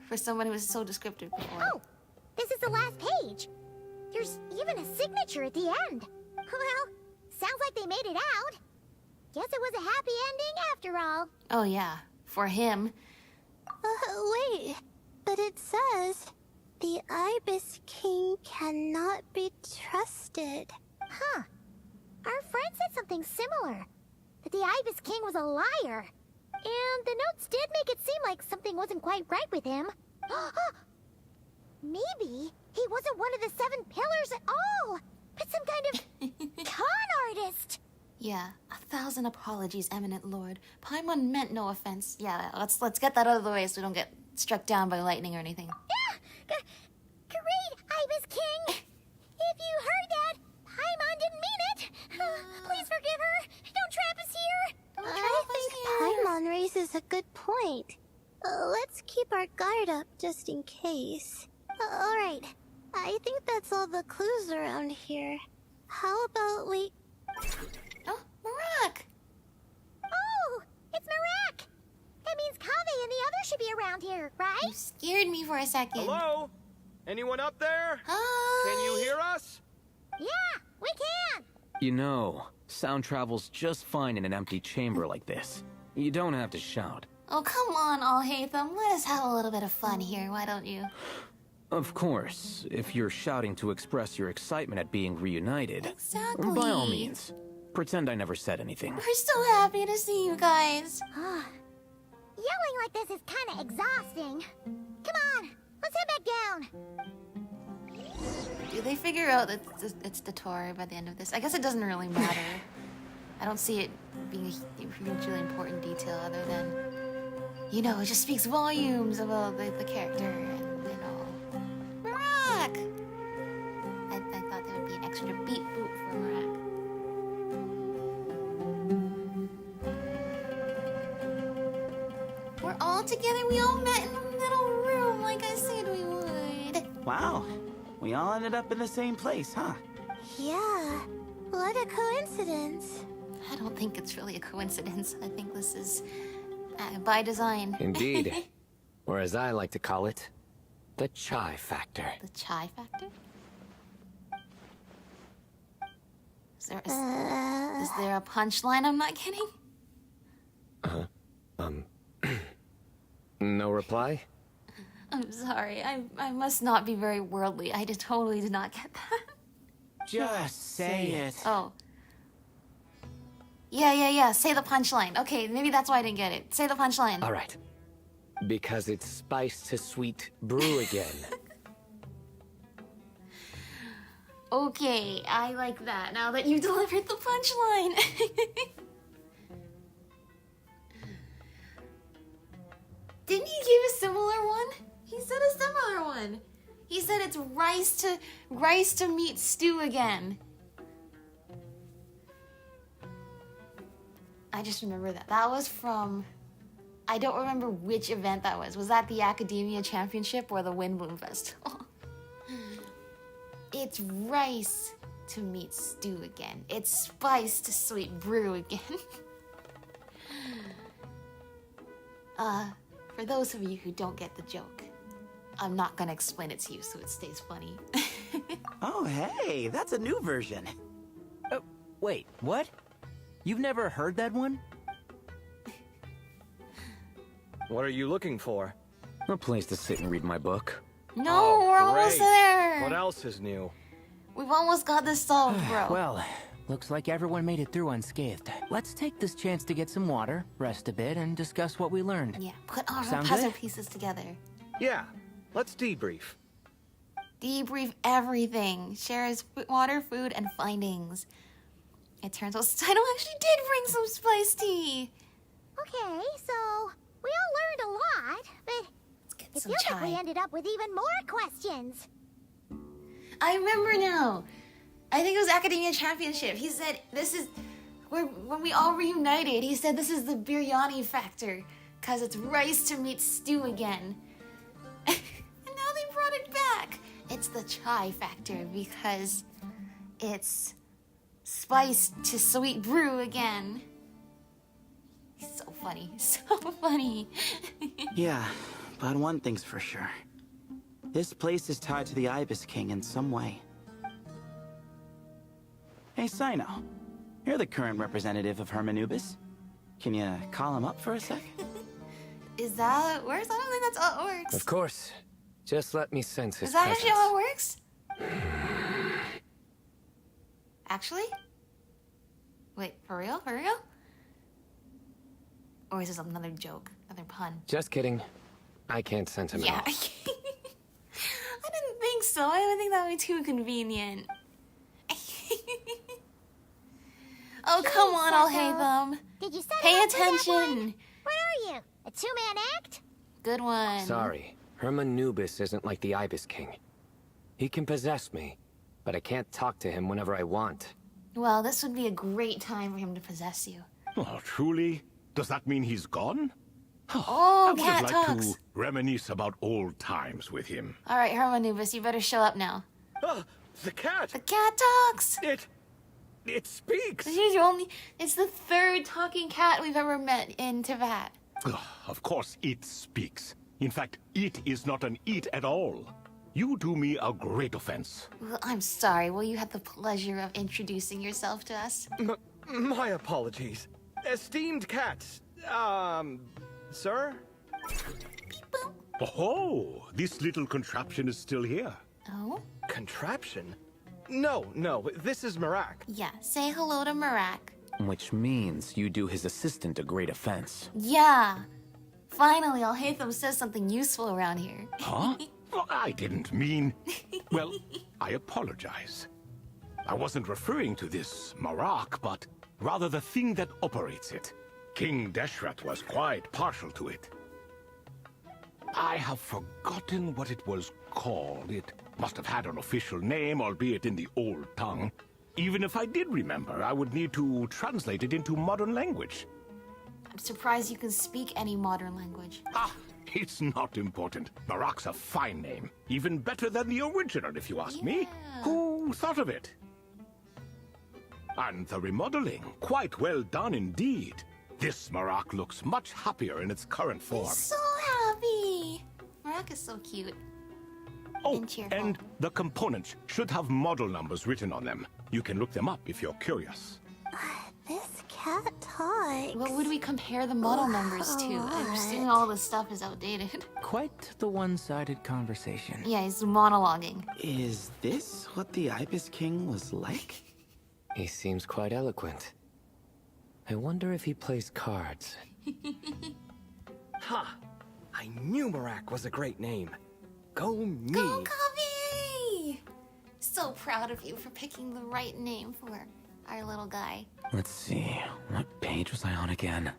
For someone who was so descriptive before. Oh, this is the last page. There's even a signature at the end. Well, sounds like they made it out. Guess it was a happy ending after all. Oh yeah, for him. Wait, but it says the Ibis King cannot be trusted. Huh. Our friend said something similar. That the Ibis King was a liar. And the notes did make it seem like something wasn't quite right with him. Maybe he wasn't one of the Seven Pillars at all, but some kind of con artist. Yeah, 1,000 apologies, eminent lord. Paimon meant no offense. Yeah, let's get that out of the way so we don't get struck down by lightning or anything. Great, Ibis King! If you heard that, Paimon didn't mean it. Please forgive her. Don't trap us here. I think Paimon raises a good point. Let's keep our guard up just in case. All right. I think that's all the clues around here. How about we... Oh, Marak! Oh, it's Marak! That means Kaveh and the others should be around here, right? You scared me for a second. Hello? Anyone up there? Hi! Can you hear us? Yeah, we can! You know, sound travels just fine in an empty chamber like this. You don't have to shout. Oh, come on, Alhaitham. Let us have a little bit of fun here, why don't you? Of course, if you're shouting to express your excitement at being reunited, Exactly. by all means, pretend I never said anything. We're so happy to see you guys. Yelling like this is kind of exhausting. Come on, let's head back down. Do they figure out that it's the Tori by the end of this? I guess it doesn't really matter. I don't see it being a hugely important detail other than, you know, it just speaks volumes about the character and, you know, Marak! I thought there would be an extra beat boot for Marak. We're all together, we all met in a little room like I said we would. Wow. We all ended up in the same place, huh? Yeah, what a coincidence. I don't think it's really a coincidence. I think this is by design. Indeed. Or as I like to call it, the chai factor. The chai factor? Is there a punchline I'm not getting? No reply? I'm sorry. I must not be very worldly. I totally did not get that. Just say it. Oh. Yeah. Say the punchline. Okay, maybe that's why I didn't get it. Say the punchline. All right. Because it's spiced to sweet brew again. Okay, I like that. Now that you delivered the punchline. Didn't he give a similar one? He said a similar one. He said it's rice to meat stew again. I just remember that. That was from... I don't remember which event that was. Was that the Academia Championship or the Windbloom Festival? It's rice to meat stew again. It's spice to sweet brew again. For those of you who don't get the joke, I'm not gonna explain it to you so it stays funny. Oh, hey, that's a new version. Wait, what? You've never heard that one? What are you looking for? A place to sit and read my book. No, we're almost great. there. What else is new? We've almost got this solved, bro. Well, looks like everyone made it through unscathed. Let's take this chance to get some water, rest a bit, and discuss what we learned. Yeah, put all our Sound puzzle good? pieces together. Yeah, let's debrief. Debrief everything. Share his water, food, and findings. It turns out Steino actually did bring some spiced tea. Okay, so we all learned a lot, but Let's get it some feels like chai. we ended up with even more questions. I remember now. I think it was Academia Championship. He said this is when we all reunited. He said this is the biryani factor because it's rice to meet stew again. And now they brought it back. It's the chai factor because it's spice to sweet brew again. He's so funny, so funny. Yeah, but one thing's for sure. This place is tied to the Ibis King in some way. Hey, Cyno. You're the current representative of Hermanubis. Can you call him up for a sec? Is that how it works? I don't think that's how it works. Of course. Just let me sense his Is that presence. actually how it works? Actually? Wait, for real? For real? Or is this another joke? Another pun? Just kidding. I can't sense him Yeah. at all. I didn't think so. I didn't think that would be too convenient. Oh, come on, I'll hate them. Did you set Pay it up for that one? attention. What are you? A two-man act? Good one. Sorry. Hermanubis isn't like the Ibis King. He can possess me, but I can't talk to him whenever I want. Well, this would be a great time for him to possess you. Oh, truly? Does that mean he's gone? Oh, I would cat like talks. to reminisce about old times with him. All right, Hermanubis, you better show up now. Oh, the cat! The cat talks. It speaks! It's the third talking cat we've ever met in Teyvat. Of course it speaks. In fact, it is not an it at all. You do me a great offense. Well, I'm sorry. Will you have the pleasure of introducing yourself to us? My apologies. Esteemed cats. Sir? Oh, this little contraption is still here. Oh? Contraption? No, this is Marak. Yeah, say hello to Marak. Which means you do his assistant a great offense. Yeah. Finally, Alhaitham says something useful around here. Huh? Well, I didn't mean... Well, I apologize. I wasn't referring to this Marak, but rather the thing that operates it. King Deshret was quite partial to it. I have forgotten what it was called. It must have had an official name, albeit in the old tongue. Even if I did remember, I would need to translate it into modern language. I'm surprised you can speak any modern language. Ah, it's not important. Marak's a fine name. Even better than the original, if you ask me. Yeah. Who thought of it? And the remodeling. Quite well done indeed. This Marak looks much happier in its current form. He's so happy. Marak is so cute. Oh, and cheerful. and the components should have model numbers written on them. You can look them up if you're curious. This cat talks. What would we compare the model numbers to? I'm assuming all this stuff is outdated. Quite the one-sided conversation. Yeah, he's monologuing. Is this what the Ibis King was like? He seems quite eloquent. I wonder if he plays cards. Ha! I knew Marak was a great name. Go me! Go Coffee! So proud of you for picking the right name for our little guy. Let's see, what page was I on again?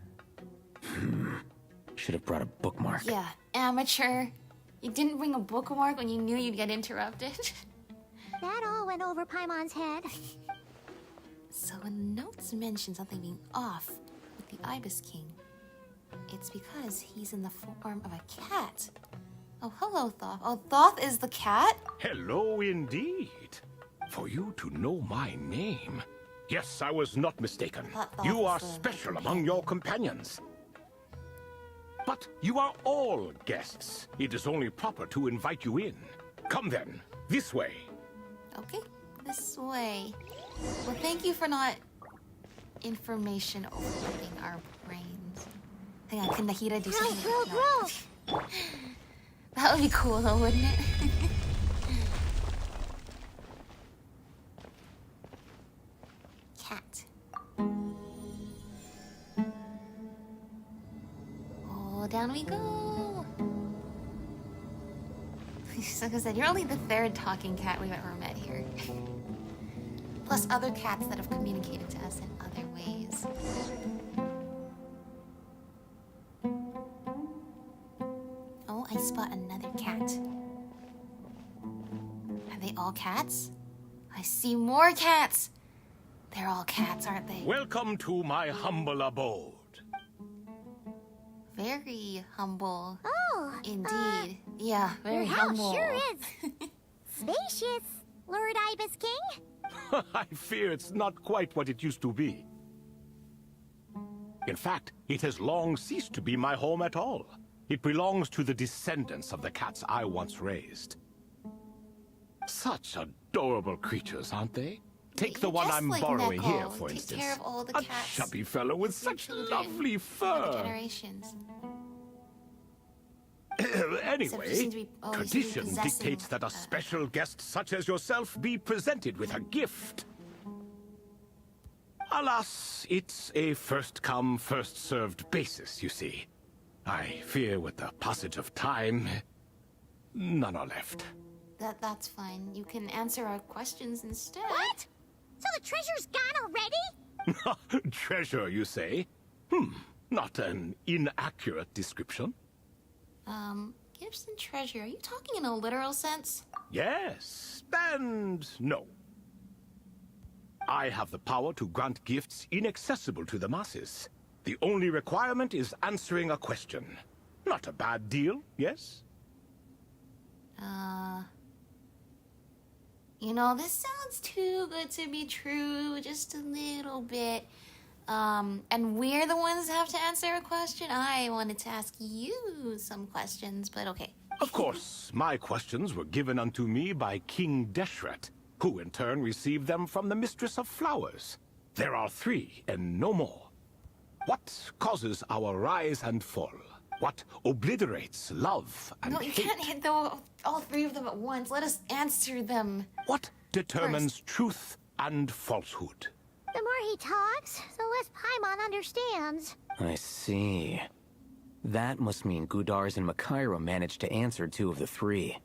Should have brought a bookmark. Yeah, amateur. You didn't bring a bookmark when you knew you'd get interrupted. That all went over Paimon's head. So when notes mention something being off with the Ibis King, it's because he's in the form of a cat. Oh, hello, Thoth. Oh, Thoth is the cat? Hello indeed. For you to know my name. Yes, I was not mistaken. You are special among your companions. But you are all guests. It is only proper to invite you in. Come then, this way. Okay, this way. Well, thank you for not information overloading our brains. Hang on, can Nahida do Growl, something? growl, No. growl. That would be cool though, wouldn't it? Cat. Oh, down we go. Like I said, you're only the third talking cat we've ever met here. Plus other cats that have communicated to us in other ways. Oh, I spot another cat. Are they all cats? I see more cats! They're all cats, aren't they? Welcome to my humble abode. Very humble. Oh, Indeed. Yeah, very your house humble. sure is spacious, Lord Ibis King. I fear it's not quite what it used to be. In fact, it has long ceased to be my home at all. It belongs to the descendants of the cats I once raised. Such adorable creatures, aren't they? Take the one Just I'm like borrowing Neko. here, for Take instance. care of all the A cats. chubby fellow with such children, lovely Other fur. generations. Anyway, you seem to be tradition possessing, dictates that a special guest such as yourself be presented with a gift. Alas, it's a first-come, first-served basis, you see. I fear with the passage of time, none are left. That's fine. You can answer our questions instead. What? So the treasure's gone already? Treasure, you say? Not an inaccurate description. Gifts and treasure. Are you talking in a literal sense? Yes, and no. I have the power to grant gifts inaccessible to the masses. The only requirement is answering a question. Not a bad deal, yes? You know, this sounds too good to be true, just a little bit. And we're the ones that have to answer a question? I wanted to ask you some questions, but okay. Of course, my questions were given unto me by King Deshret, who in turn received them from the Mistress of Flowers. There are 3, and no more. What causes our rise and fall? What obliterates love and No, you hate? can't hit all 3 of them at once. Let us answer them. What determines truth and falsehood? The more he talks, the less Paimon understands. I see. That must mean Gudars and Makaira managed to answer 2 of the 3.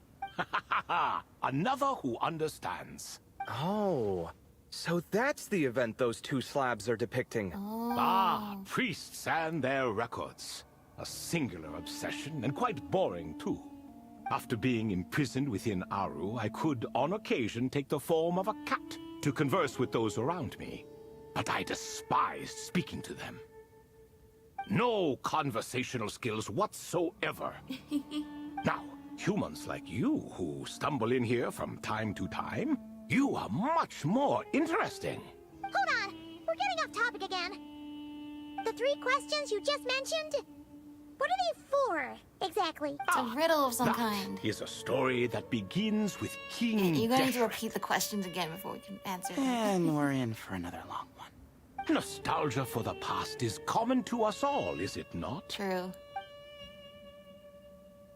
Another who understands. Oh, so that's the event those 2 slabs are depicting. Priests and their records. A singular obsession, and quite boring too. After being imprisoned within Aru, I could, on occasion, take the form of a cat to converse with those around me. But I despised speaking to them. No conversational skills whatsoever. Now, humans like you who stumble in here from time to time, you are much more interesting. Hold on, we're getting off topic again. The 3 questions you just mentioned? What are they for, exactly? It's a riddle of some That kind. is a story that begins with King You're going to need to Deshret. repeat the questions again before we can answer them. And we're in for another long one. Nostalgia for the past is common to us all, is it not? True.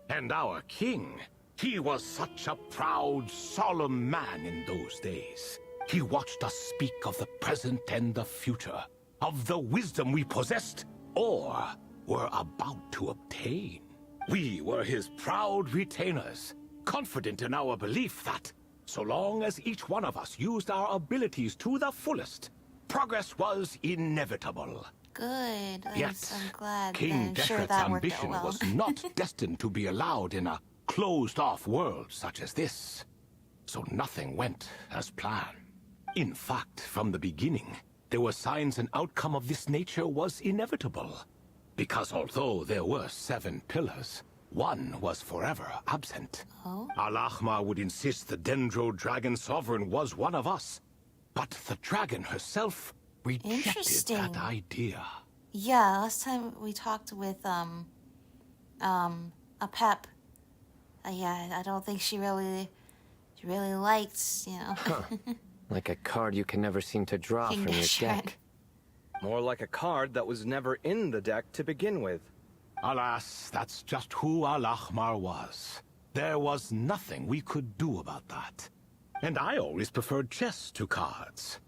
And our king, he was such a proud, solemn man in those days. He watched us speak of the present and the future, of the wisdom we possessed, or were about to obtain. We were his proud retainers, confident in our belief that, so long as each one of us used our abilities to the fullest, progress was inevitable. Good. Yet, I'm glad. King I'm sure Deshret's that worked out ambition well. was not destined to be allowed in a closed-off world such as this. So nothing went as planned. In fact, from the beginning, there were signs an outcome of this nature was inevitable. Because although there were 7 pillars, one was forever absent. Oh? Al-Ahmar would insist the Dendro Dragon Sovereign was one of us. But the dragon herself rejected Interesting. that idea. Yeah, last time we talked with, a Pep. Yeah, I don't think she really liked, you know. Like a card you can never seem to draw King from your Deshret. deck. More like a card that was never in the deck to begin with. Alas, that's just who Al-Ahmar was. There was nothing we could do about that. And I always preferred chess to cards.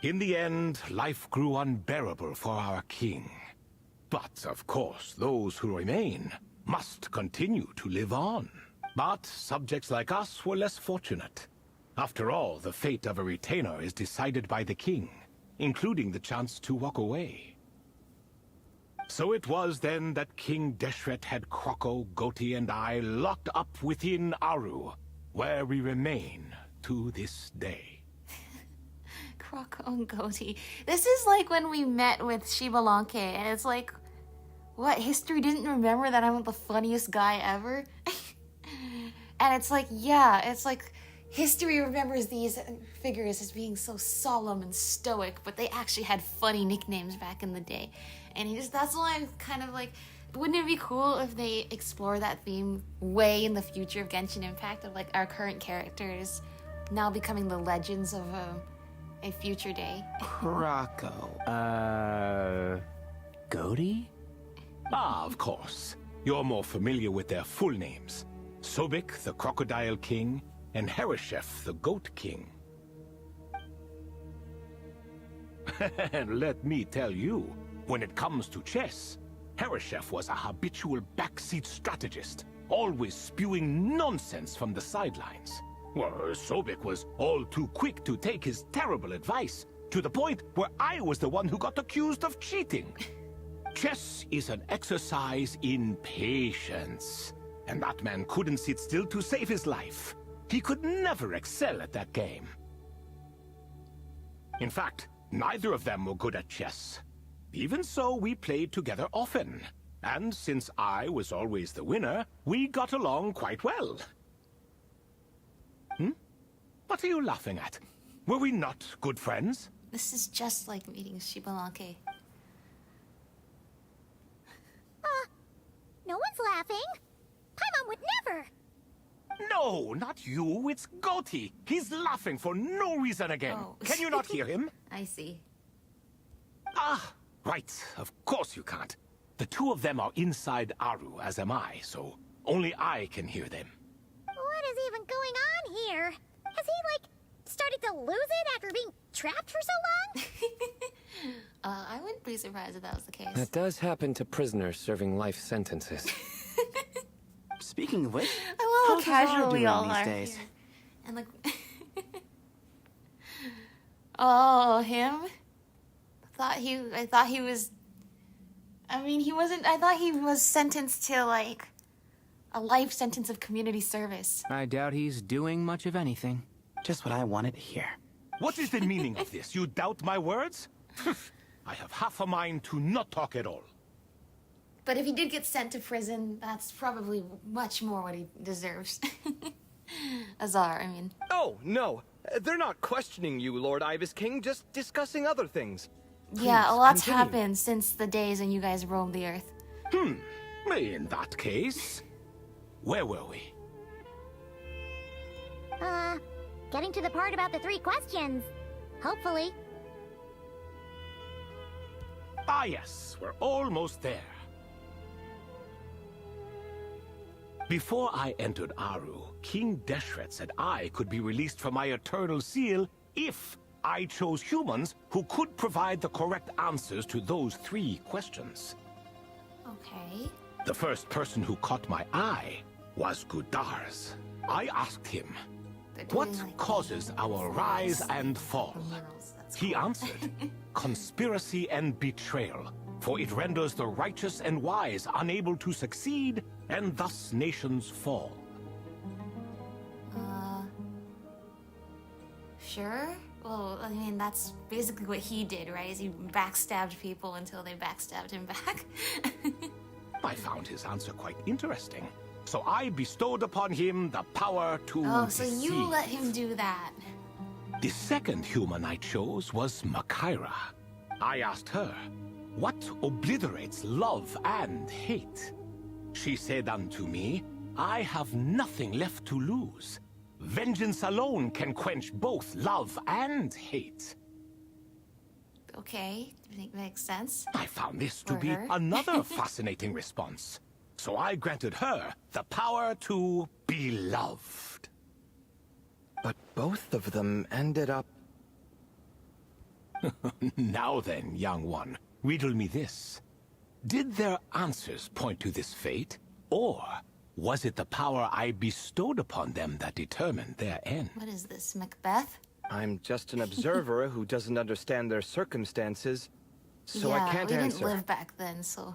In the end, life grew unbearable for our king. But, of course, those who remain must continue to live on. But subjects like us were less fortunate. After all, the fate of a retainer is decided by the king, including the chance to walk away. So it was then that King Deshret had Kroko, Goti, and I locked up within Aru, where we remain to this day. Kroko and Goti. This is like when we met with Shibalanke, and it's like, what, history didn't remember that I'm the funniest guy ever? And it's like, yeah, it's like history remembers these figures as being so solemn and stoic, but they actually had funny nicknames back in the day. And that's why I'm kind of like, wouldn't it be cool if they explore that theme way in the future of Genshin Impact, of like our current characters now becoming the legends of a future day? Kroko. Goti? Ah, of course. You're more familiar with their full names. Sobek, the Crocodile King, and Hereshef, the Goat King. And let me tell you, when it comes to chess, Hereshef was a habitual backseat strategist, always spewing nonsense from the sidelines. Well, Sobek was all too quick to take his terrible advice, to the point where I was the one who got accused of cheating. Chess is an exercise in patience, and that man couldn't sit still to save his life. He could never excel at that game. In fact, neither of them were good at chess. Even so, we played together often, and since I was always the winner, we got along quite well. What are you laughing at? Were we not good friends? This is just like meeting Shibalanke. No one's laughing. Paimon would never. No, not you. It's Goti. He's laughing for no reason again. Oh. Can you not hear him? I see. Ah, right. Of course you can't. The two of them are inside Aru, as am I, so only I can hear them. What is even going on here? Has he, like, started to lose it after being trapped for so long? I wouldn't be surprised if that was the case. That does happen to prisoners serving life sentences. Speaking of which, I love how how's Azar casual we doing all these are days? here. And like, oh, him? I thought he was. I mean, he wasn't. I thought he was sentenced to like a life sentence of community service. I doubt he's doing much of anything. Just what I wanted to hear. What is the meaning of this? You doubt my words? I have half a mind to not talk at all. But if he did get sent to prison, that's probably much more what he deserves. Azar, I mean. Oh, no. They're not questioning you, Lord Ibis King, just discussing other things. Yeah, a Please, lot's continue. happened since the days when you guys roamed the earth. In that case, where were we? Getting to the part about the 3 questions. Hopefully. Ah, yes, we're almost there. Before I entered Aru, King Deshret said I could be released from my eternal seal if I chose humans who could provide the correct answers to those 3 questions. Okay. The first person who caught my eye was Gudars. I asked him, They're what doing, like, causes our rise and fall? minerals. That's He cool. answered, conspiracy and betrayal, for it renders the righteous and wise unable to succeed, and thus nations fall. Sure. Well, I mean, that's basically what he did, right? Is he backstabbed people until they backstabbed him back. I found his answer quite interesting, so I bestowed upon him the power to Oh, so you deceive. let him do that. The second human I chose was Makaira. I asked her, what obliterates love and hate? She said unto me, I have nothing left to lose. Vengeance alone can quench both love and hate. Okay, makes sense. I found this to Or be her. another fascinating response. So I granted her the power to be loved. But both of them ended up... Now then, young one, riddle me this. Did their answers point to this fate, or was it the power I bestowed upon them that determined their end? What is this, Macbeth? I'm just an observer who doesn't understand their circumstances, so I can't we answer. didn't live back then, so...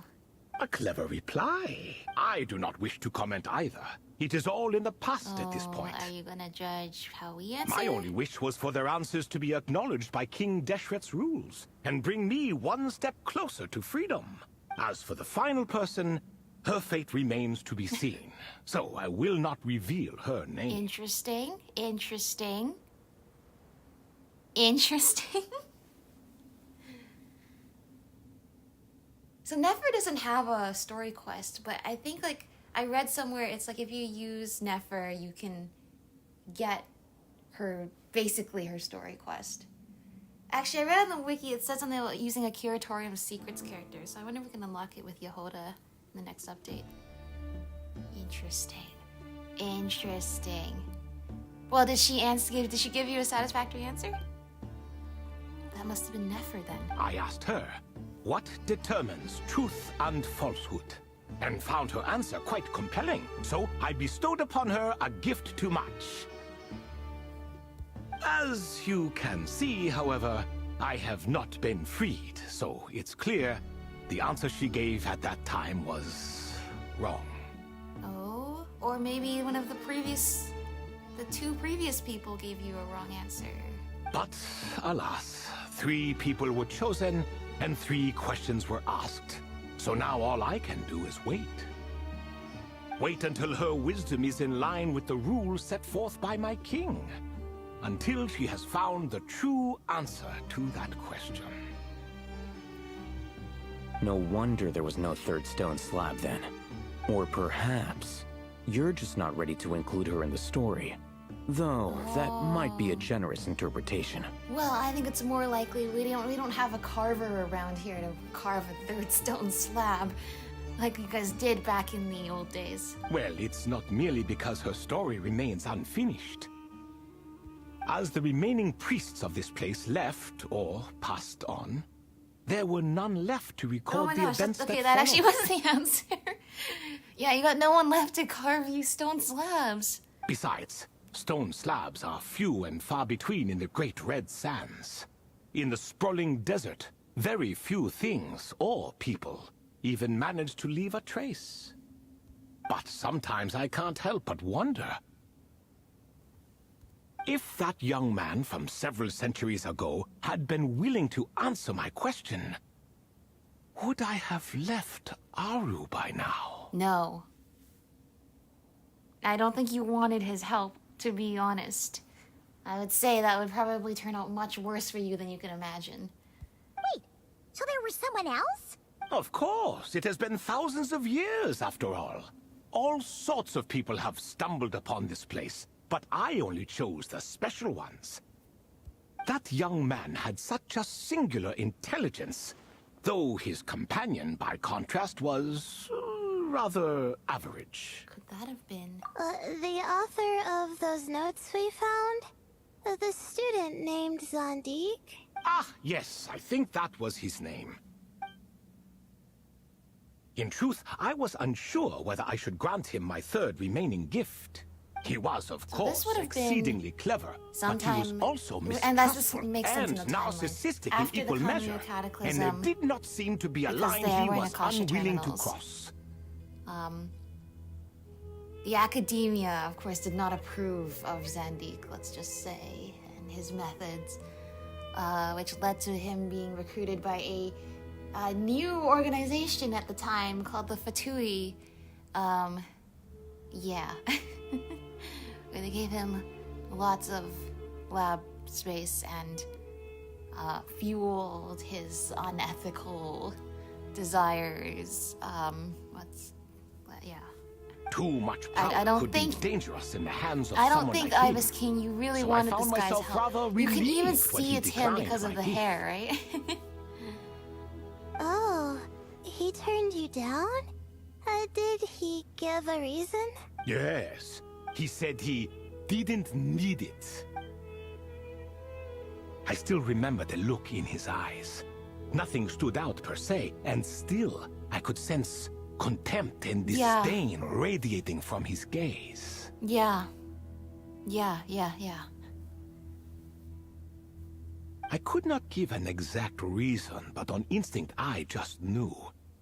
A clever reply. I do not wish to comment either. It is all in the past at this point. Are you gonna judge how we answer? My only wish was for their answers to be acknowledged by King Deshret's rules, and bring me one step closer to freedom. As for the final person, her fate remains to be seen, so I will not reveal her name. Interesting. Interesting. Interesting. So Nefer doesn't have a story quest, but I think, like, I read somewhere it's like if you use Nefer, you can get her, basically her story quest. Actually, I read on the wiki, it said something about using a Curatorium Secrets character, so I wonder if we can unlock it with Yehoda in the next update. Interesting. Interesting. Well, did she give you a satisfactory answer? That must have been Nefer then. I asked her, what determines truth and falsehood? And found her answer quite compelling, so I bestowed upon her a gift to match. As you can see, however, I have not been freed, so it's clear the answer she gave at that time was wrong. Oh, or maybe one of the two previous people gave you a wrong answer. But, alas, 3 people were chosen, and 3 questions were asked. So now all I can do is wait. Wait until her wisdom is in line with the rules set forth by my king. Until she has found the true answer to that question. No wonder there was no third stone slab then. Or perhaps you're just not ready to include her in the story. Though, that might be a generous interpretation. Well, I think it's more likely we don't have a carver around here to carve a third stone slab like you guys did back in the old days. Well, it's not merely because her story remains unfinished. As the remaining priests of this place left or passed on, there were none left to record the events okay, that that actually followed. was the answer. Yeah, you got no one left to carve you stone slabs. Besides, stone slabs are few and far between in the Great Red Sands. In the sprawling desert, very few things or people even manage to leave a trace. But sometimes I can't help but wonder. If that young man from several centuries ago had been willing to answer my question, would I have left Aru by now? No. I don't think you wanted his help, to be honest. I would say that would probably turn out much worse for you than you can imagine. Wait, so there was someone else? Of course, it has been thousands of years after all. All sorts of people have stumbled upon this place, but I only chose the special ones. That young man had such a singular intelligence, though his companion, by contrast, was rather average. Could that have been? The author of those notes we found? The student named Zondik? Ah, yes, I think that was his name. In truth, I was unsure whether I should grant him my third remaining gift. He was, of course, would have been exceedingly clever, but he was also and that's mistrustful just makes sense and in the timeline. narcissistic After in equal the coming measure, of and Cataclysm, there did not seem to be a because line they he were in was Akasha unwilling to terminals. cross. The academia, of course, did not approve of Zandik, let's just say, and his methods, which led to him being recruited by a new organization at the time called the Fatui. Yeah. Where they gave him lots of lab space and fueled his unethical desires. Yeah. Too much power I don't could think- be dangerous in the hands of I don't someone think like him. Ibis King, you really So I wanted found this guy's myself help. rather You can even relieved when see he it's him declined because of my the gift. hair, right? turned you down? Did he give a reason? Yes. He said he didn't need it. I still remember the look in his eyes. Nothing stood out per se, and still I could sense contempt and disdain radiating from his gaze. Yeah. I could not give an exact reason, but on instinct I just knew.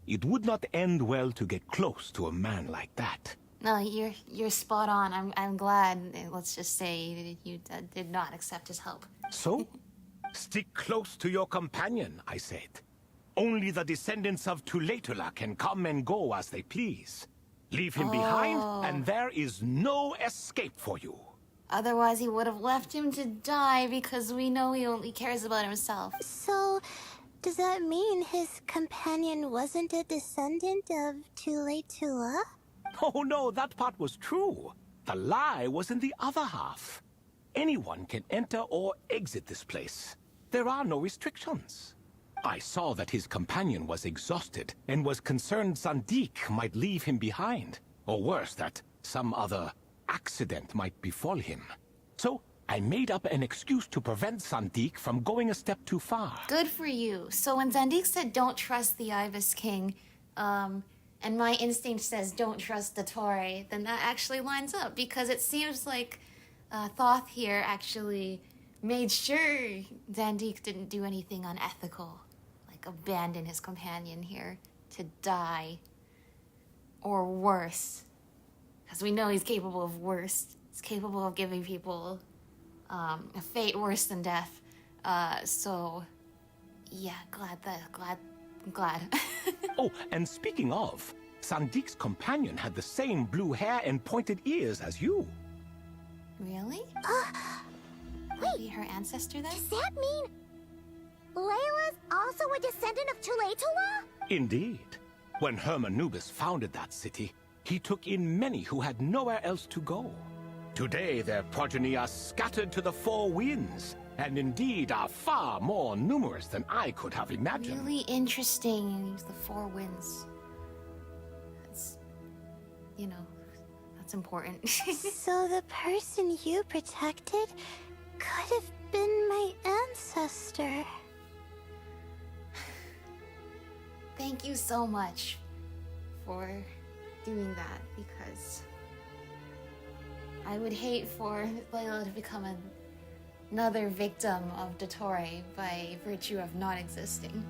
It would not end well to get close to a man like that. No, you're spot on. I'm glad. Let's just say that you did not accept his help. So, stick close to your companion, I said. Only the descendants of Tuletula can come and go as they please. Leave him behind, and there is no escape for you. Otherwise, he would have left him to die because we know he only cares about himself. So, does that mean his companion wasn't a descendant of Tuletula? Oh no, that part was true. The lie was in the other half. Anyone can enter or exit this place. There are no restrictions. I saw that his companion was exhausted and was concerned Zandik might leave him behind. Or worse, that some other accident might befall him. So I made up an excuse to prevent Zandik from going a step too far. Good for you. So when Zandik said don't trust the Ibis King, and my instinct says don't trust the Torre, then that actually lines up because it seems like Thoth here actually made sure Zandik didn't do anything unethical, like abandon his companion here to die, or worse, because we know he's capable of worse. He's capable of giving people a fate worse than death. So yeah, glad. Oh, and speaking of, Sandik's companion had the same blue hair and pointed ears as you. Really? Maybe her ancestor then? Does that mean Layla's also a descendant of Tuletula? Indeed. When Hermanubis founded that city, he took in many who had nowhere else to go. Today, their progeny are scattered to the four winds, and indeed are far more numerous than I could have imagined. Really interesting. You use the four winds. That's, that's important. So the person you protected could have been my ancestor. Thank you so much for doing that, because I would hate for Layla to become another victim of Dottore by virtue of not existing.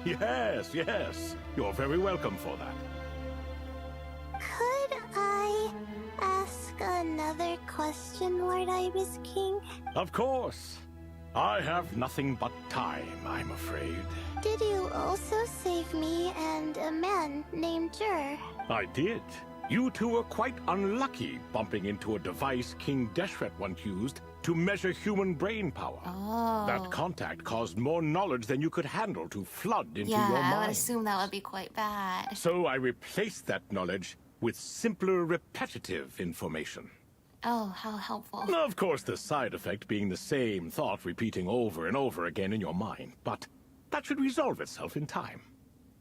Yes. You're very welcome for that. Could I ask another question, Lord Ibis King? Of course. I have nothing but time, I'm afraid. Did you also save me and a man named Jur? I did. You two were quite unlucky bumping into a device King Deshret once used to measure human brain power. Oh. That contact caused more knowledge than you could handle to flood into your mind. Yeah, I would assume that would be quite bad. So I replaced that knowledge with simpler, repetitive information. Oh, how helpful. Of course, the side effect being the same thought repeating over and over again in your mind, but that should resolve itself in time.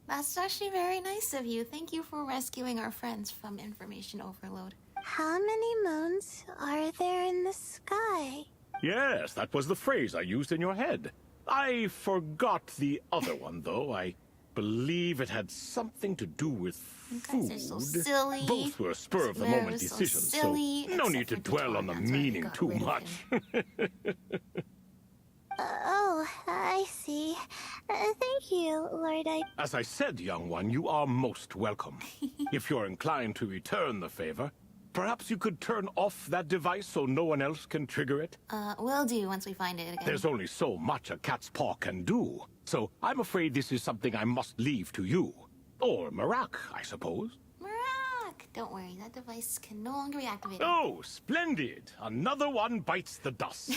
That's actually very nice of you. Thank you for rescuing our friends from information overload. How many moons are there in the sky? Yes, that was the phrase I used in your head. I forgot the other one, though. I believe it had something to do with food. You guys are so silly. Both were spur-of-the-moment Sumeru's so decisions, silly, so no need to except for dwell on the Dottore. That's why you meaning got too rid of much. Oh, I see. Thank you, Lord I... As I said, young one, you are most welcome. If you're inclined to return the favor, perhaps you could turn off that device so no one else can trigger it? Will do once we find it again. There's only so much a cat's paw can do, so I'm afraid this is something I must leave to you. Or Marak, I suppose. Marak! Don't worry, that device can no longer be activated. Oh, splendid! Another one bites the dust.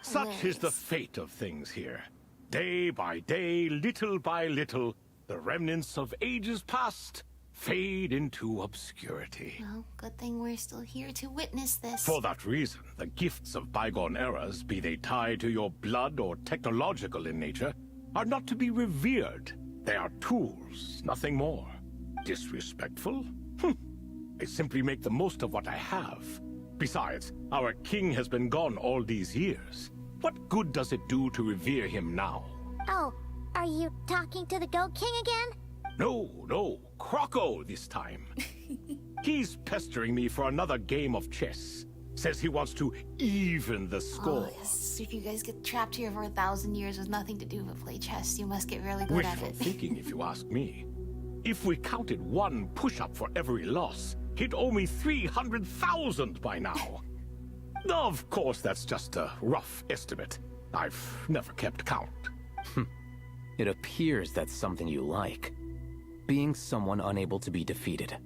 Such is the fate of things here. Day by day, little by little, the remnants of ages past fade into obscurity. Well, good thing we're still here to witness this. For that reason, the gifts of bygone eras, be they tied to your blood or technological in nature, are not to be revered. They are tools, nothing more. Disrespectful? I simply make the most of what I have. Besides, our king has been gone all these years. What good does it do to revere him now? Oh, are you talking to the Goat King again? No, Croco this time. He's pestering me for another game of chess. Says he wants to even the score. Oh, yes. If you guys get trapped here for 1,000 years with nothing to do but play chess, you must get really good at Wishful it. thinking, if you ask me. If we counted one push-up for every loss, he'd owe me 300,000 by now. Of course, that's just a rough estimate. I've never kept count. It appears that's something you like. Being someone unable to be defeated.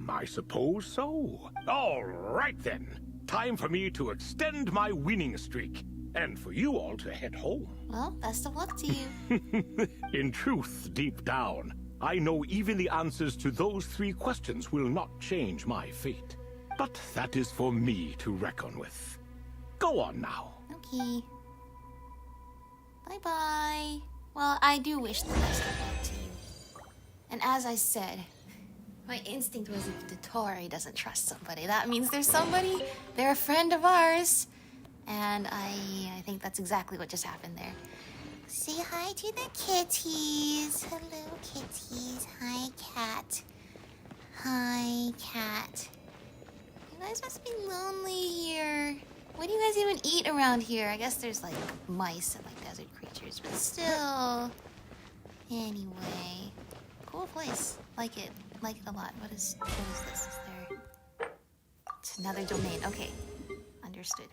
I suppose so. All right then. Time for me to extend my winning streak. And for you all to head home. Well, best of luck to you. In truth, deep down, I know even the answers to those 3 questions will not change my fate. But that is for me to reckon with. Go on now. Okay. Bye-bye. Well, I do wish the best of luck to you. And as I said, my instinct was if Dottore doesn't trust somebody, that means there's somebody, they're a friend of ours. And I think that's exactly what just happened there. Say hi to the kitties. Hello, kitties. Hi, cat. Hi, cat. You guys must be lonely here. What do you guys even eat around here? I guess there's like mice and like desert creatures, but still. Anyway, cool place. Like it a lot. What is this? Is there? It's another domain. Okay, understood.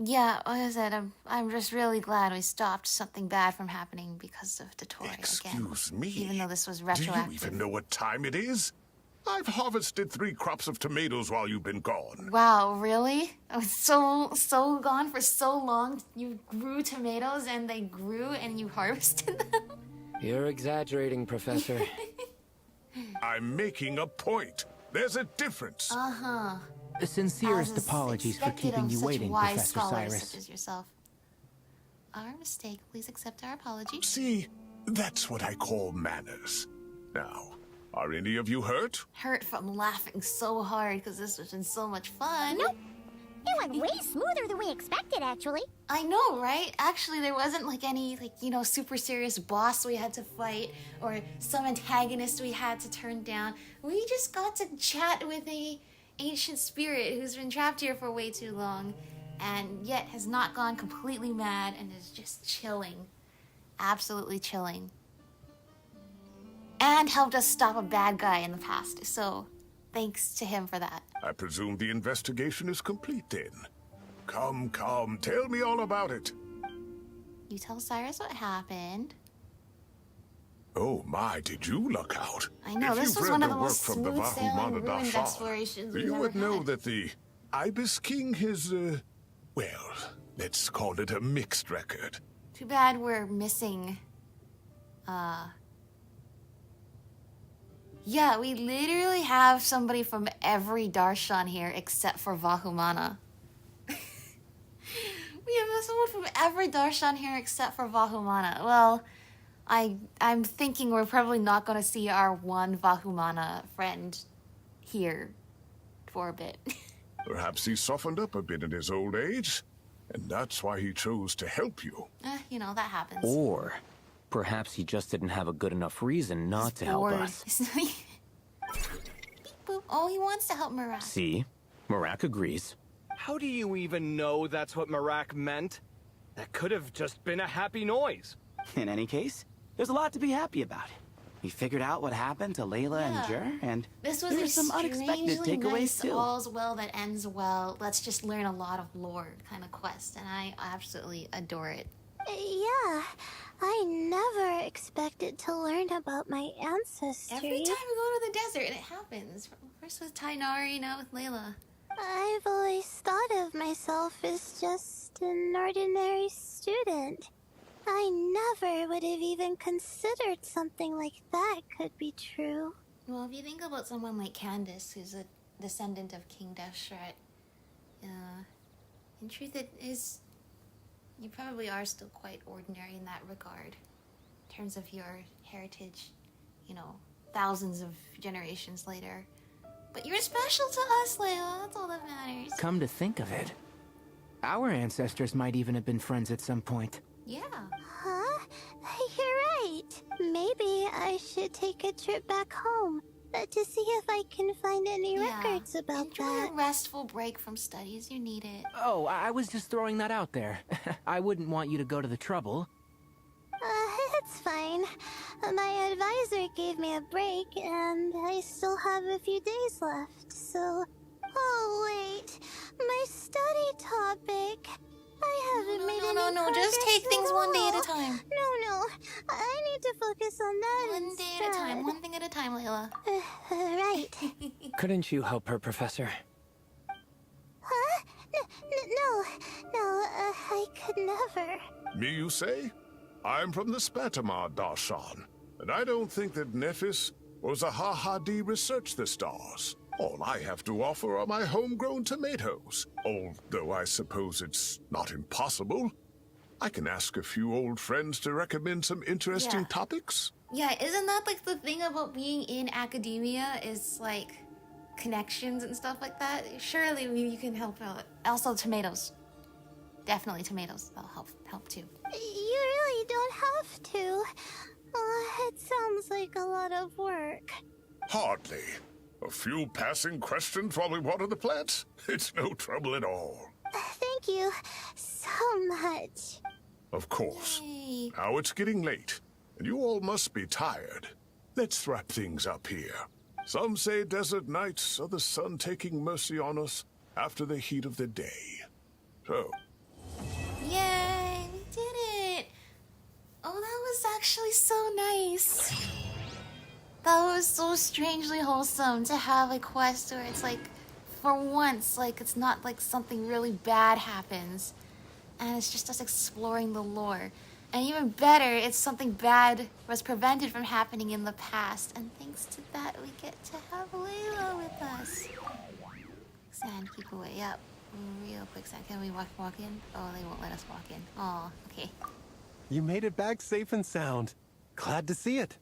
Yeah, like I said, I'm just really glad we stopped something bad from happening because of Dottore again. Excuse me. Even though this was Do retroactive. you even know what time it is? I've harvested 3 crops of tomatoes while you've been gone. Wow, really? I was so gone for so long. You grew tomatoes and they grew and you harvested them? You're exaggerating, Professor. I'm making a point. There's a difference. Uh-huh. The sincerest As is apologies for expected keeping of you such waiting, wise Professor scholars Cyrus. such as yourself. Our mistake. Please accept our apology. See, that's what I call manners. Now, are any of you hurt? Hurt from laughing so hard because this has been so much fun. Nope. It went way smoother than we expected, actually. I know, right? Actually, there wasn't like any, super serious boss we had to fight or some antagonist we had to turn down. We just got to chat with a ancient spirit who's been trapped here for way too long and yet has not gone completely mad and is just chilling. Absolutely chilling. And helped us stop a bad guy in the past, so thanks to him for that. I presume the investigation is complete then. Come, tell me all about it. You tell Cyrus what happened. Oh my, did you luck out? I know, If this you've was read one of the the work most from the smooth-sailing, Vahumana ruined Dafar, explorations we've you ever would know had. that the Ibis King has, well, let's call it a mixed record. Too bad we're missing, yeah, we literally have somebody from every Darshan here except for Vahumana. We have someone from every Darshan here except for Vahumana. Well, I'm thinking we're probably not going to see our one Vahumana friend here for a bit. Perhaps he softened up a bit in his old age, and that's why he chose to help you. That happens. Or perhaps he just didn't have a good enough reason not to help Bored. us. Beep boop. Oh, he wants to help Marat. See? Marak agrees. How do you even know that's what Marak meant? That could have just been a happy noise. In any case, there's a lot to be happy about. We figured out what happened to Layla and Jer, and This was there's a some unexpected strangely takeaways nice too. all's well that ends well. Let's just learn a lot of lore kind of quest, and I absolutely adore it. Yeah, I never expected to learn about my ancestry. Every time we go to the desert, it happens. First with Tainari, now with Layla. I've always thought of myself as just an ordinary student. I never would have even considered something like that could be true. Well, if you think about someone like Candace, who's a descendant of King Deshret, In truth, it is... You probably are still quite ordinary in that regard. In terms of your heritage, you know, thousands of generations later. But you're special to us, Layla. That's all that matters. Come to think of it, our ancestors might even have been friends at some point. Yeah. Huh? You're right. Maybe I should take a trip back home to see if I can find any records about Enjoy that. a restful break from studies. You need it. Oh, I was just throwing that out there. I wouldn't want you to go to the trouble. It's fine. My advisor gave me a break, and I still have a few days left, so... Oh, wait. My study topic. I haven't made any No, just progress take things at one day at a all. time. No. I need to focus on that One day at a time, one thing at a time, Layla. Right. Couldn't you help her, Professor? Huh? No, I could never. Me, you say? I'm from the Spatamar Darshan, and I don't think that Nephis or Zahahadi researched the stars. All I have to offer are my homegrown tomatoes. Although I suppose it's not impossible. I can ask a few old friends to recommend some interesting topics. Yeah, isn't that like the thing about being in academia is like connections and stuff like that? Surely you can help out. Also tomatoes. Definitely tomatoes. That'll help too. You really don't have to. It sounds like a lot of work. Hardly. A few passing questions while we water the plants? It's no trouble at all. Thank you so much. Of course. Yay. Now it's getting late, and you all must be tired. Let's wrap things up here. Some say desert nights are the sun taking mercy on us after the heat of the day. So, Yay, we did it! Oh, that was actually so nice. That was so strangely wholesome to have a quest where it's like, for once, like it's not like something really bad happens. And it's just us exploring the lore. And even better, it's something bad was prevented from happening in the past. And thanks to that, we get to have Layla with us. Quicksand, keep away up. Real quicksand. Can we walk in? Oh, they won't let us walk in. Oh, okay. You made it back safe and sound. Glad to see it.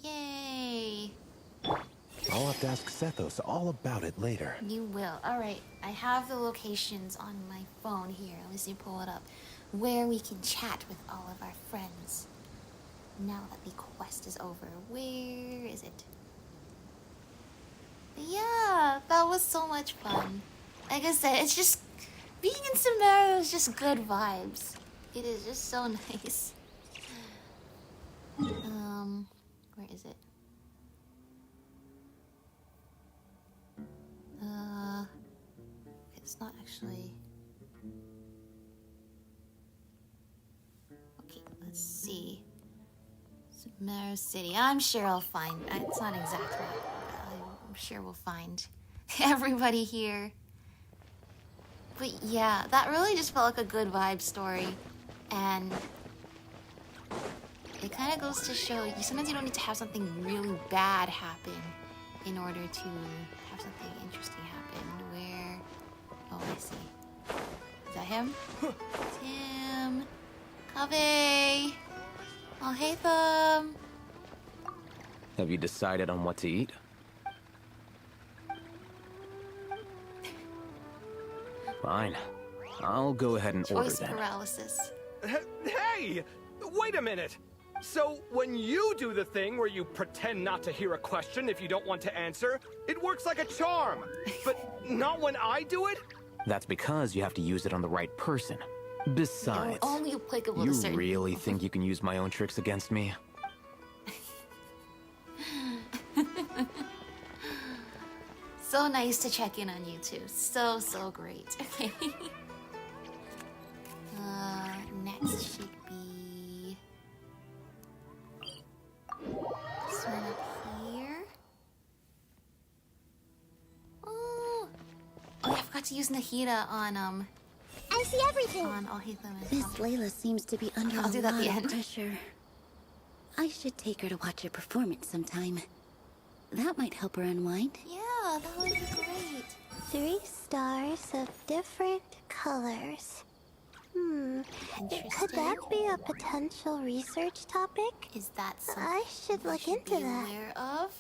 Yay! I'll have to ask Sethos all about it later. You will. Alright, I have the locations on my phone here. Let me see, pull it up. Where we can chat with all of our friends. Now that the quest is over. Where is it? But yeah, that was so much fun. Like I said, it's just... Being in Sumeru is just good vibes. It is just so nice. Where is it? It's not actually... Okay, let's see. Sumeru City. I'm sure I'll find... It's not exactly... I'm sure we'll find everybody here. But yeah, that really just felt like a good vibe story. And... it kind of goes to show you sometimes you don't need to have something really bad happen in order to have something interesting happen. Where... Oh, I see. Is that him? It's him. Kaveh. Oh, hey, Thumb. Have you decided on what to eat? Fine. I'll go ahead and order Choice then. paralysis. Hey! Wait a minute! So, when you do the thing where you pretend not to hear a question if you don't want to answer, it works like a charm. But not when I do it? That's because you have to use it on the right person. Besides, Only applicable you to certain really people. think you can use my own tricks against me? So nice to check in on you two. So great. Okay. Next should be this one up here. Oh, yeah, I forgot to use Nahida on I see everything. on Alhaitham and Miss Tom. Layla seems to be under I'll a do that at lot the of end. pressure. I should take her to watch her performance sometime. That might help her unwind. Yeah, that would be great. 3 stars of different colors. Could that be a potential research topic? Is that something I should look we into be that. aware of?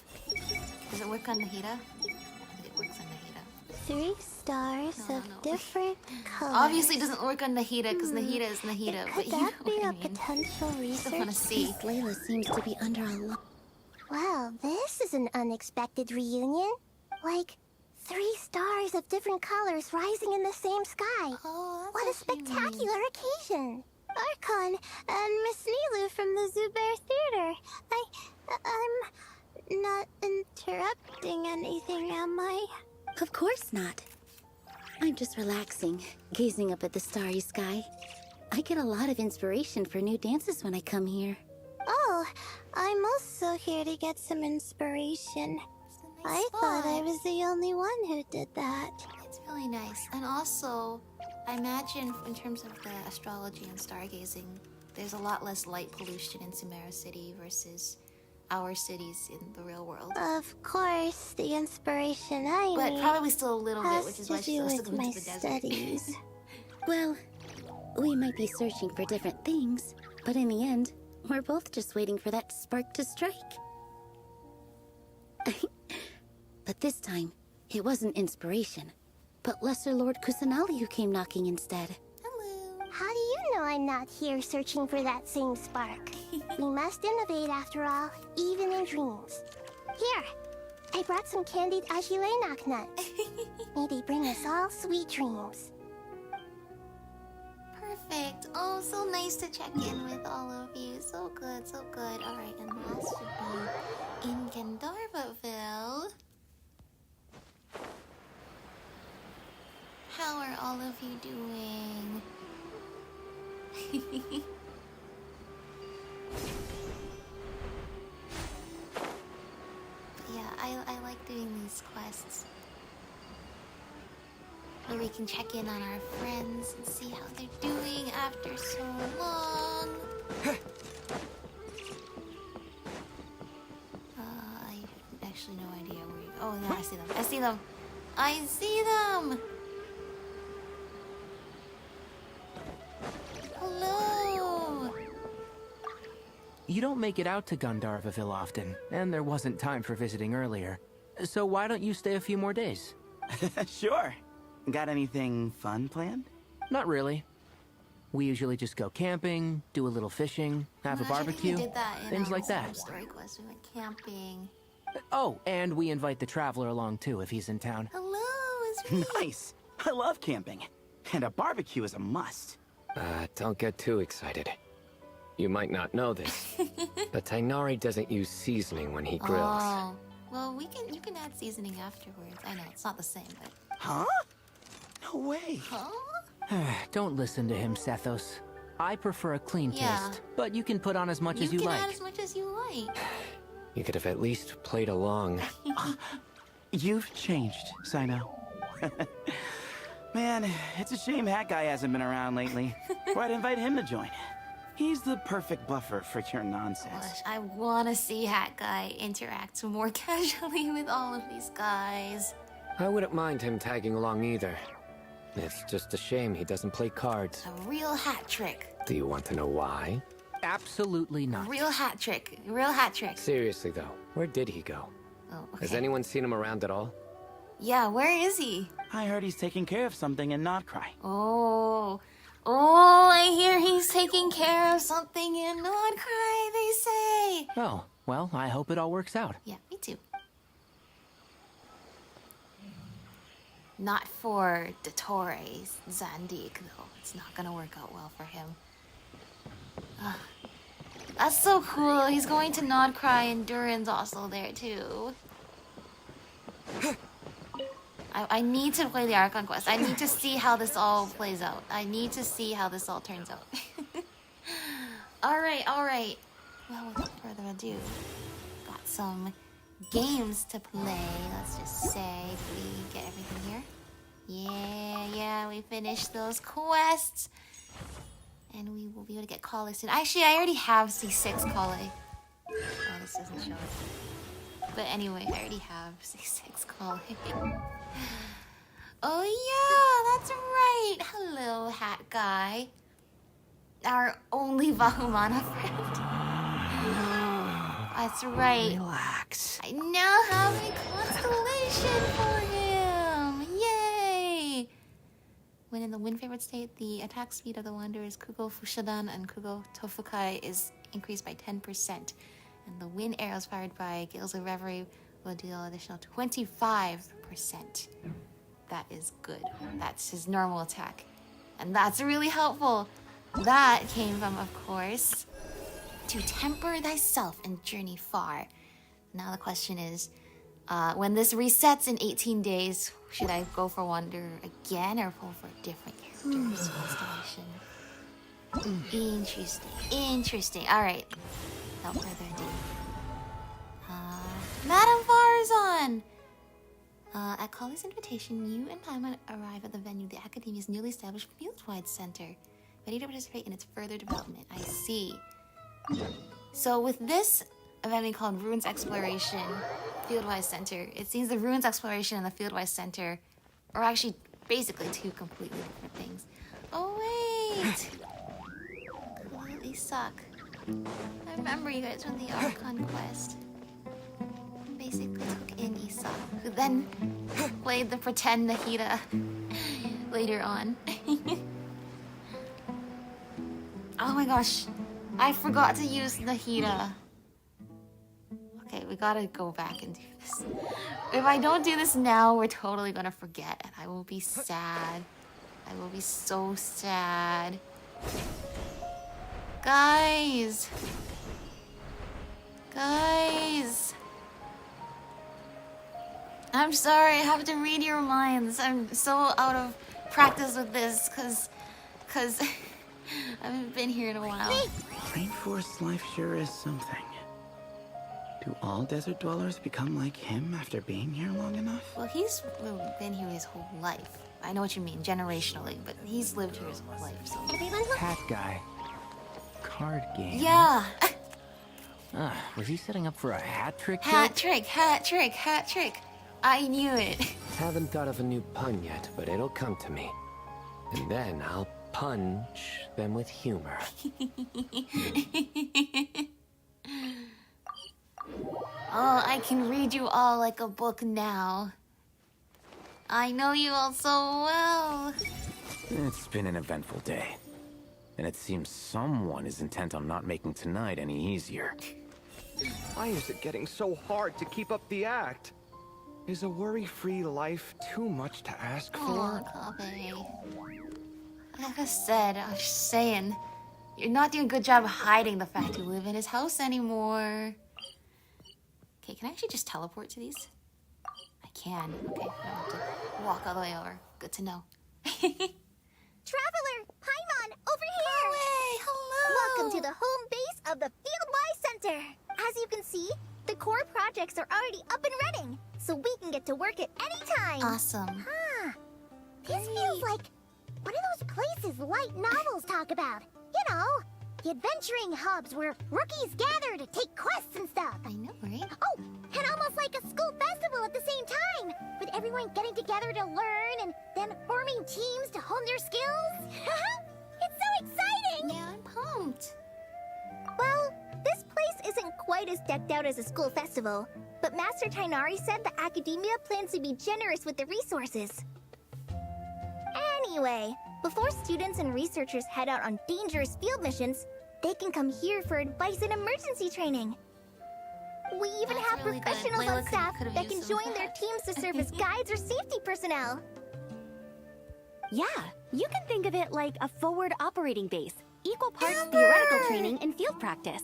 Does it work on Nahida? I think it works on Nahida. 3 stars of different colors. Obviously, it doesn't work on Nahida because Nahida is Nahida. But Could you know that be what I a mean. potential I research? want to see. Miss Layla seems to be under a lot. Well, this is an unexpected reunion. Like 3 stars of different colors rising in the same sky. Oh, What a spectacular occasion! Archon and Miss Nilu from the Zubair Theater. I'm not interrupting anything, am I? Of course not. I'm just relaxing, gazing up at the starry sky. I get a lot of inspiration for new dances when I come here. Oh, I'm also here to get some inspiration. I thought I was the only one who did that. It's really nice. And also, I imagine in terms of the astrology and stargazing, there's a lot less light pollution in Sumeru City versus our cities in the real world. Of course, the inspiration I But need probably still a little bit, has which is to why she do has to with go my into the desert. studies. Well, we might be searching for different things, but in the end, we're both just waiting for that spark to strike. But this time, it wasn't inspiration, but Lesser Lord Kusanali who came knocking instead. Hello. How do you know I'm not here searching for that same spark? We must innovate after all, even in dreams. Here, I brought some candied ajilenak nuts. May they bring us all sweet dreams. Perfect. Oh, so nice to check in with all of you. So good, so good. Alright, and last should be in Gandharvaville. How are all of you doing? Yeah, I like doing these quests. Where we can check in on our friends and see how they're doing after so long. I have actually no idea where you... Oh, yeah, I see them. I see them. I see them! Hello! You don't make it out to Gandharvaville often, and there wasn't time for visiting earlier. So why don't you stay a few more days? Sure. Got anything fun planned? Not really. We usually just go camping, do a little fishing, have a Gosh, I think we barbecue, did that in things like that. Story quest. We went camping. Oh, and we invite the Traveler along too if he's in town. Hello, it's me. Nice. I love camping. And a barbecue is a must. Don't get too excited. You might not know this, but Tainari doesn't use seasoning when he grills. Oh, well, you can add seasoning afterwards. I know it's not the same, but Huh? No way. Don't listen to him, Sethos. I prefer a clean Yeah. taste, but you can put on as much as you can like. add as much as you like. You could have at least played along. You've changed, Sino. Man, it's a shame Hat Guy hasn't been around lately. Or I'd invite him to join. He's the perfect buffer for your nonsense. Gosh, I want to see Hat Guy interact more casually with all of these guys. I wouldn't mind him tagging along either. It's just a shame he doesn't play cards. A real hat trick. Do you want to know why? Absolutely A not. real hat trick. A real hat trick. Seriously though, where did he go? Oh, okay. Has anyone seen him around at all? Yeah, where is he? I heard he's taking care of something in Nodcry. Oh, I hear he's taking care of something in Nodcry, they say. Oh, well, I hope it all works out. Yeah, me too. Not for Dottore Zandig, though. It's not gonna work out well for him. Ugh. That's so cool. He's going to Nodcry and Durin's also there, too. I need to play the Archon quest. I need to see how this all plays out. I need to see how this all turns out. Alright. Well, without further ado, got some games to play. Let's just say, did we get everything here? Yeah, we finished those quests. And we will be able to get Kale soon. Actually, I already have C6 Kale. Oh, this doesn't show it. But anyway, I already have C6 Kale. Oh yeah, that's right. Hello, hat guy. Our only Bahumana friend. That's right. Relax. I now have a constellation for him. Yay! When in the wind favored state, the attack speed of the wanderers Kugo Fushadan and Kugo Tofukai is increased by 10%. And the wind arrows fired by Gales of Reverie will deal additional 25%. That is good. That's his normal attack. And that's really helpful. That came from, of course, to temper thyself and journey far. Now the question is, when this resets in 18 days, should I go for Wander again or pull for a different character's constellation? Interesting. Alright. Without further ado. Madame Farazan! At Kali's invitation, you and Paimon arrive at the venue, the Academia's newly established Fieldwise Center, ready to participate in its further development. I see. So with this event being called Ruins Exploration Fieldwise Center, it seems the Ruins Exploration and the Fieldwise Center are actually basically two completely different things. Oh wait! Completely suck. I remember you guys from the Archon quest. Basically took in Issa, who then played the pretend Nahida later on. Oh my gosh, I forgot to use Nahida. Okay, we gotta go back and do this. If I don't do this now, we're totally gonna forget, and I will be sad. I will be so sad. Guys! I'm sorry, I have to read your minds. I'm so out of practice with this, cause I haven't been here in a while. Rainforest life sure is something. Do all desert dwellers become like him after being here long enough? Well, he's been here his whole life. I know what you mean, generationally, but he's lived here his whole life, so... Hat guy. Card game. Yeah! Was he setting up for a hat trick? Hat trick! I knew it. Haven't thought of a new pun yet, but it'll come to me. And then I'll punch them with humor. Oh, I can read you all like a book now. I know you all so well. It's been an eventful day. And it seems someone is intent on not making tonight any easier. Why is it getting so hard to keep up the act? Is a worry-free life too much to ask for? Oh, Kabe. Like I said, I was just saying, you're not doing a good job of hiding the fact you live in his house anymore. Okay, can I actually just teleport to these? I can. Okay, I don't have to walk all the way over. Good to know. Traveler, Paimon, over here! Hey, hello! Welcome to the home base of the Fieldwise Center. As you can see, the core projects are already up and running, so we can get to work at any time. Awesome. This feels like one of those places light novels talk about. You know, the adventuring hubs where rookies gather to take quests and stuff. I know, right? Oh, and almost like a school festival at the same time, with everyone getting together to learn and then forming teams to hone their skills. It's so exciting! Yeah, I'm pumped. Well, this place isn't quite as decked out as a school festival, but Master Tainari said the Academia plans to be generous with the resources. Anyway, before students and researchers head out on dangerous field missions, they can come here for advice and emergency training. We even That's have really good. professionals Layla on staff could've that can used some of join their that. teams to serve as guides or safety personnel. Yeah, you can think of it like a forward operating base. Equal parts Amber! theoretical training and field practice.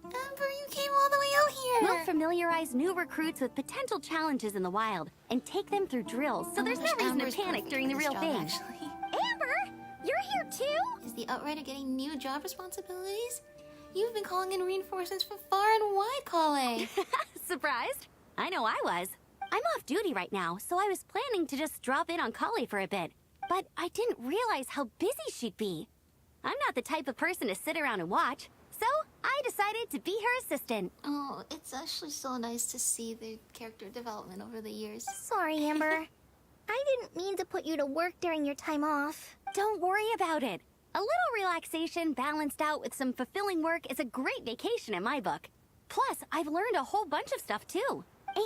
Amber, you came all the way out here. We'll familiarize new recruits with potential challenges in the wild and take them through drills, so there's no reason Amber's to panic perfect during the for this real job, thing. Actually. Amber, you're here too? Is the Outrider getting new job responsibilities? You've been calling in reinforcements from far and wide, Kale. Surprised? I know I was. I'm off duty right now, so I was planning to just drop in on Kali for a bit. But I didn't realize how busy she'd be. I'm not the type of person to sit around and watch, so I decided to be her assistant. Oh, it's actually so nice to see the character development over the years. Sorry, Amber. I didn't mean to put you to work during your time off. Don't worry about it. A little relaxation balanced out with some fulfilling work is a great vacation in my book. Plus, I've learned a whole bunch of stuff too.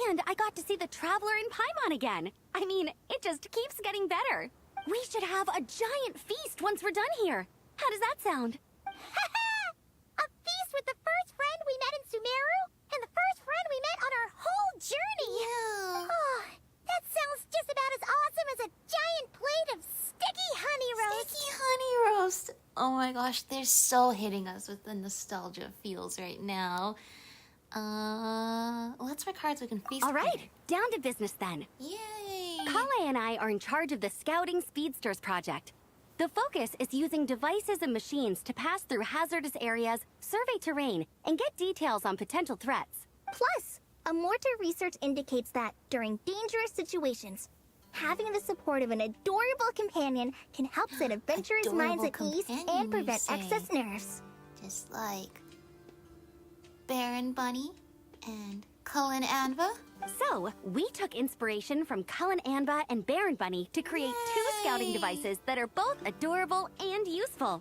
And I got to see the Traveler in Paimon again. I mean, it just keeps getting better. We should have a giant feast once we're done here. How does that sound? A feast with the first friend we met in Sumeru, and the first friend we met on our whole journey! Yeah. Oh, that sounds just about as awesome as a giant plate of sticky honey roast! Sticky honey roast! Oh my gosh, they're so hitting us with the nostalgia feels right now. Let's work hard so we can feast. All right, down to business then. Yay! Kale and I are in charge of the Scouting Speedsters project. The focus is using devices and machines to pass through hazardous areas, survey terrain, and get details on potential threats. Plus, a mortar research indicates that during dangerous situations, having the support of an adorable companion can help set adventurers' minds at ease and prevent excess nerves. Just like Baron Bunny and Cullen Anva. So, we took inspiration from Cullen Anba and Baron Bunny to create two scouting devices that are both adorable and useful.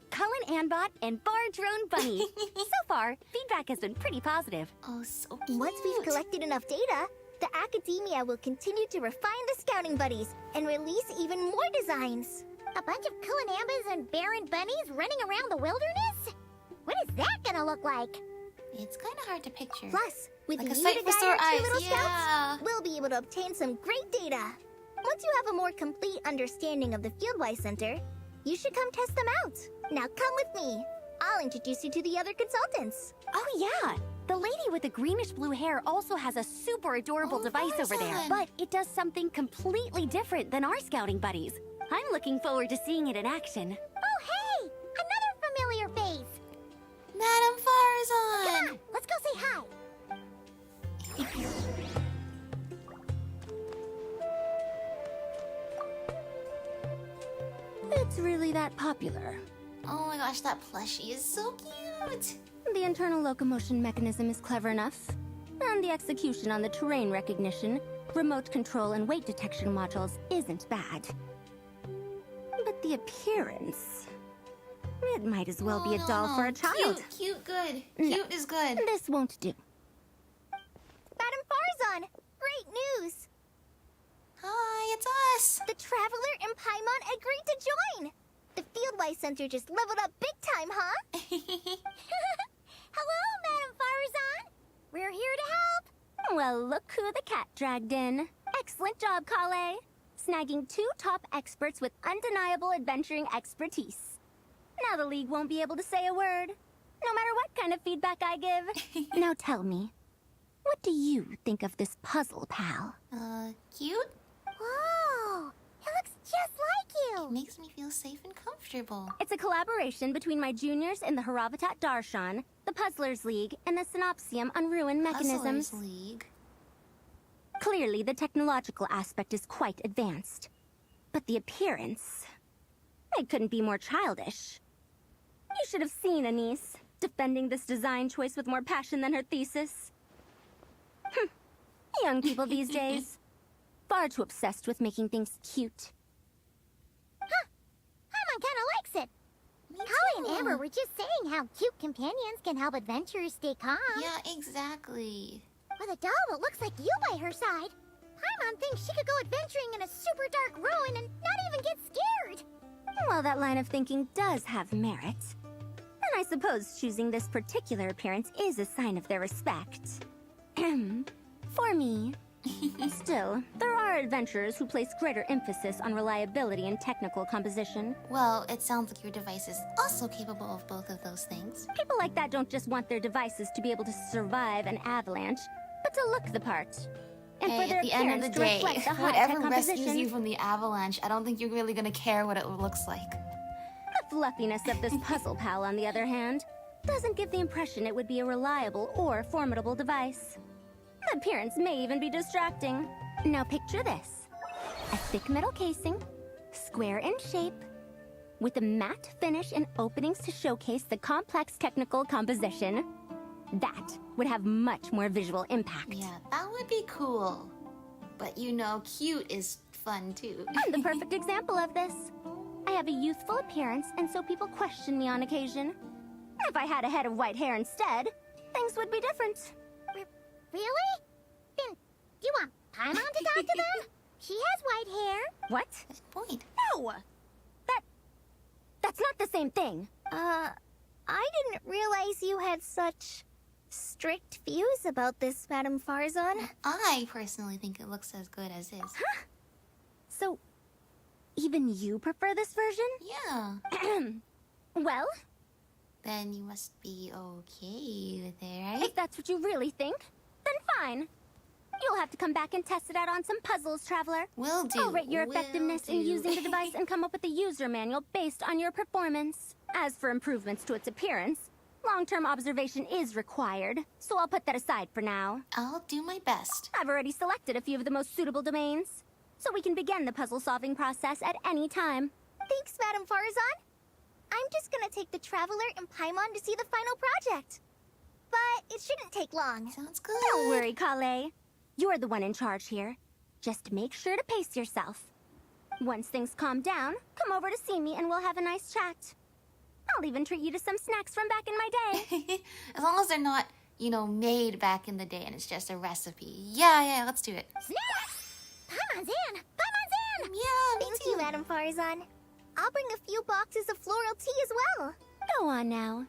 Cullen Anbot and Bar Drone Bunny. So far, feedback has been pretty positive. Oh, so cute. Once we've collected enough data, the Academia will continue to refine the scouting buddies and release even more designs. A bunch of Kulanambas and Baron Bunnies running around the wilderness? What is that gonna look like? It's kind of hard to picture. Plus, with Like a you sight to for guide sore our two eyes, little yeah. scouts, we'll be able to obtain some great data. Once you have a more complete understanding of the Fieldwise Center, you should come test them out. Now come with me. I'll introduce you to the other consultants. Oh yeah! The lady with the greenish-blue hair also has a super adorable device over there. fun. But it does something completely different than our scouting buddies. I'm looking forward to seeing it in action. Oh, hey! Another familiar face! Madame Farazan! Come on, let's go say hi! It's really that popular. Oh my gosh, that plushie is so cute! The internal locomotion mechanism is clever enough. And the execution on the terrain recognition, remote control, and weight detection modules isn't bad. But the appearance... It might as well be a doll for a child. Cute, good. No. Cute is good. This won't do. Madame Farazan, great news! Hi, it's us! The Traveler and Paimon agreed to join! The Fieldwise Center just leveled up big time, huh? Hello, Madame Farazan! We're here to help! Well, look who the cat dragged in. Excellent job, Kale. Snagging two top experts with undeniable adventuring expertise. Now the League won't be able to say a word, no matter what kind of feedback I give. Now tell me, what do you think of this puzzle, pal? Cute? Whoa! It looks just like you! It makes me feel safe and comfortable. It's a collaboration between my juniors in the Haravatat Darshan, the Puzzlers League, and the Synopsium on Ruin Mechanisms. Puzzlers League. Clearly, the technological aspect is quite advanced. But the appearance... It couldn't be more childish. You should have seen Anise, defending this design choice with more passion than her thesis. Young people these days. Far too obsessed with making things cute. Huh! Paimon kinda likes it! Me Holly too. and Amber were just saying how cute companions can help adventurers stay calm. Yeah, exactly. With a doll that looks like you by her side, Paimon thinks she could go adventuring in a super dark ruin and not even get scared. Well, that line of thinking does have merit. And I suppose choosing this particular appearance is a sign of their respect. For me. Still, there are adventurers who place greater emphasis on reliability and technical composition. Well, it sounds like your device is also capable of both of those things. People like that don't just want their devices to be able to survive an avalanche, but to look the part. And for Hey, their at the end of appearance the to day, reflect the high-tech whatever rescues composition. you from the avalanche, I don't think you're really gonna care what it looks like. The fluffiness of this puzzle pal, on the other hand, doesn't give the impression it would be a reliable or formidable device. The appearance may even be distracting. Now picture this. A thick metal casing, square in shape, with a matte finish and openings to showcase the complex technical composition. That would have much more visual impact. Yeah, that would be cool. But you know, cute is fun, too. I'm the perfect example of this. I have a youthful appearance, and so people question me on occasion. If I had a head of white hair instead, things would be different. Really? Then, do you want Paimon to talk to them? She has white hair. What? Good point. No! That's not the same thing. I didn't realize you had such strict views about this, Madame Farzan. I personally think it looks as good as is. Huh? So, even you prefer this version? Yeah. Well? Then you must be okay with it, right? If that's what you really think, then fine. You'll have to come back and test it out on some puzzles, Traveler. Will do. I'll rate your effectiveness in using the device and come up with a user manual based on your performance. As for improvements to its appearance, long-term observation is required, so I'll put that aside for now. I'll do my best. I've already selected a few of the most suitable domains, so we can begin the puzzle-solving process at any time. Thanks, Madame Farzan. I'm just gonna take the Traveler and Paimon to see the final project. But it shouldn't take long. Sounds good. Don't worry, Kale. You're the one in charge here. Just make sure to pace yourself. Once things calm down, come over to see me and we'll have a nice chat. I'll even treat you to some snacks from back in my day. As long as they're not, made back in the day and it's just a recipe. Yeah, let's do it. Snacks! Paimon's in! Paimon's in! Yeah, me Thank too. you, Madame Farzan. I'll bring a few boxes of floral tea as well. Go on now.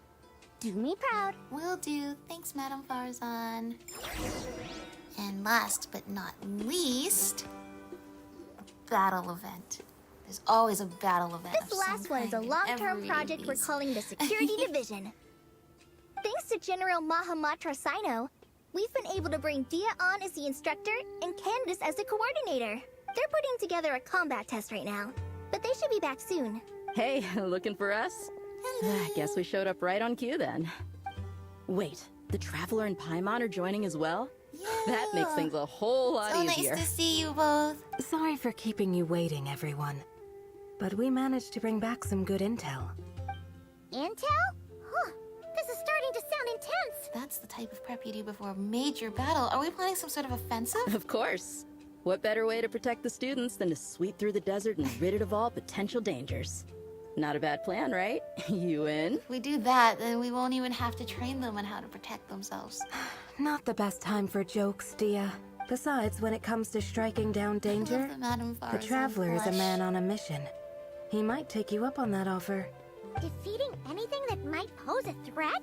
Do me proud. Will do. Thanks, Madame Farzan. And last but not least, battle event. There's always a battle event. This last one is a long-term project we're calling the Security Division. Thanks to General Mahamatra Sino, we've been able to bring Dia on as the instructor and Candace as the coordinator. They're putting together a combat test right now, but they should be back soon. Hey, looking for us? I guess we showed up right on cue then. Wait, the Traveler and Paimon are joining as well? Yeah. That makes things a whole lot easier. So nice to see you both. Sorry for keeping you waiting, everyone. But we managed to bring back some good intel. Intel? Huh. This is starting to sound intense. That's the type of prep you do before a major battle. Are we planning some sort of offensive? Of course. What better way to protect the students than to sweep through the desert and rid it of all potential dangers? Not a bad plan, right? You in? If we do that, then we won't even have to train them on how to protect themselves. Not the best time for jokes, Dia. Besides, when it comes to striking down danger, the Traveler is a man on a mission. He might take you up on that offer. Defeating anything that might pose a threat?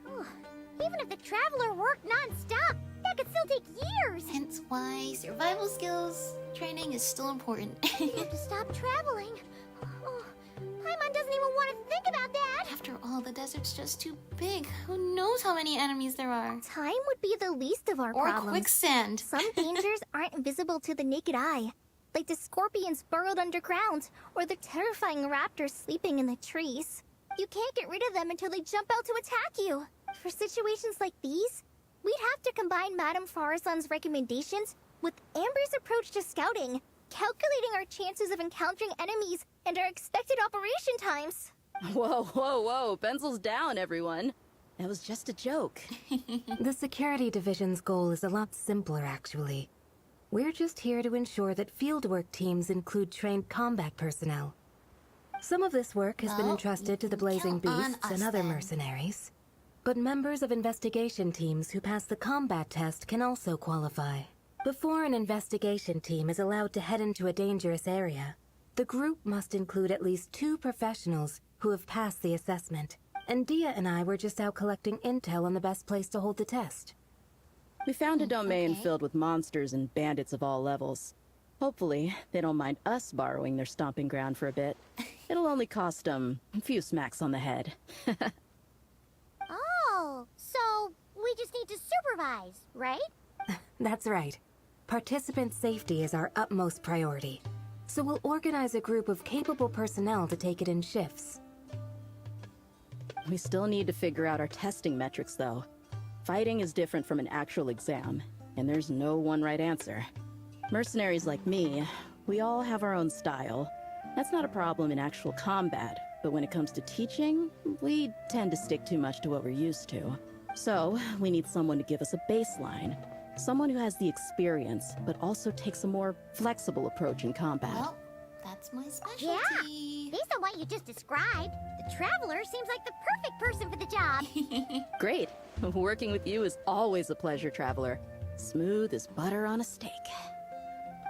Even if the Traveler worked non-stop, that could still take years. Hence why survival skills training is still important. We have to stop traveling. Paimon doesn't even want to think about that. After all, the desert's just too big. Who knows how many enemies there are? Time would be the least of our problems. Or quicksand. Some dangers aren't visible to the naked eye, like the scorpions burrowed underground, or the terrifying raptors sleeping in the trees. You can't get rid of them until they jump out to attack you. For situations like these, we'd have to combine Madame Farzan's recommendations with Amber's approach to scouting, calculating our chances of encountering enemies and our expected operation times. Whoa, pencils down, everyone. That was just a joke. The Security Division's goal is a lot simpler, actually. We're just here to ensure that fieldwork teams include trained combat personnel. Some of this work has been entrusted to the Blazing Beasts and other mercenaries. But members of investigation teams who pass the combat test can also qualify. Before an investigation team is allowed to head into a dangerous area, the group must include at least 2 professionals who have passed the assessment. And Dia and I were just out collecting intel on the best place to hold the test. We found a domain filled with monsters and bandits of all levels. Hopefully, they don't mind us borrowing their stomping ground for a bit. It'll only cost them a few smacks on the head. Oh, so we just need to supervise, right? That's right. Participant safety is our utmost priority. So we'll organize a group of capable personnel to take it in shifts. We still need to figure out our testing metrics, though. Fighting is different from an actual exam, and there's no one right answer. Mercenaries like me, we all have our own style. That's not a problem in actual combat, but when it comes to teaching, we tend to stick too much to what we're used to. So, we need someone to give us a baseline. Someone who has the experience, but also takes a more flexible approach in combat. Well, that's my specialty. Yeah, based on what you just described, the Traveler seems like the perfect person for the job. Great. Working with you is always a pleasure, Traveler. Smooth as butter on a steak.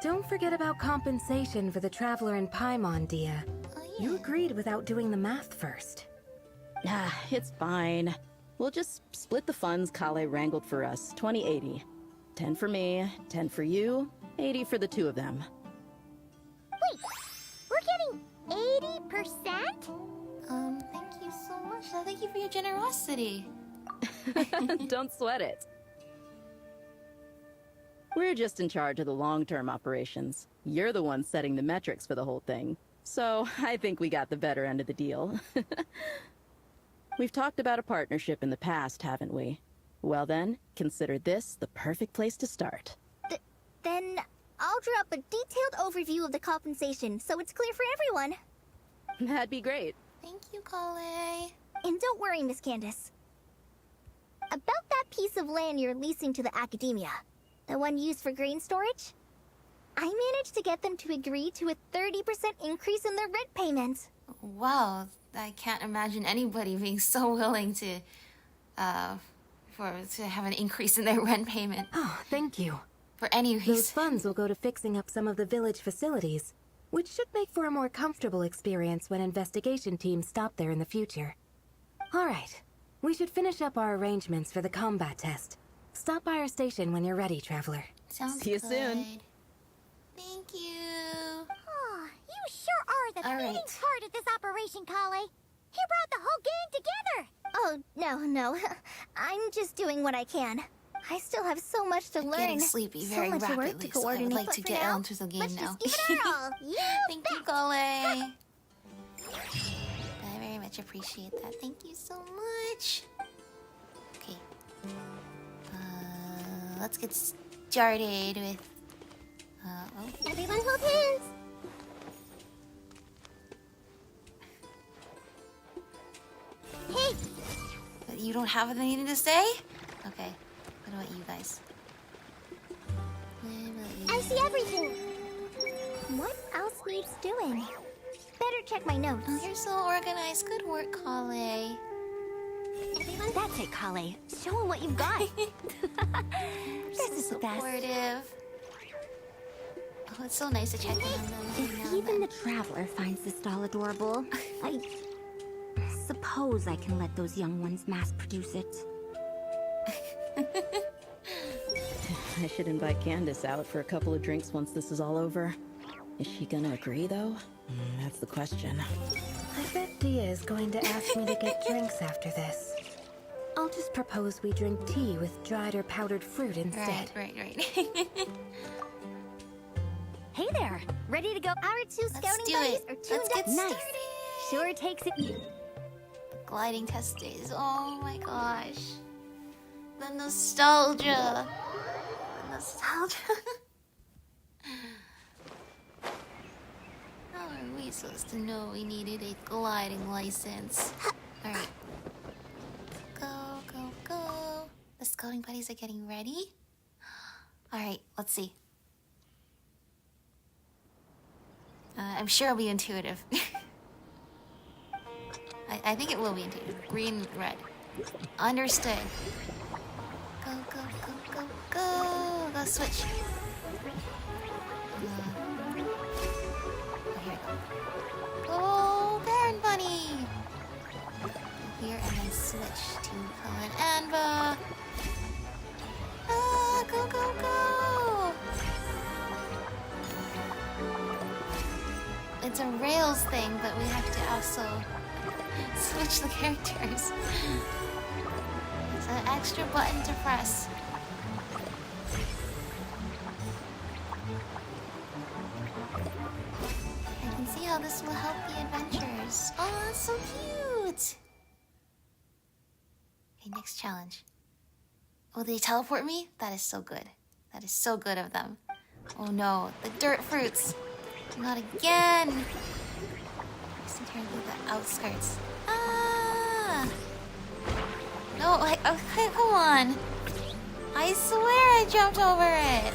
Don't forget about compensation for the Traveler in Paimon, Dia. Oh, yeah. You agreed without doing the math first. Ah, it's fine. We'll just split the funds Kale wrangled for us, 20-80. 10 for me, 10 for you, 80 for the two of them. Wait, we're getting 80%? Thank you so much. Thank you for your generosity. Don't sweat it. We're just in charge of the long-term operations. You're the one setting the metrics for the whole thing. So I think we got the better end of the deal. We've talked about a partnership in the past, haven't we? Well then, consider this the perfect place to start. Then I'll draw up a detailed overview of the compensation so it's clear for everyone. That'd be great. Thank you, Kale. And don't worry, Miss Candace. About that piece of land you're leasing to the academia, the one used for grain storage, I managed to get them to agree to a 30% increase in their rent payments. Wow, I can't imagine anybody being so willing to have an increase in their rent payment. Oh, thank you. For any reason. Those funds will go to fixing up some of the village facilities, which should make for a more comfortable experience when investigation teams stop there in the future. All right, we should finish up our arrangements for the combat test. Stop by our station when you're ready, Traveler. Sounds See you good. soon. Thank you. Oh, you sure are the All leading right. part of this operation, Kale. He brought the whole gang together. Oh, no. I'm just doing what I can. I still have so much to I'm learn. getting sleepy very so much work rapidly, to so I would coordinate. like But to for get now, onto the game let's now. just give it our all. You Thank you, Kale. I very much appreciate that. Thank you so much. Okay. Let's get started with... Everyone hold hands. Hey, You don't have anything to say? Okay. What about you guys? I see everything. What else needs doing? Better check my notes. Oh, you're so organized. Good work, Kale. Everyone, That's it, Kale. Show him what you've got. This is the best. Supportive. Oh, it's so nice to check in on them. If even the Traveler finds this doll adorable, I suppose I can let those young ones mass produce it. I should invite Candace out for a couple of drinks once this is all over. Is she gonna agree, though? That's the question. I bet Dia is going to ask me to get drinks after this. I'll just propose we drink tea with dried or powdered fruit instead. Right. Hey there. Ready to go? our two scouting do buddies it. are tuned Let's get up. Nice. started. Sure takes it. Gliding test days. Oh my gosh. The nostalgia. How are we supposed to know we needed a gliding license? Alright. Go. The scouting buddies are getting ready. Alright, let's see. I'm sure it'll be intuitive. I think it will be intuitive. Green, red. Understood. Go. Go switch. Here we go. Oh, Baron Bunny! Here and then switch to Cullen Anva. Go! It's a Rails thing, but we have to also switch the characters. It's an extra button to press. I can see how this will help the adventurers. Oh, that's so cute! Okay, next challenge. Will they teleport me? That is so good. That is so good of them. Oh no, the dirt fruits! Not again! Just turn through the outskirts. Ah! No, okay, come on. I swear I jumped over it.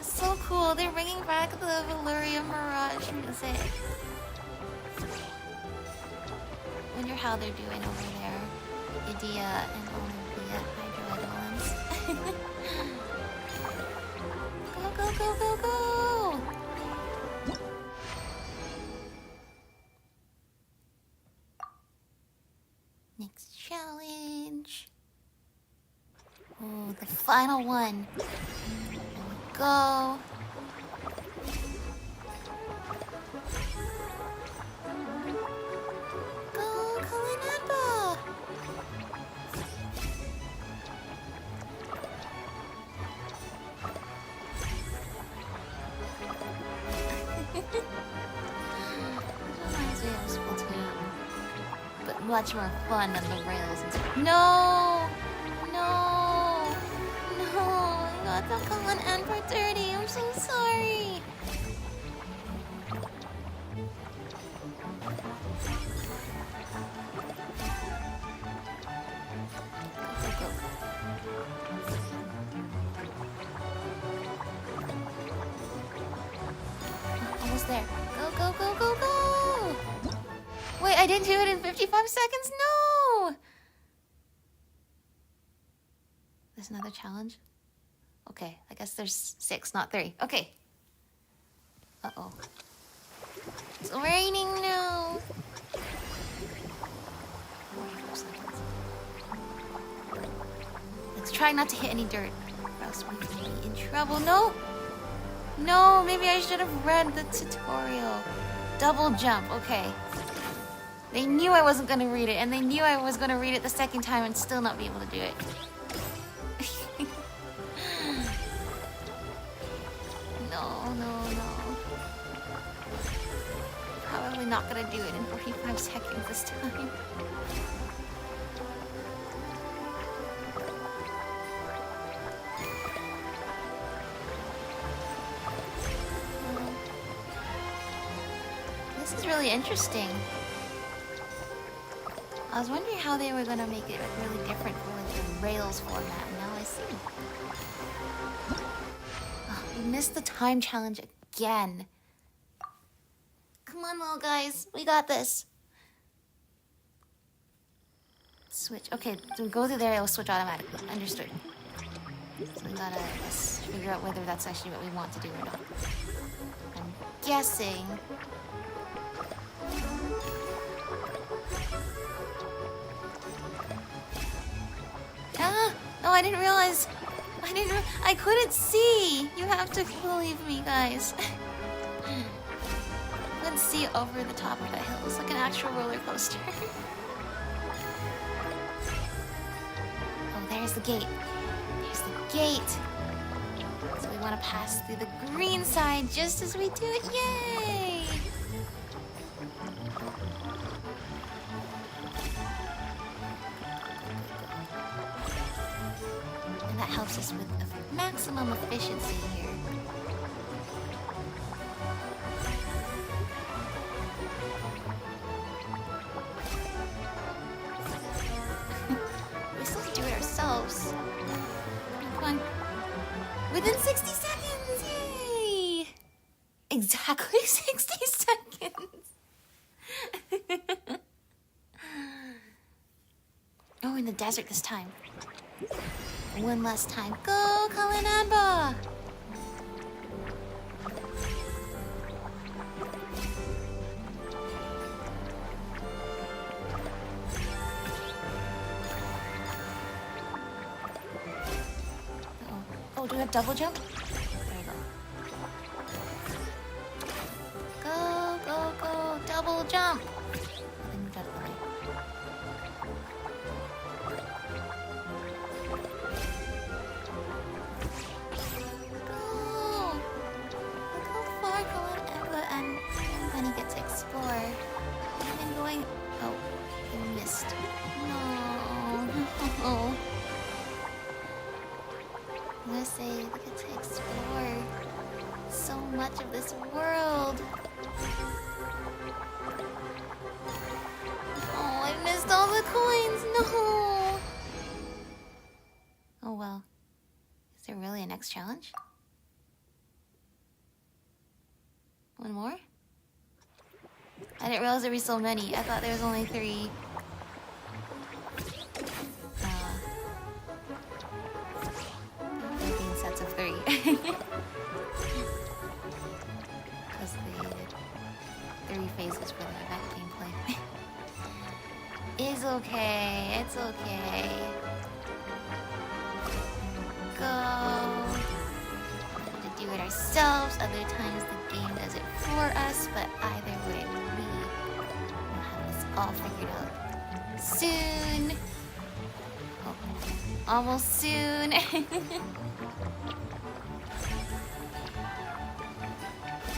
So cool. They're bringing back the Valyria Mirage music. Wonder how they're doing over there. Idea and Olympia Hydro Go, go, go, go, go! Next challenge. Oh, the final one. Here we go. Go, Kalinapa! Reminds me of Splatoon, but much more fun than the rails and stuff. No! No! No! I got the Kalin and for 30. I'm so sorry. Go, go, go. Almost there. Go, go, go, go, go! Wait, I didn't do it in 55 seconds? No! There's another challenge? Okay, I guess there's 6, not 3. Okay. Uh-oh. It's raining now. 44 seconds. Let's try not to hit any dirt, or else we could be in trouble. No! No, maybe I should have read the tutorial. Double jump, okay. They knew I wasn't gonna read it, and they knew I was gonna read it the second time and still not be able to do it. No, no, no. Probably not gonna do it in 45 seconds this time. This is really interesting. I was wondering how they were gonna make it like really different for like the Rails format, and now I see. Oh, we missed the time challenge again. Come on, little guys, we got this. Switch. Okay, so we go through there, it'll switch automatically. Understood. So we gotta, I guess, figure out whether that's actually what we want to do or not. I'm guessing. Ah! No, I didn't realize. I couldn't see. You have to believe me, guys. I couldn't see over the top of that hill. It was like an actual roller coaster. Oh, there's the gate. There's the gate. So we want to pass through the green side just as we do it. Yay! And that helps us with maximum efficiency here. We still have to do it ourselves. Come on. Within 60 seconds! Yay! Exactly 60 seconds! Oh, in the desert this time. One last time. Go, Kalinamba! Oh, do we have double jump? There you go. Go, go, go! Double jump! Then move out of the way. And then you get to explore. And then going... Oh, I missed. No. I'm gonna say we get to explore so much of this world. the coins! No! Oh well. Is there really a next challenge? One more? I didn't realize there'd be so many. I thought there was only 3. 13 sets of 3. Because the 3 phases for the event gameplay. It's okay. It's okay. Go. To do it ourselves. Other times the game does it for us, but either way, we will have this all figured out soon. Oh, almost soon.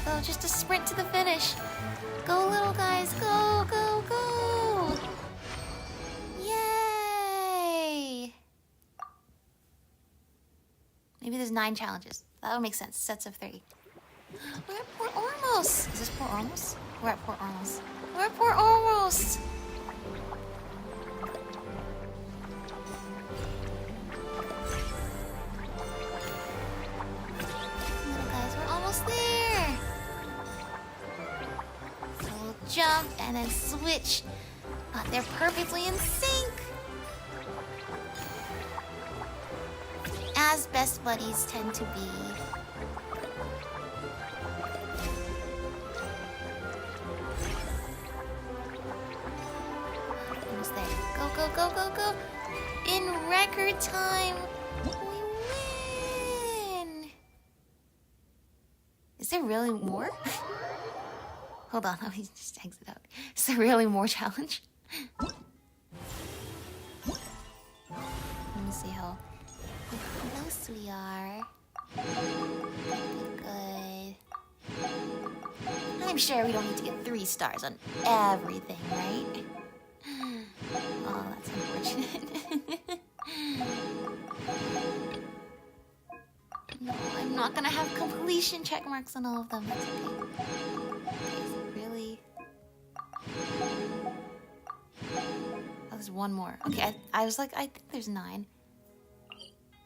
So just a sprint to the finish. Go, little guys, go, go, go! Yay! Maybe there's 9 challenges. That would make sense. Sets of 3. We're at Port Ormos. Is this Port Ormos? We're at Port Ormos. We're at Port Ormos. Little guys, we're almost there. So we'll jump and then switch. But they're perfectly in sync. As best buddies tend to be. Almost there. Go, go, go, go, go! In record time, we win! Is there really more? Hold on, let me just exit out. Is there really more challenge? Let me see how close we are. Good. I'm sure we don't need to get 3 stars on everything, right? Oh, that's unfortunate. No, I'm not gonna have completion check marks on all of them. That's okay. Is it really? Oh, there's one more. Okay, I was like, I think there's 9.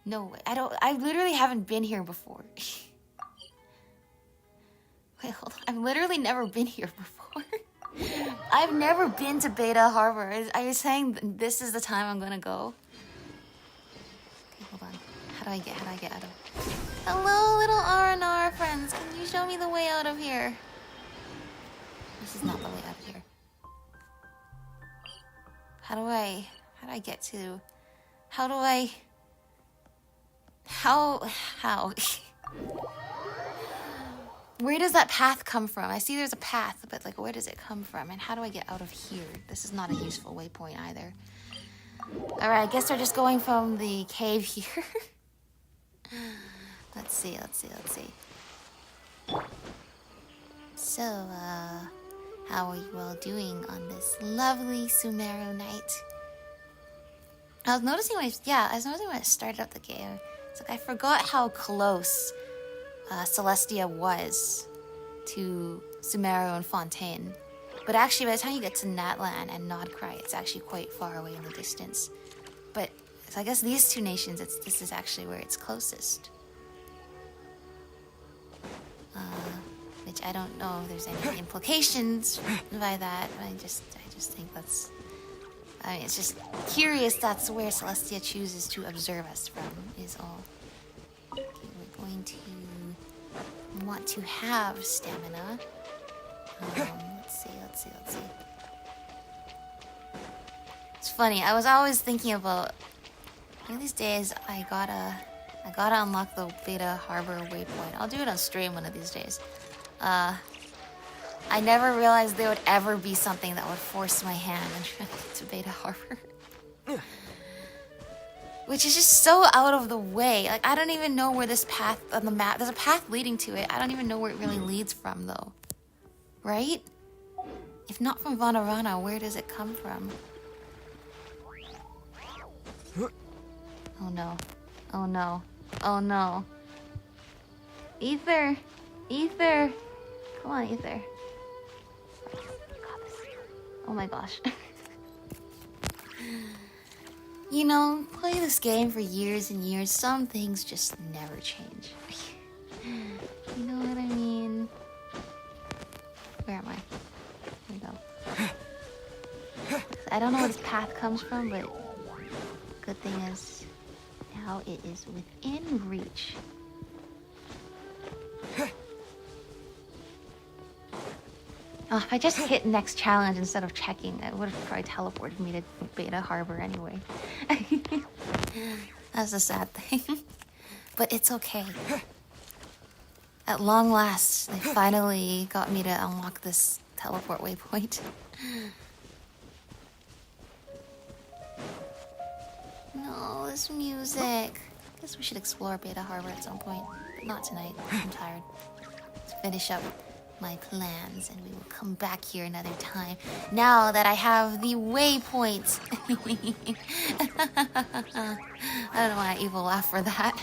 No way. I literally haven't been here before. Wait, hold on. I've literally never been here before. I've never been to Beta Harbor. Are you saying this is the time I'm gonna go? Okay, hold on. How do I get out of... Hello, little R&R friends. Can you show me the way out of here? This is not the way out of here. How do I get to... How? Where does that path come from? I see there's a path, but like, where does it come from? And how do I get out of here? This is not a useful waypoint either. Alright, I guess we're just going from the cave here. Let's see. So, how are you all doing on this lovely Sumeru night? I was noticing when I started up the game. It's like I forgot how close Celestia was to Sumeru and Fontaine. But actually, by the time you get to Natlan and Nodcry, it's actually quite far away in the distance. But so I guess these 2 nations, this is actually where it's closest. Which I don't know if there's any implications by that. I just think that's... I mean, it's just curious that's where Celestia chooses to observe us from, is all. Okay, we're going to want to have stamina. Let's see. It's funny, I was always thinking about... One of these days, I gotta unlock the Beta Harbor waypoint. I'll do it on stream one of these days. I never realized there would ever be something that would force my hand and try to get to Beta Harbor. Which is just so out of the way. Like, I don't even know where this path on the map... There's a path leading to it. I don't even know where it really leads from, though. Right? If not from Vanarana, where does it come from? Oh no. Oh no. Oh no. Ether! Ether! Come on, Ether. Oh my gosh. You know, play this game for years and years, some things just never change. You know what I mean? Where am I? Here we go. I don't know where this path comes from, but good thing is now it is within reach. Oh, if I just hit next challenge instead of checking, it would have probably teleported me to Beta Harbor anyway. That's a sad thing. But it's okay. At long last, they finally got me to unlock this teleport waypoint. No, this music. Guess we should explore Beta Harbor at some point, but not tonight. I'm tired. Let's finish up my plans, and we will come back here another time. Now that I have the waypoint. I don't know why I evil laugh for that.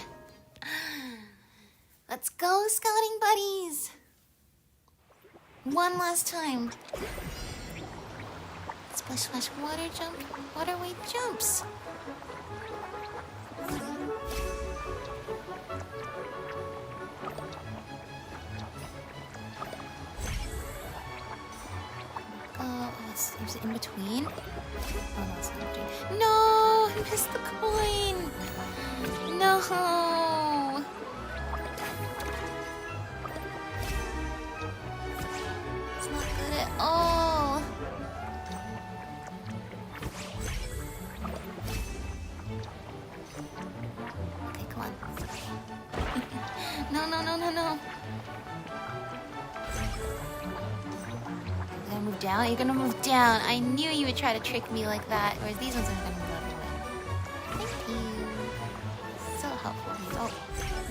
Let's go, scouting buddies. One last time. Splash, splash, water jump, waterway jumps. Is it in between? Oh, no, it's not in between. No! I missed the coin! No! It's not good at all. Okay, come on. No, no, no, no, no. You're gonna move down? You're gonna move down. I knew you would try to trick me like that. Whereas these ones are gonna move out of the way. Thank you. So helpful. Oh.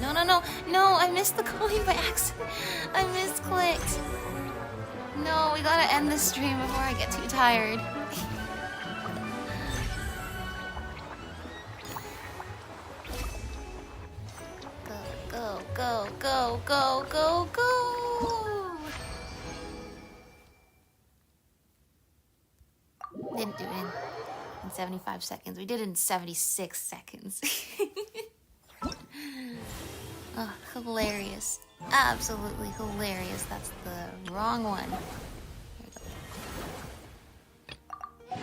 No, no, no. No, I missed the coin by accident. I misclicked. No, we gotta end this stream before I get too tired. Go, go, go, go, go, go. Didn't do it in 75 seconds. We did it in 76 seconds. Oh, hilarious. Absolutely hilarious. That's the wrong one. Here we go.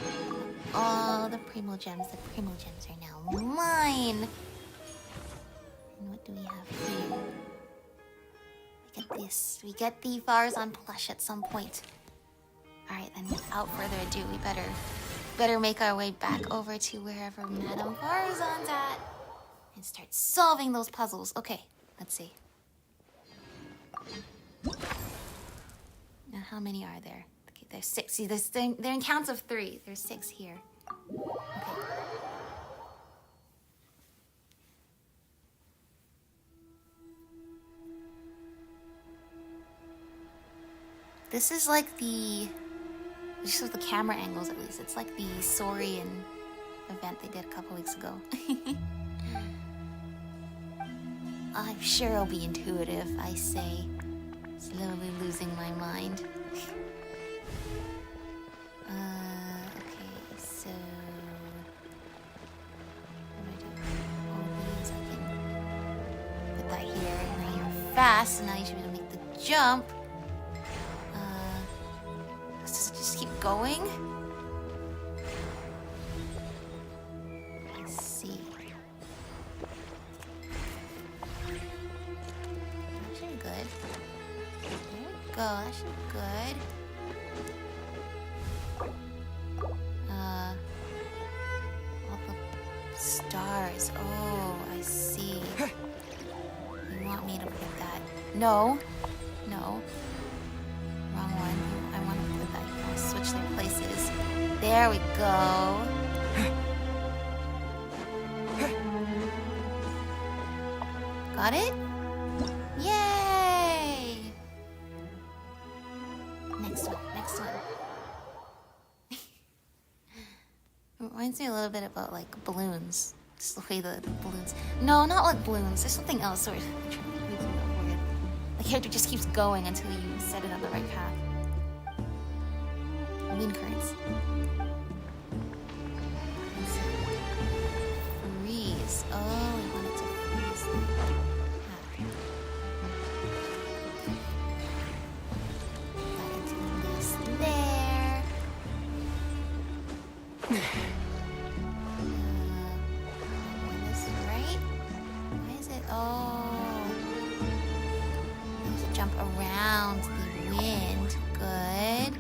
All the Primo Gems. The Primo Gems are now mine. And what do we have here? We get this. We get the Farzan plush at some point. Alright, then without further ado, we better make our way back over to wherever Madame Farzan's at and start solving those puzzles. Okay, let's see. Now, how many are there? Okay, there's 6. See, they're in counts of 3. There's 6 here. Okay. This is like the... Just with the camera angles, at least. It's like the Saurian event they did a couple weeks ago. I'm sure it'll be intuitive, I say. Slowly losing my mind. Okay, so... What do I do? All these, I can put that here, and now you're fast, and now you should be able to make the jump. Does it just keep going? Let's see. That should be good. There we go. That should be good. All the stars. Oh, I see. You want me to put that? No. No. Wrong one. I want to put that. I want to switch their places. There we go. Got it? Yay! Next one. Next one. Reminds me a little bit about like balloons. Just the way the balloons. No, not like balloons. There's something else. Sort of. The character just keeps going until you set it on the right path. Wind currents. This right? Why is it? Oh. You have to jump around the wind. Good.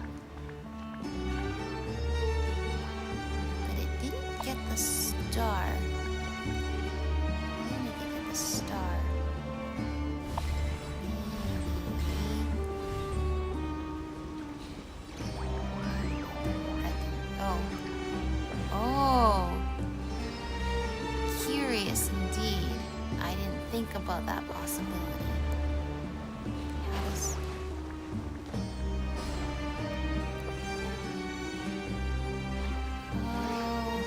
But it didn't get the star. Why didn't it get the star? Oh. Oh. Curious indeed. I didn't think about that possibility. How does... Oh.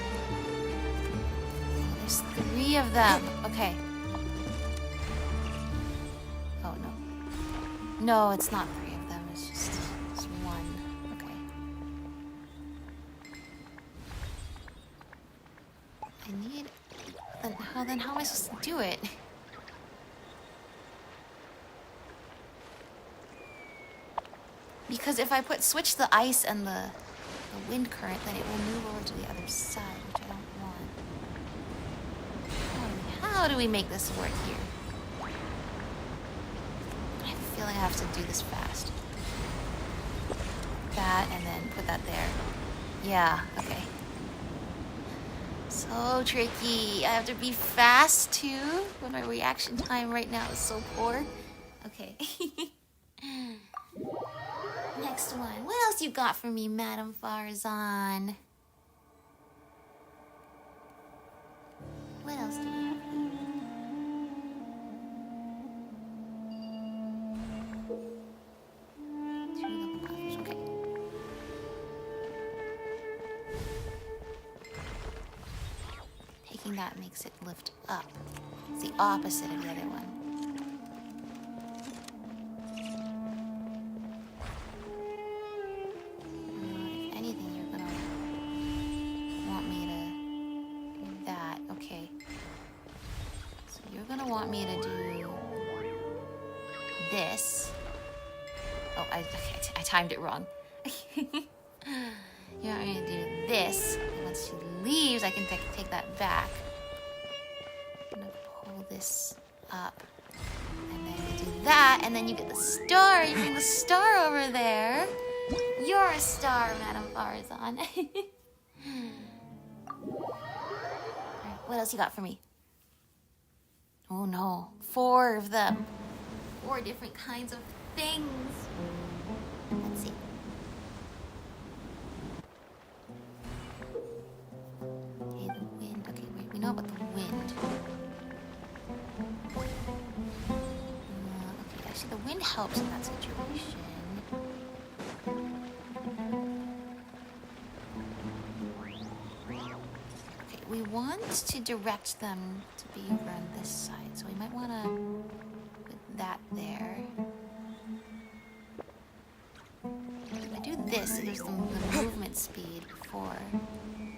There's 3 of them. Okay. Oh, no. No, it's not 3 of them. It's just it's 1. Okay. I need... Then how am I supposed to do it? Because if I switch the ice and the wind current, then it will move over to the other side, which I don't want. How do we make this work here? I have a feeling I have to do this fast. That, and then put that there. Yeah, okay. So tricky. I have to be fast too, but my reaction time right now is so poor. Okay. Next one. What else you got for me, Madame Farzan? What else do we have here? Two level buffers. Okay. Taking that makes it lift up. It's the opposite of the other one. If anything, you're gonna want me to do that. Okay. So you're gonna want me to do this. Oh, I timed it wrong. You want me to do this. And once she leaves, I can take that back. I'm gonna pull this up. And then we do that, and then you get the star. You bring the star over there. You're a star, Madame Farzan. Alright, what else you got for me? Oh no, 4 of them. 4 different kinds of things. Let's see. Okay, the wind. Okay, wait, we know about the wind. Okay, actually, the wind helps in that situation. Okay, we want to direct them to be over on this side, so we might want to put that there. If I do this, it gives them the movement speed before.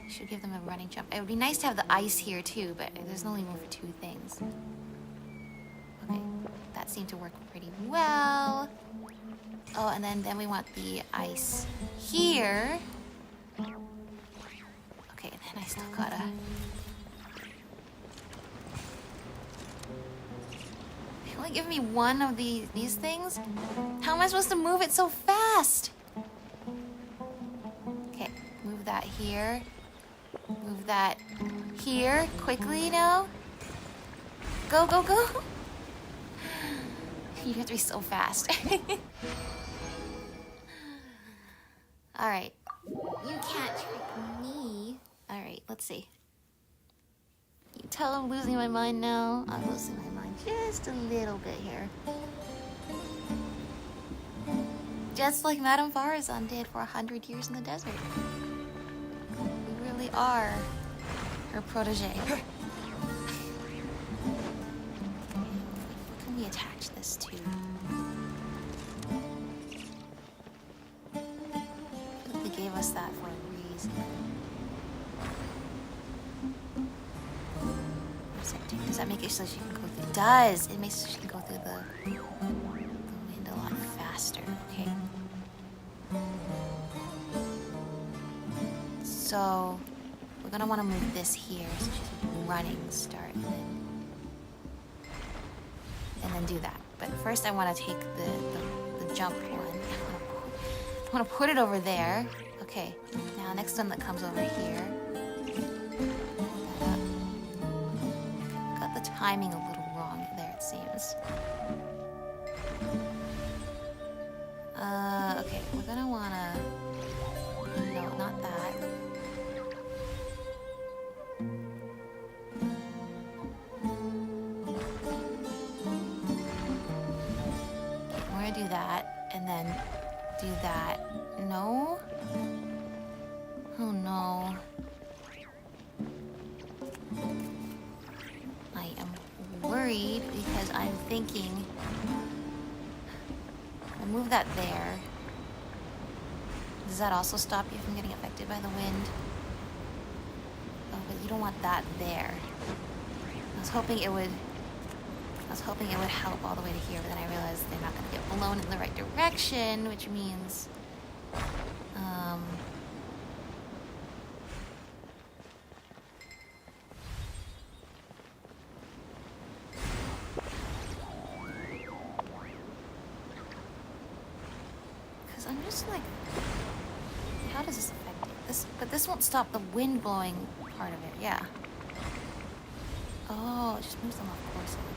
Should give them a running jump. It would be nice to have the ice here too, but there's only room for 2 things. Okay, that seemed to work pretty well. Oh, and then we want the ice here. Okay, and then I still gotta... They only give me 1 of these things? How am I supposed to move it so fast? Okay, move that here. Move that here quickly now. Go, go, go. You have to be so fast. Alright. You can't trick me. Alright, let's see. You tell I'm losing my mind now. I'm losing my mind just a little bit here. Just like Madame Farzan did for 100 years in the desert. We really are her protege. What can we attach this to? They gave us that for a reason. Does that make it so she can go through? It does! It makes it so she can go through the wind a lot faster. Okay. So we're gonna want to move this here, so she's running start, and then do that. But first I want to take the jump one. I want to put it over there. Okay, now next one that comes over here. Got the timing a little wrong there, it seems. Okay, we're gonna wanna... No, not that. Okay, we're gonna do that, and then do that. No? Oh no. I am worried because I'm thinking... I'll move that there. Does that also stop you from getting affected by the wind? Oh, but you don't want that there. I was hoping it would help all the way to here, but then I realized they're not gonna get blown in the right direction, which means I'm just like, how does this affect it? But this won't stop the wind blowing part of it, yeah. Oh, it just moves them off course a little.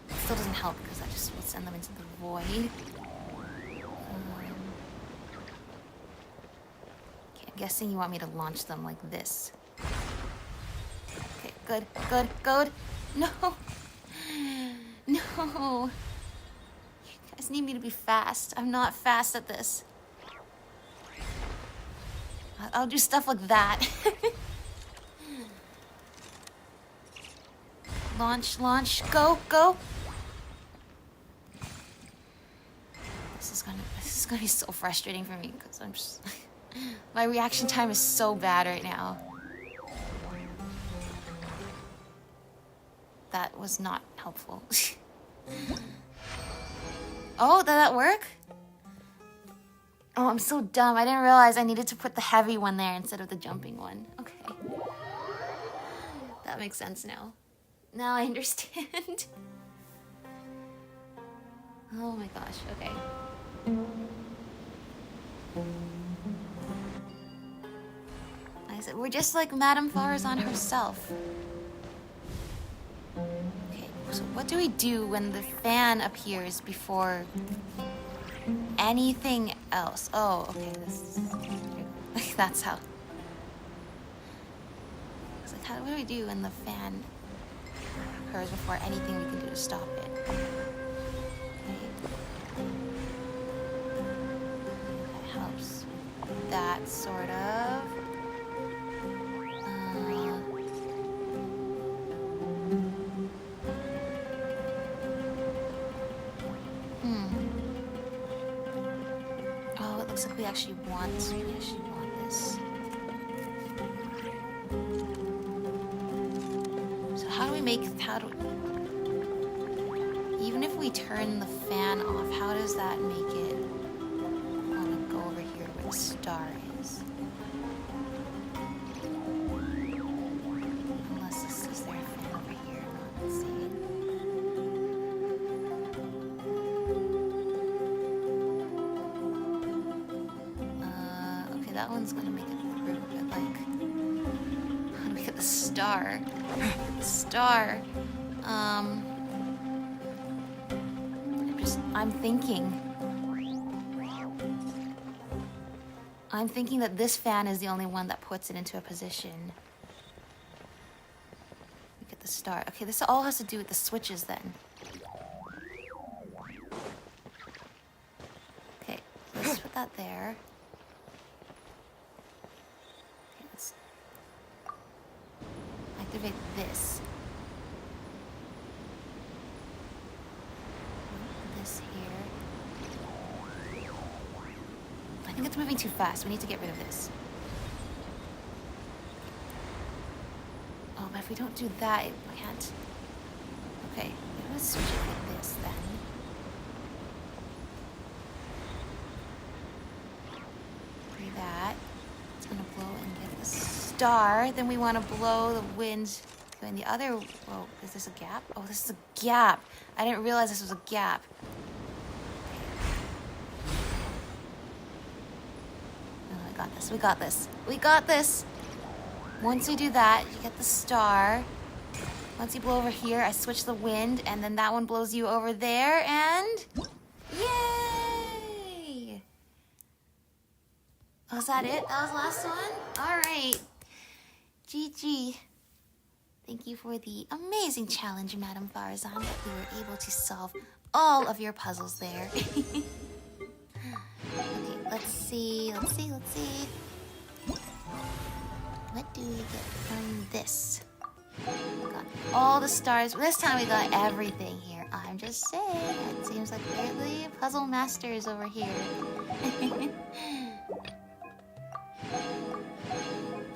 It still doesn't help because that just will send them into the void. Okay, I'm guessing you want me to launch them like this. Okay, good, good, good. No. No. You guys need me to be fast. I'm not fast at this. I'll do stuff like that. Launch, launch, go, go. This is gonna be so frustrating for me because I'm just my reaction time is so bad right now. That was not helpful. Oh, did that work? Oh, I'm so dumb. I didn't realize I needed to put the heavy one there instead of the jumping one. Okay. That makes sense now. Now I understand. Oh my gosh, okay. Like I said, we're just like Madame Farazan herself. Okay, so what do we do when the fan appears before anything else? Oh, okay, this is... That's how... It's like, what do we do when the fan occurs before anything we can do to stop it? That helps. That sort of. Oh, it looks like we actually want this. So how do we make? Even if we turn the fan off, how does that make it want to go over here where the star is? Unless this is there a fan over here, I'm not seeing. Okay, that one's gonna make it through, but like, how do we get the star? The star. I'm thinking that this fan is the only one that puts it into a position. Look at the star. Okay, this all has to do with the switches then. Okay, let's put that there. Okay, let's activate this. This here. I think it's moving too fast. We need to get rid of this. Oh, but if we don't do that, it can't. Okay, let's switch it like this then. Do that. It's gonna blow and get the star, then we want to blow the wind going the other... Whoa, is this a gap? Oh, this is a gap. I didn't realize this was a gap. Oh, I got this. We got this. We got this. Once you do that, you get the star. Once you blow over here, I switch the wind, and then that one blows you over there, and... Yay! Was that it? That was the last one? Alright. GG. Thank you for the amazing challenge, Madame Farazan, that we were able to solve all of your puzzles there. Okay, let's see. What do we get from this? We got all the stars. This time we got everything here. I'm just saying. It seems like we're the puzzle masters over here.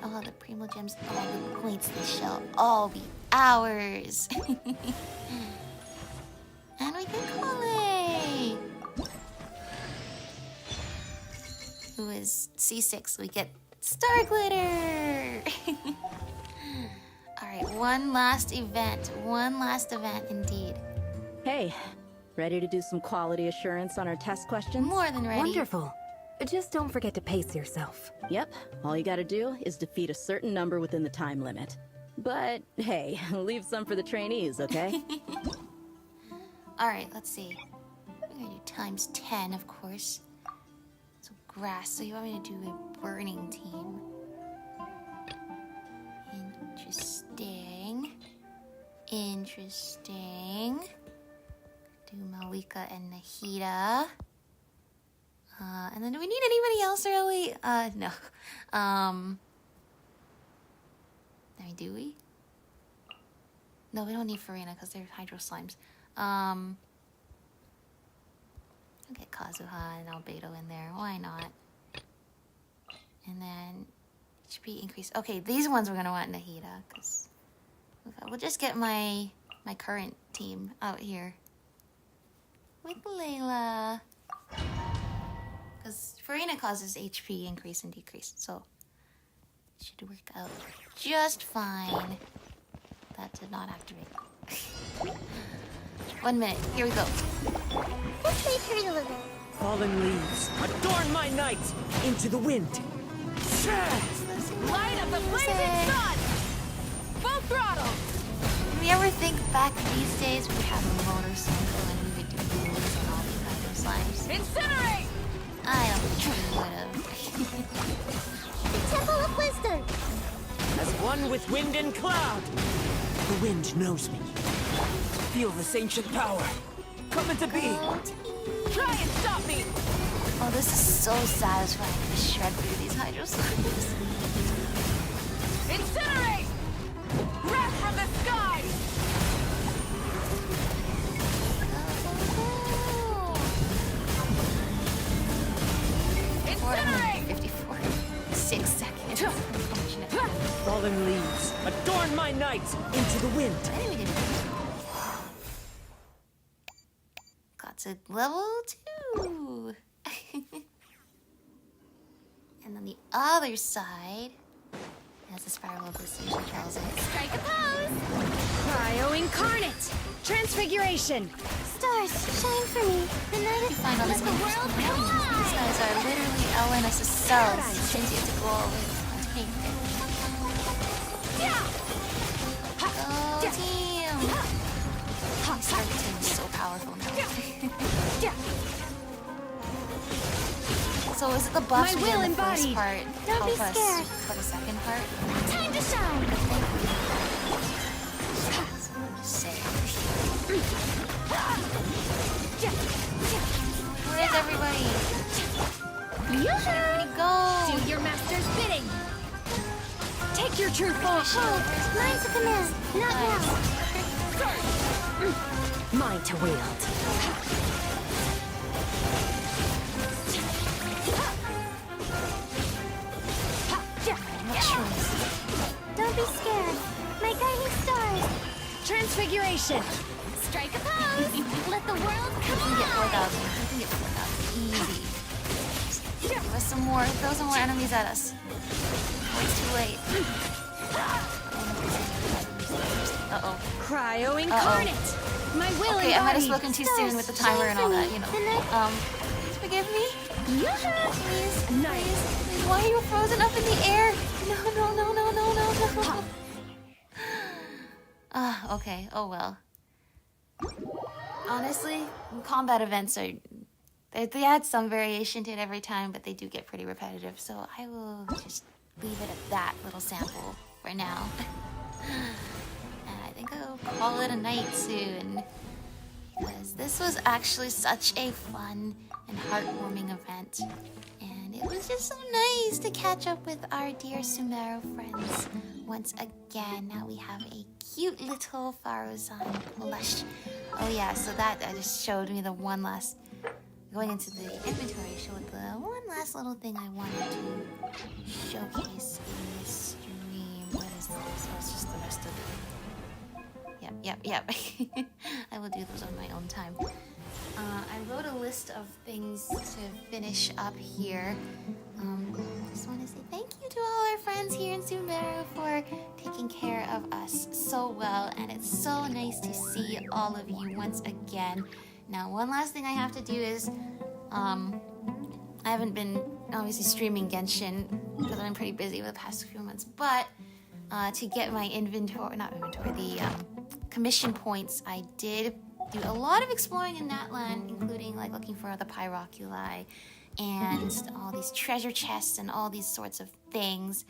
Oh, the Primo Gems, all the points, they shall all be ours. And we get Kale, who is C6. We get Star Glitter. All right, one last event indeed. Hey, ready to do some quality assurance on our test questions? More than ready. Wonderful. Just don't forget to pace yourself. Yep, all you gotta do is defeat a certain number within the time limit. But hey, leave some for the trainees, okay? All right, let's see. We're gonna do times 10, of course. So grass, so you want me to do a burning team. Interesting. Do Malika and Nahida. And then do we need anybody else really? No. I mean, do we? No, we don't need Farina because they're hydro slimes. I'll get Kazuha and Albedo in there. Why not? And then HP increase. Okay, these ones we're gonna want Nahida because we'll just get my current team out here with Layla. Because Farina causes HP increase and decrease, so it should work out just fine. That did not activate. 1 minute, here we go. This may hurt a little. Fallen leaves, adorn my night into the wind. Light up the blazing sun! Full throttle! Can we ever think back these days we had a motorcycle and we would do moves on all these kind of slimes? Incinerate! I don't think we would have. Temple of Wisdom. As one with wind and cloud. The wind knows me. Feel this ancient power. Come into being. Try and stop me! Oh, this is so satisfying to shred through these hydro slimes. Incinerate! Breath from the sky! Incinerate! 54. 6 seconds. Fallen leaves, adorn my night into the wind. I think we did. Got to level 2. And on the other side, as the spiral of this usually tells it. Strike a pose! Cryo Incarnate! Transfiguration! Stars, shine for me. The night is Find all let these the world come These alive. guys are literally LNS's cells. Since you have to go all the way and take it. Go team! Star team is so powerful now. So is it the buffs we get in the first part Don't be help us scared. for the second part? Time to shine. Where is everybody? Where'd everybody go? Do your master's bidding! Take your true form! Hold. Mine's a command. Not now. Mine to wield. Don't be scared. My guiding stars. Transfiguration! Strike a pose! Let the world We come can get alive! 4,000. We can get 4,000. Easy. Give us some more. Throw some more enemies at us. it's too late. Uh-oh. Cryo incarnate. My will Okay, I might have embodied. spoken too soon with the timer and all that, you know. Please forgive me. Please, please. Why are you frozen up in the air? No. Okay. Oh well. Honestly, combat events are... They add some variation to it every time, but they do get pretty repetitive. So I will just leave it at that little sample for now. And I think I'll call it a night soon. Because this was actually such a fun and heartwarming event. And it was just so nice to catch up with our dear Sumeru friends once again. Now we have a cute little Faruzan plush. Oh yeah, so that just showed me the one last... Going into the inventory showed the one last little thing I wanted to showcase in this stream. What is this? Oh, it's just the rest of it. Yep. I will do those on my own time. I wrote a list of things to finish up here. Just want to say thank you to all our friends here in Sumeru for taking care of us so well, and it's so nice to see all of you once again. Now, one last thing I have to do is, I haven't been obviously streaming Genshin because I've been pretty busy over the past few months, but to get my the commission points, I did do a lot of exploring in Natlan, including like looking for the Pyroculi and all these treasure chests and all these sorts of things.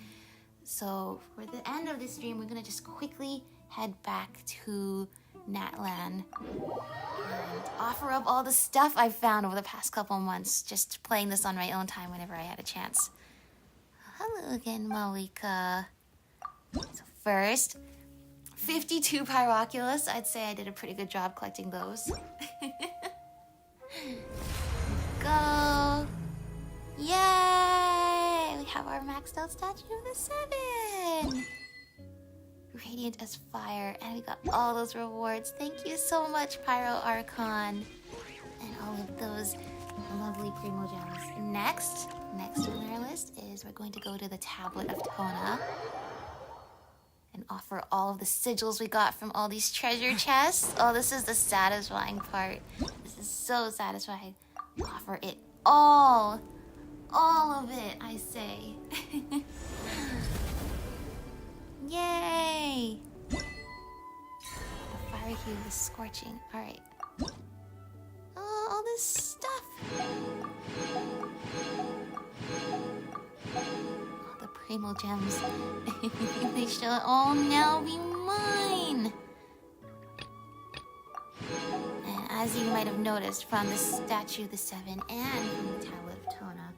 So for the end of this stream, we're gonna just quickly head back to Natlan and offer up all the stuff I've found over the past couple months, just playing this on my own time whenever I had a chance. Hello again, Malika. So first, 52 Pyroculus. I'd say I did a pretty good job collecting those. Go! Yay! We have our maxed out statue of the 7! Radiant as fire, and we got all those rewards. Thank you so much, Pyro Archon, and all of those lovely Primo gems. Next on our list is we're going to go to the Tablet of Tona and offer all of the sigils we got from all these treasure chests. Oh, this is the satisfying part. This is so satisfying. Offer it all of it, I say. Yay! The fire hue is scorching. Alright. Oh, all this stuff. Oh, the Primo gems. They shall all now be mine. And as you might have noticed from the Statue of the 7 and from the Tablet of Tona,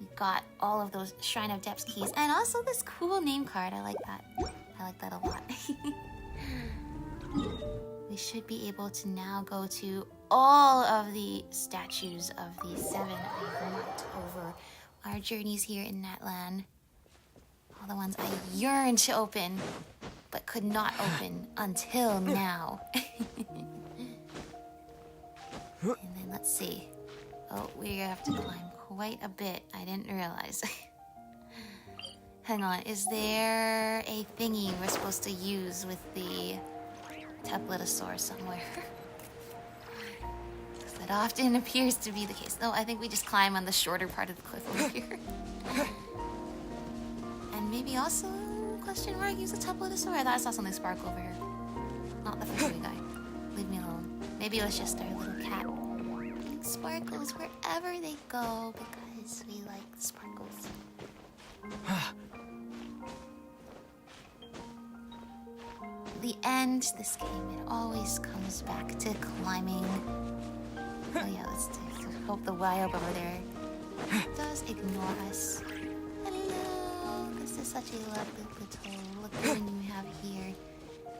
we got all of those Shrine of Depths keys, and also this cool name card. I like that. I like that a lot. We should be able to now go to all of the statues of the 7 I've marked over our journeys here in Natlan. All the ones I yearned to open, but could not open until now. And then let's see. Oh, we have to climb quite a bit. I didn't realize. Hang on, is there a thingy we're supposed to use with the Tepletosaur somewhere? That often appears to be the case. No, I think we just climb on the shorter part of the cliff over here. And maybe also, question mark, use a Tepletosaur? I thought I saw something sparkle over here. Not the furry guy. Leave me alone. Maybe it was just our little cat. Sparkles wherever they go because we like sparkles. The end, this game, it always comes back to climbing. Oh yeah, let's hope the Wyob over there does ignore us. Hello, this is such a lovely little lagoon you have here.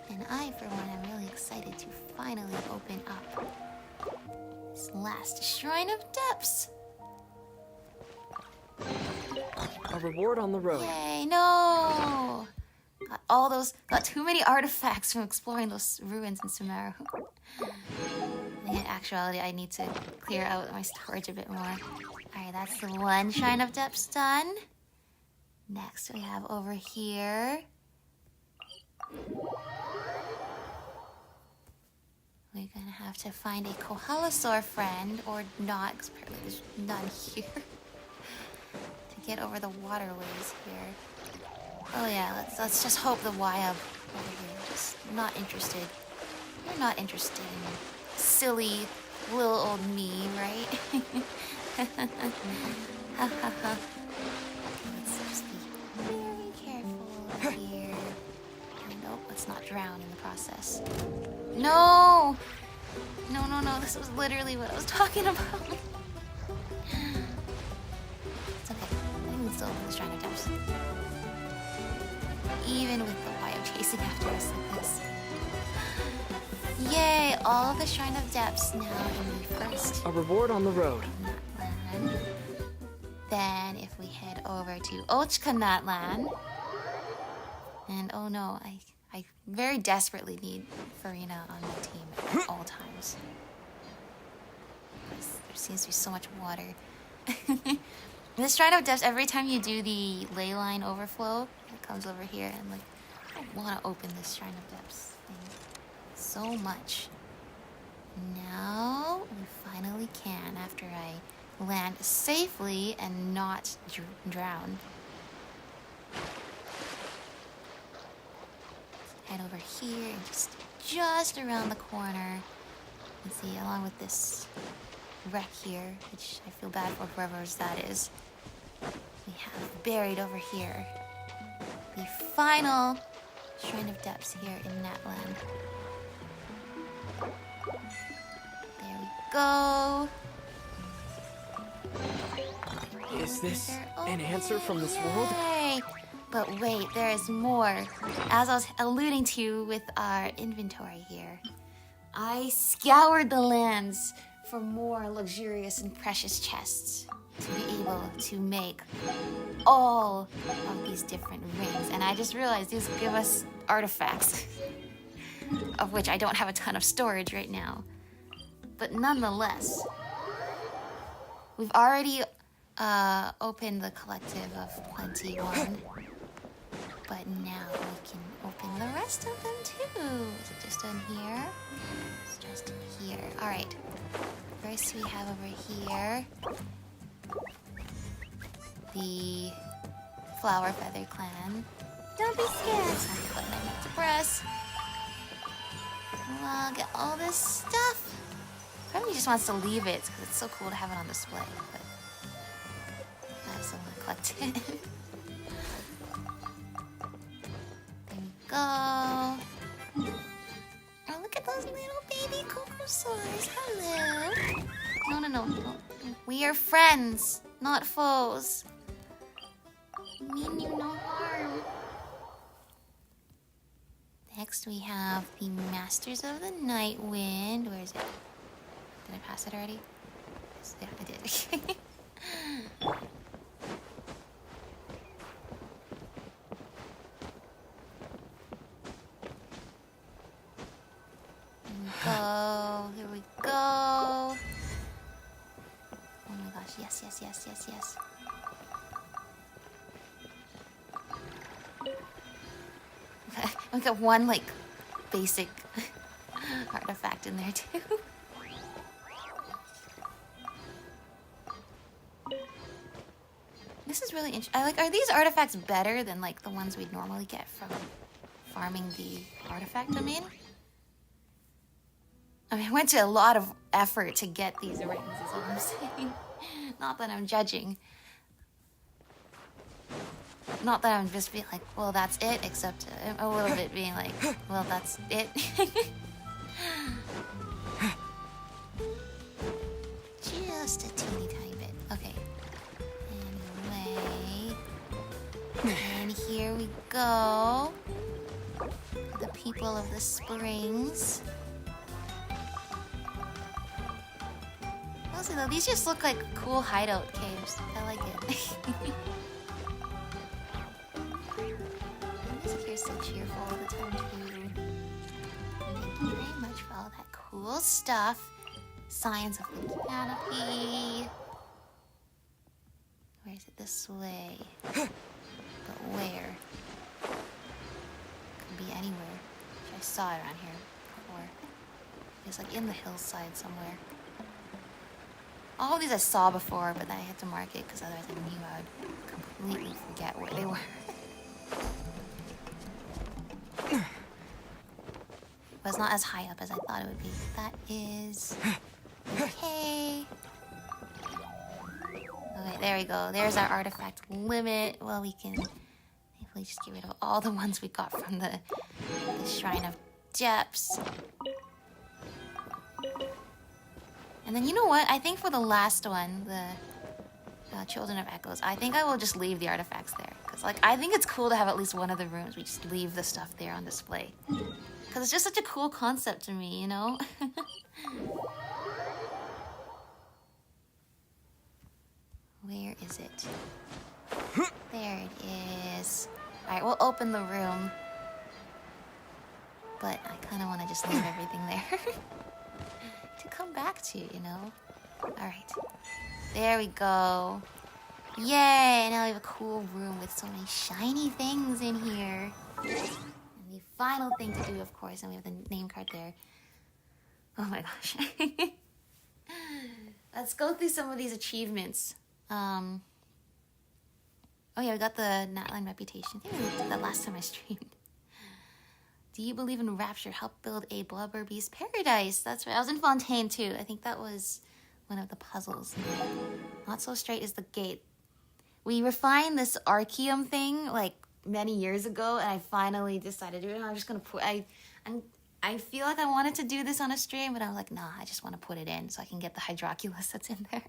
And I, for one, am really excited to finally open up this last Shrine of Depths. A reward on the road. Yay, no! Got too many artifacts from exploring those ruins in Sumeru. I think in actuality, I need to clear out my storage a bit more. Alright, that's the one Shrine of Depths done. Next we have over here. We're gonna have to find a Kohalosaur friend, or not, because apparently there's none here. To get over the waterways here. Oh yeah, let's just hope the Wyab over here is just not interested. You're not interested in silly little old me, right? Ha ha ha. Let's just be very careful over here. And oh, let's not drown in the process. No! No, no, no, this was literally what I was talking about. It's okay. I can still open the Shrine of Depths. Even with the Wyab chasing after us like this. Yay! All of the Shrine of Depths now in the first. A reward on the road. Natlan. Then if we head over to Ochka Natlan. And oh no, I very desperately need Farina on my team at all times. Because there seems to be so much water. This Shrine of Depths, every time you do the ley line overflow, it comes over here and like, I want to open this Shrine of Depths thing so much. Now we finally can, after I land safely and not drown. Head over here and just around the corner. You see, along with this wreck here, which I feel bad for whoever's that is. We have buried over here the final Shrine of Depths here in Natlan. There we go. Is this an answer from this world? Yay! But wait, there is more. As I was alluding to with our inventory here, I scoured the lands for more luxurious and precious chests to be able to make all of these different rings. And I just realized these give us artifacts, of which I don't have a ton of storage right now. But nonetheless, we've already opened the Collective of Plenty one. But now we can open the rest of them too. Is it just in here? It's just in here. Alright. First we have over here the Flower Feather Clan. Don't be scared. That's not the button I need to press. Well, get all this stuff. Probably just wants to leave it because it's so cool to have it on display. But I also want to collect it. Go. Oh, look at those little baby Cocosaurs. Hello. No, no, no, no. We are friends, not foes. Mean you no harm. Next, we have the Masters of the Night Wind. Where is it? Did I pass it already? Yes, yeah, I did. Go. Here we go. Oh my gosh. Yes, yes, yes, yes, yes. Okay, we got one, like, basic artifact in there, too. This is really interesting. Are these artifacts better than, like, the ones we'd normally get from farming the artifact domain? I mean, I went to a lot of effort to get these rings, is all I'm saying. Not that I'm judging. Not that I'm just being like, well, that's it, except a little bit being like, well, that's it. Just a teeny tiny bit. Okay. Anyway. And here we go. The people of the springs. Honestly though, these just look like cool hideout caves. I like it. This here's so cheerful all the time too. Thank you very much for all that cool stuff. Signs of the canopy. Where is it? This way. But where? Could be anywhere. I saw it around here before. It's like in the hillside somewhere. All of these I saw before, but then I had to mark it because otherwise I knew I would completely forget where they were. But it's not as high up as I thought it would be. That is... okay. Okay, there we go. There's our artifact limit. Well, we can hopefully just get rid of all the ones we got from the Shrine of Depths. And then you know what? I think for the last one, the Children of Echoes, I think I will just leave the artifacts there. Because like, I think it's cool to have at least one of the rooms. We just leave the stuff there on display. Because it's just such a cool concept to me, you know? Where is it? There it is. Alright, we'll open the room. But I kind of want to just leave everything there. To come back to, you know? Alright. There we go. Yay! Now we have a cool room with so many shiny things in here. And the final thing to do, of course, and we have the name card there. Oh my gosh. Let's go through some of these achievements. Oh yeah, we got the Natline reputation. I think we did that last time I streamed. Do you believe in rapture? Help build a blubber beast paradise. That's right. I was in Fontaine too. I think that was one of the puzzles. Not so straight is the gate. We refined this Archeum thing like many years ago, and I finally decided to do it. I'm just gonna put. I feel like I wanted to do this on a stream, but I'm like, nah. I just want to put it in so I can get the Hydroculus that's in there.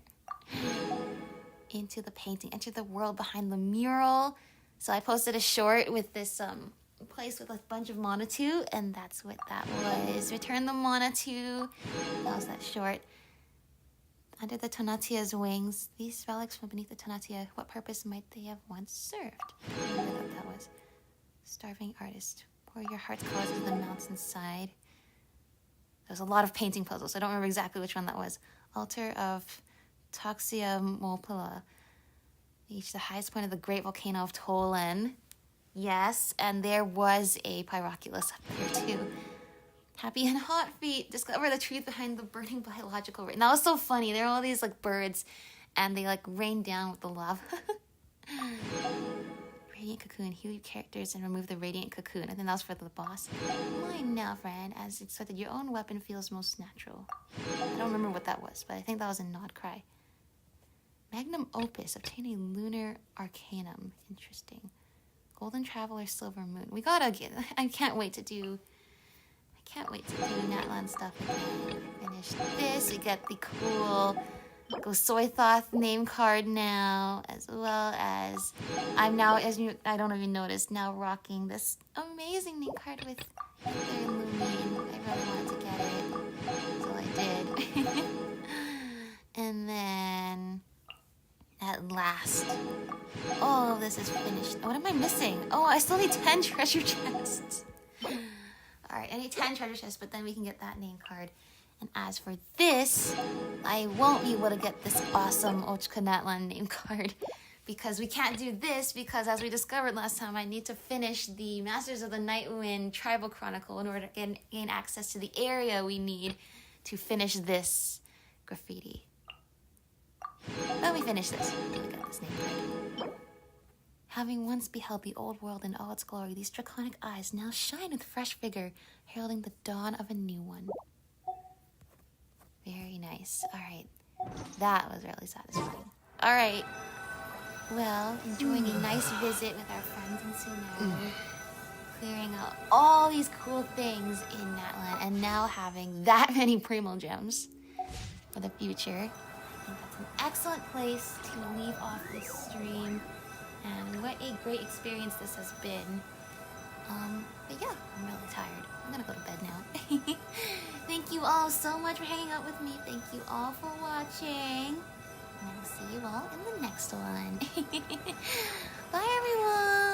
Into the painting. Enter the world behind the mural. So I posted a short with this place with a bunch of Monatu, and that's what that was. Return the Monatu. That was that short. Under the Tonatia's wings, these relics from beneath the Tonatia, what purpose might they have once served? I remember what that was. Starving artist. Pour your heart's colors into the mountainside. There's a lot of painting puzzles. I don't remember exactly which one that was. Altar of Toxia Mopila. Reach the highest point of the great volcano of Tolan. Yes, and there was a Pyroculus up there too. Happy and Hot Feet. Discover the truth behind the burning biological rain. That was so funny. There are all these like birds, and they like rain down with the lava. Radiant cocoon. Heal your characters and remove the radiant cocoon. I think that was for the boss. Mine now, friend. As expected, your own weapon feels most natural. I don't remember what that was, but I think that was in Nod Cry. Magnum Opus. Obtain a lunar arcanum. Interesting. Golden Traveler, Silver Moon. We gotta get. I can't wait to do Natlan stuff again. Finish this. We get the cool Gosoithoth name card now, as well as I'm now, as you, I don't even notice, now rocking this amazing name card with Ether Lumine. I really wanted to get it, so I did. And then at last, all of this is finished. What am I missing? Oh, I still need 10 treasure chests. Alright, I need 10 treasure chests, but then we can get that name card. And as for this, I won't be able to get this awesome Ochka Natlan name card. Because we can't do this, because as we discovered last time, I need to finish the Masters of the Nightwind Tribal Chronicle in order to gain access to the area we need to finish this graffiti. Let me finish this. We got this name card. Having once beheld the old world in all its glory, these draconic eyes now shine with fresh vigor, heralding the dawn of a new one. Very nice. Alright. That was really satisfying. Alright. Well, enjoying a nice visit with our friends in Sumeru. Clearing out all these cool things in Natlan, and now having that many Primo Gems for the future. I think that's an excellent place to leave off this stream. And what a great experience this has been. But yeah, I'm really tired. I'm gonna go to bed now. Thank you all so much for hanging out with me. Thank you all for watching. And I will see you all in the next one. Bye, everyone!